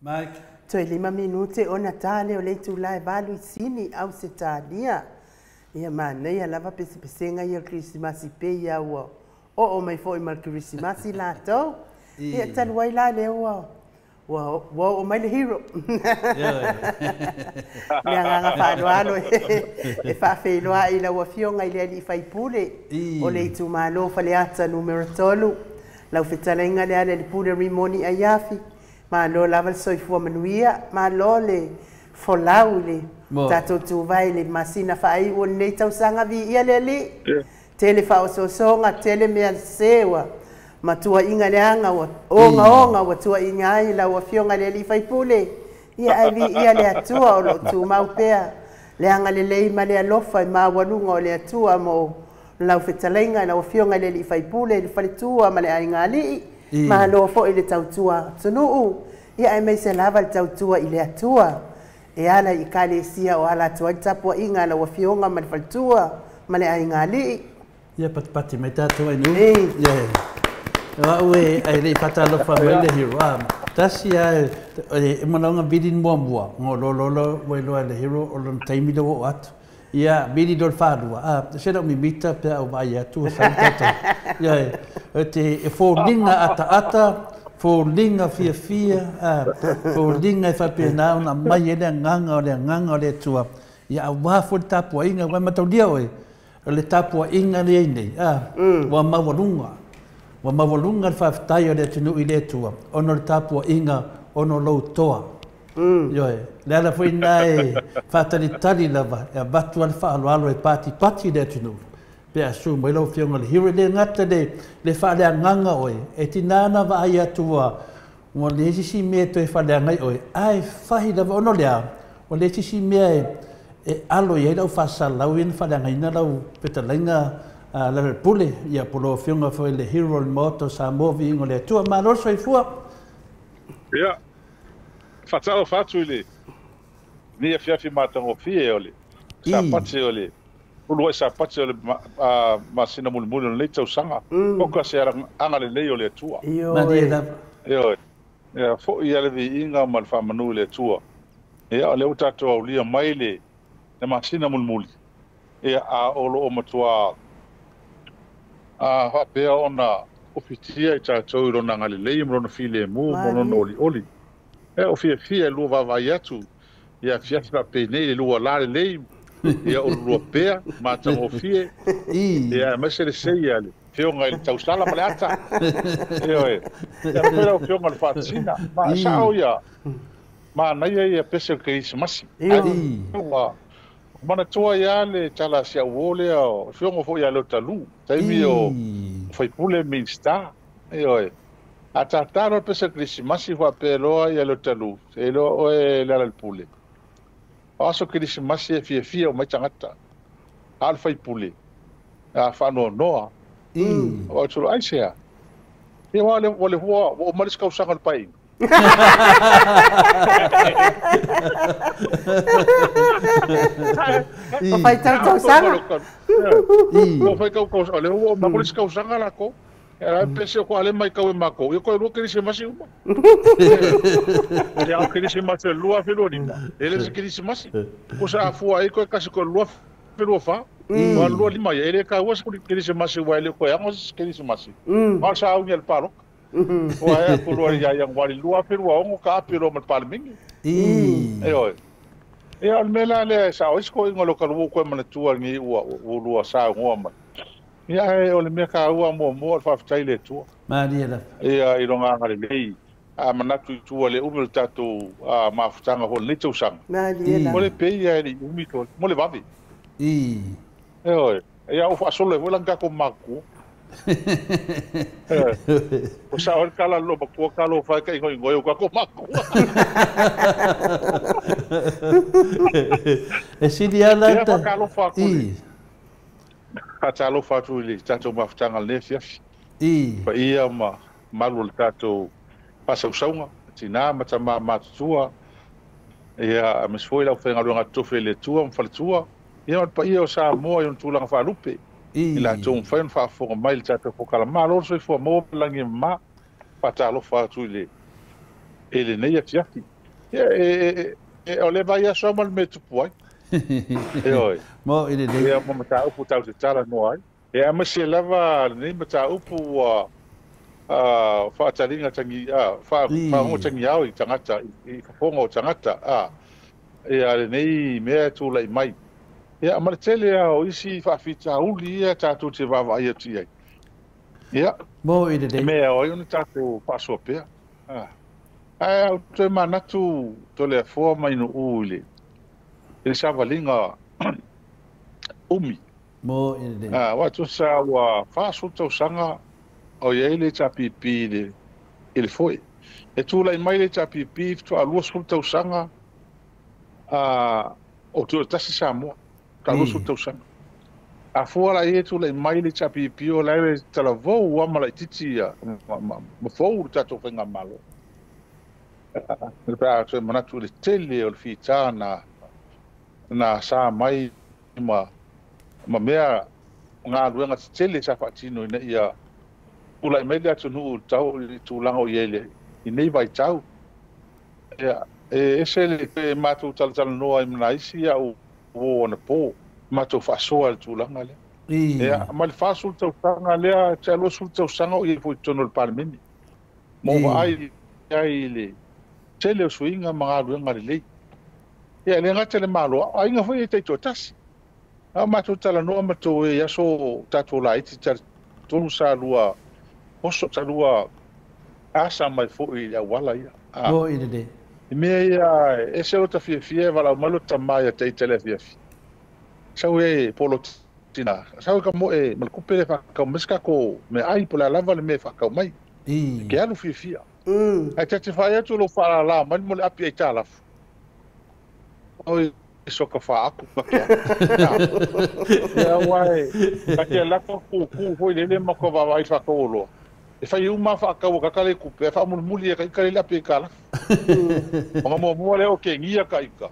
Mike. Toi 5 minute o Natale o le tūlai valu i sini au se tālia. Ia manei a lava pese-pesenga ia Krismasi pe ia ua. O mai fo i mal Krismasi lātou. Ia taluai la le ua. Ua o mai le hero. Ia nganga whaaloalo e whawheloa i la ua fionga i le ali i whaipule. O le i tūmalo whaleata numero 3. Lau whetalenga le ale le pule rimoni a iafi. Ma lo lava soifua manuia, ma lo le folau le tatou tuvai le masina whai o nei tausanga vi ia le li. tele whaososonga, tele mea sewa, matua inga leanga wa onga wa tua inga ai la wa fionga le li faipule. Ia le atua o lo tu maupea. Leanga le leima le alofa ma walunga o le atua mo lau fetalenga na wa fionga le li faipule le falitua ma le ainga li. Ma lo fo ile tautua tunuu. Ia mai se lava le tautua ile atua. E ala I kalesia o ala tua tapo inga la wa fionga ma le falitua ma le ainga li. Ia pati mai tātou ai nu. Ia. Ue ai rei patalo whawele hiro. Tasi ai e manaunga bidin mua. Ngō lolo wailoa le hiro o lon taimi do o atu. Ia bidi dol whādua. Sera mi mita pia o vai atu o sautata. Ia te e fōringa ata. Fōringa fia. Fōringa e whapena una mai e lea nganga o le tua. Ia a wāfo le tāpua inga wai matau lia oe. Le tāpua inga le nei. Wa mawalunga. Wa mawalunga le whawhitai o le tunu I le tua. Ono le tāpua inga ono lau toa. Ioe. Le ala fwoi nai whātari lava. E a batu ale whaaloalo e pati le tunu. Pea su mai lau whionga le hiro le ngata le whaalea nganga oe. E tinana wa ai atua. Mo le sisi mea toi whaalea ngai oe. Ai whahi lava ono lea. O le sisi mea e alo I lau whasalau in whaalea ngai na lau petalenga la pule ia polo fiunga foi le hero moto sa movi ingo le tua ma lo soi fua ia fatalo fatu ile ni fiafi matango fie ole sa patse ole pulu sa patse ole ma sina mulmul le tau sanga o ka se anga le ole tua ma dia la ia fo ia le inga mal fa manu le tua ia le utato o lia maile na ma sina mulmul ia a olo o matua pea ona ofitia I tātou I rona ngalilei mrona file mu mrona oli. E o fia lua vavai atu. Ia fiafi penei le lua lare lei. Ia o lua pea, mātango fie. Ia mesere sei ale. Fionga I tausala male ata. Ia pera o fionga le whātina. Ma sao ia. Ma naia ia pese o Krismasi. Mana toa ia le tala sia wole o fionga fo ia lo talu. Taimi o faipule minsta. A tataro pesa Krismasi wa peloa ia lo talu. E lo o e la pule. Aso Krismasi e fia o mai tangata. Al faipule. A fano noa. O tulu aisea. E wale hoa o maris kausanga pai. Vai tau sanga. No fai kau ole o makulis kau sanga la ko. Era pese ko ale mai kau mako. Yo ko ro Krismasi uma. Ya Krismasi lua filoni. Ele se Krismasi. Ko sa fu ai ko kasi ko lua filo fa. Wa lua lima ele ka was ko Krismasi wa ele ko yang Krismasi. Ma sa au ngel paro. Wah, keluar yang wali luar perua ongo ka pero mal palming. Al mela le sa oisko ngolo kalu ko man tua ni lua sa ngoma. Ia ole me ka ua mo fa ftai le tua. Ma dia la. Ia I ronga ngale nei. A manatu tua le umel tatu ma futanga ho le tau sang. Ma dia la. Mole pe ia ni umi to. Mole babi. Ia o fa solo vola nga ko maku. O sa or kala lo ko kalo fa kai ngoi ko maku. E si dia la ta. Kalo fa ko. Katalo fa tu le tato mafutanga le fiafi. Pa ia malu le tato pasa usaunga tina mata ma tua. Ia mesfoi la fenga lo ngatofe le tua mfaltua. Ia pa ia o sa mo yon tulanga fa lupe. Ila tōng whain whaafonga mai le tātou whakala mā loro soi fua mō langi mā patalo whaatu le ele nei a tiaki e o le vai a somal me tupu ai mo ele nei e a mata upu tau te tala no ai e a masi lava nei mata upu whaataringa tangi whaongo tangi au I tangata I whafonga o tangata e a le nei mea tūlai mai ia ma tele o isi fa fita uli ia tatu te vava ia tia ia mo ide de me o yon tatu paso pe ai te manatu to le forma ino uli ele savalinga umi Mo ine de. Wa tu sa wa fa su tau sanga o ye le cha pipi le il foi. E tu lai mai le cha pipi tu a lu su tau sanga o tu tasi sa mo ka lu su tau sanga. A fua la e tu lai mai le cha pipi o lai le tala vo wa mala titi ya ma fo ta to fenga malo. Pra tu mana tu le tele o fita na sa mai ma mea ngā ruenga tele sa whaatino ina ia ulai mele atu nuu tau i tūlango i ele i nei vai tau e se le pe mātou talatala noa i mana isi au o ana pō mātou whaasoa le tūlanga lea ma le whaasul tau sanga lea te alo sul tau sanga o i fo i tono le parameni mo ai le tele o suinga mga ruenga le lei le ngata le malo a inga foi e teito tasi a mātou tala noa mātou e aso tātou la iti tonu sa lua oso ta lua asa mai fo i a wala ia Mo ine de. I mea ia e se o ta fia wala malo ta mai a te tele fia sau e polo tina sau ka mo e malkupe le whakau miska ko me ai pola lava le me whakau mai ke alu fia ai te whai atu lo whala la mani mo le api ai tālafu oi soka fa aku pakia ya wai pakia la ko foi le ma ko va vai fa ko lo e fa uma fa ka ka kale ku pe fa mul muli ka ka la pe kala mo le o ke ngia ka ika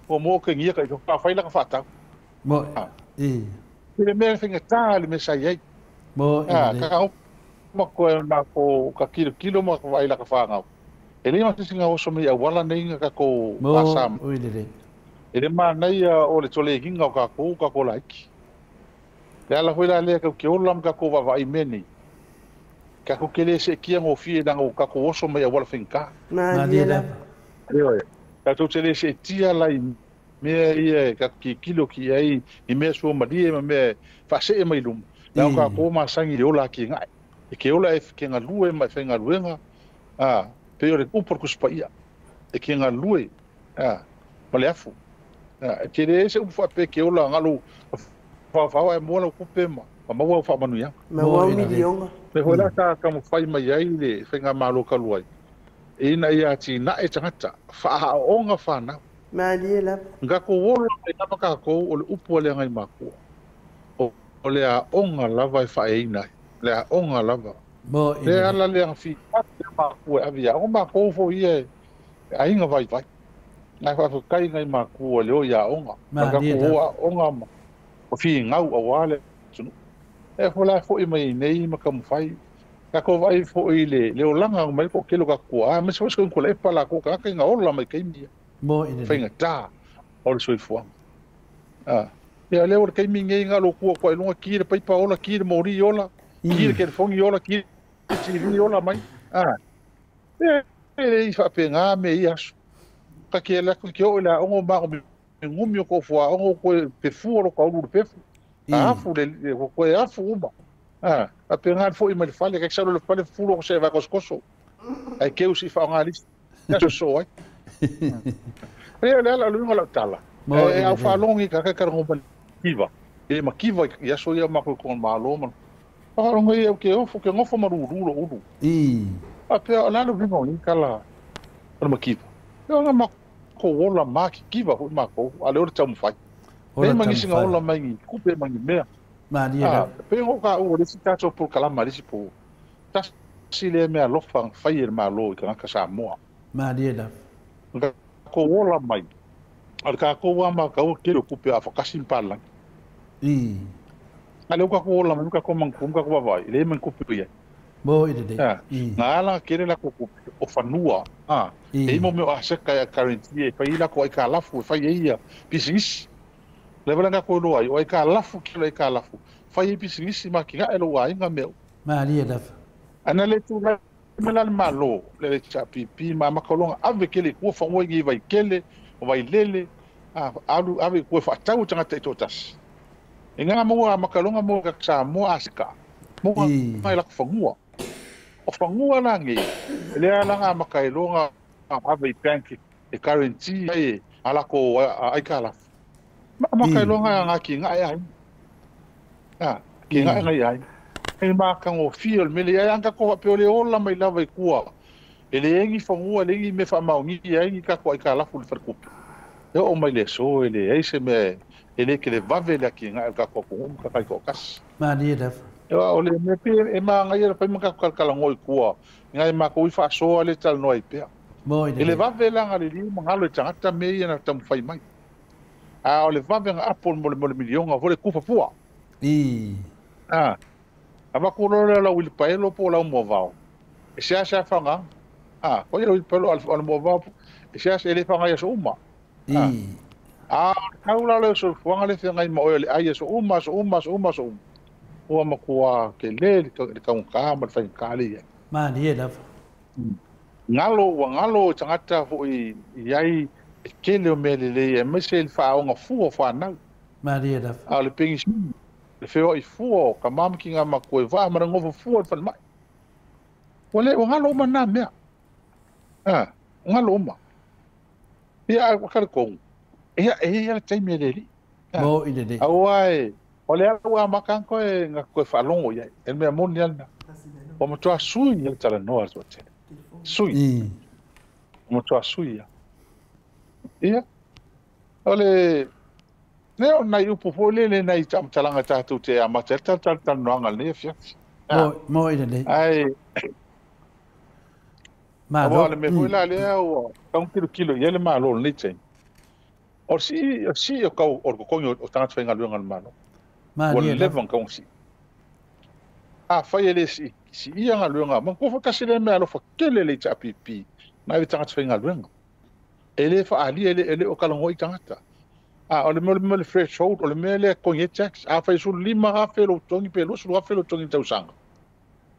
mo ke ngia ka fa fa la ka fa ta mo le me finga ta le me sai ai mo ka mo ko ka kilo mo vai la ka fa ngau ele ma singa o so me wala nei ka ko pasam ele ma nei o le tole ginga o ka ko laiki le ala hoila le ka ke olam ka ko va imeni ka ko kele se kia ngo fie na o ka ko so me wala finka ma dia ka to tele se tia la me ia ka kilo ki ai i me so ma dia me fa se mai lum la ka ko ma sangi le ola ki ngai e ke ola e ke nga lue ma fenga luenga pe ore por kuspaia e ke nga lue pale afu ke le se fa pe ke ola ngalo fa e mola ku pe ma wa fa manu ya ma wa mi dionga pe hola ka mo fai mai ai le fenga malo ka luai ina ia ti na e tangata fa onga fa na ma dia la nga ko wolo e na ka ko o le upu le ngai maku o le a onga lava e fa ina le a onga lava mo le ala le fi maku e avia o maku fo ie ai nga vai na fa kai ngai maku o le o ya onga nga ko onga ma o fi ngau o wale tunu e fola fo i mai nei ma kam fai ka ko vai fo i le o langa o mai ko kelo ka ko a me so ko le pala ko ka nga ola mai kai mi mo ine fenga ta o le soi fo ya le o kai mi ngai nga lo ko ko no ki le pai pa ola ki le mori ola ki ke fongi ola ki ti ri ola mai e fa penga me ias ka ke la ko o la o ma o ngumi ko fo o ko pe fu o ko lu pe fu fu le ko e fu uma a penga fo i me fale ka sa lo fale fu lo se va koskoso ai ke usi fa nga lis ya so ai le la lu ngola tala e au fa longi ka ngo kiva e ma kiva ya so ya ma ko malo ma ngo e ke o fu ke ngo fo ma ru a pe la lu ngo ni kala ma kiva yo nga ma ko wola ma kiva ho ma ko ale o tamu fai e ma ngi singa ola mai ku pe ma ngi me ma dia pe ngo ka o le sita so por kala ma le sipo ta sile me lo fa fai el malo ka sa mo ma dia ko wola mai al ka ko wa ma ka o ke lo ku pe a fa kasim pala ale ka ko wola ma ka ko man ku ka ko vai le men ku pe mo ide de ngala kere la ko o fanua e mo me a seka currency e pai la ko ai ka lafu fai ia business le bala ko lo ai o ai ka lafu ki le ka lafu fai business ma ki ga elo ai nga me ma dia da ana le tu la melal malo le chapi pi ma makolonga ave kele ko fa mo ngi vai kele o vai lele alu ave ko fa tau tanga te totas e nga mo makolonga mo ka sa mo aska mo mai la fa ngua o fangua langi le ala nga makailonga ave bank e currency ai ala ko ai kala makailonga nga ki nga ai Ki ngā ngai ai. E mā kango fia le mele ai anka ko pe ole ola mai lava I kua. E le engi whangua le engi me whamaungi ai ngi ka kua I ka lafu le wharkupu. E o mai le so e le eise me e le ke le vave le ki ngā ka kua kungu ka kai kua kas. Ma ni daf. E o le me pe e mā ngai e pai maka kalkala ngoi kua. Ngai mā ko I whaasoa le tal noa I pea. E le vave langa le li mangalo e tangata me I na tamu whai mai. A o le vave nga apol mo le milionga vole kufa pua. Ava kurore la wil paelo po la mo vao. E sia fanga. Ko ia wil paelo al mo vao. E sia ele fanga ia so uma. Kaula le so fanga le fanga I mo ele ai so uma. O ma ko ke le ka un ka ma fa kali. Ma ni da. Ngalo tangata fo I ai ke le mele le e mesel fa nga fu fa na. Ma ni da. Ale pingi le feo I fuo ka mamki nga makoe va ma ngofo fuo fa mai ole o ngalo ma na mea ngalo ma ia ka ko ia tai me le mo I de awai ole wa makan ko nga ko fa longo ia el me monial na o mo toa sui ia tala no aso te sui mo toa sui ia ole Neo nai upu folele nai tam talanga tatu te amata tal noanga le fia. Mo ide le. Ai. Ma lo me foi le o un kilo yele ma lo ni tsen. O si o ka o ko o tanga tfenga luanga malo. Ma ni le van ka si. Fa yele si ia nga luanga ma ko fa kasile me alo fa kele le chapipi. Na vi tanga tfenga luanga. Ele fa ali ele o kala ngoi tangata. O le mele threshold o le mele konye tax fa su lima ga felo tongi pelo su ga felo tongi tau sanga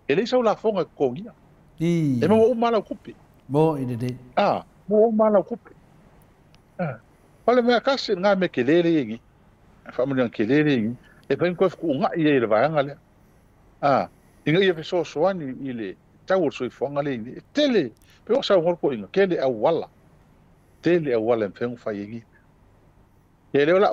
ele sa la fonga kongia e mo mala kupi mo ide de mo mala kupi ole me kasi nga me kelele yingi fa mo nga kelele yingi e pen ko ku nga ile va nga le inga ye so ani ile tau so fonga le tele pe o sa ngor ko inga kele awala tele awala pen fa yingi ele la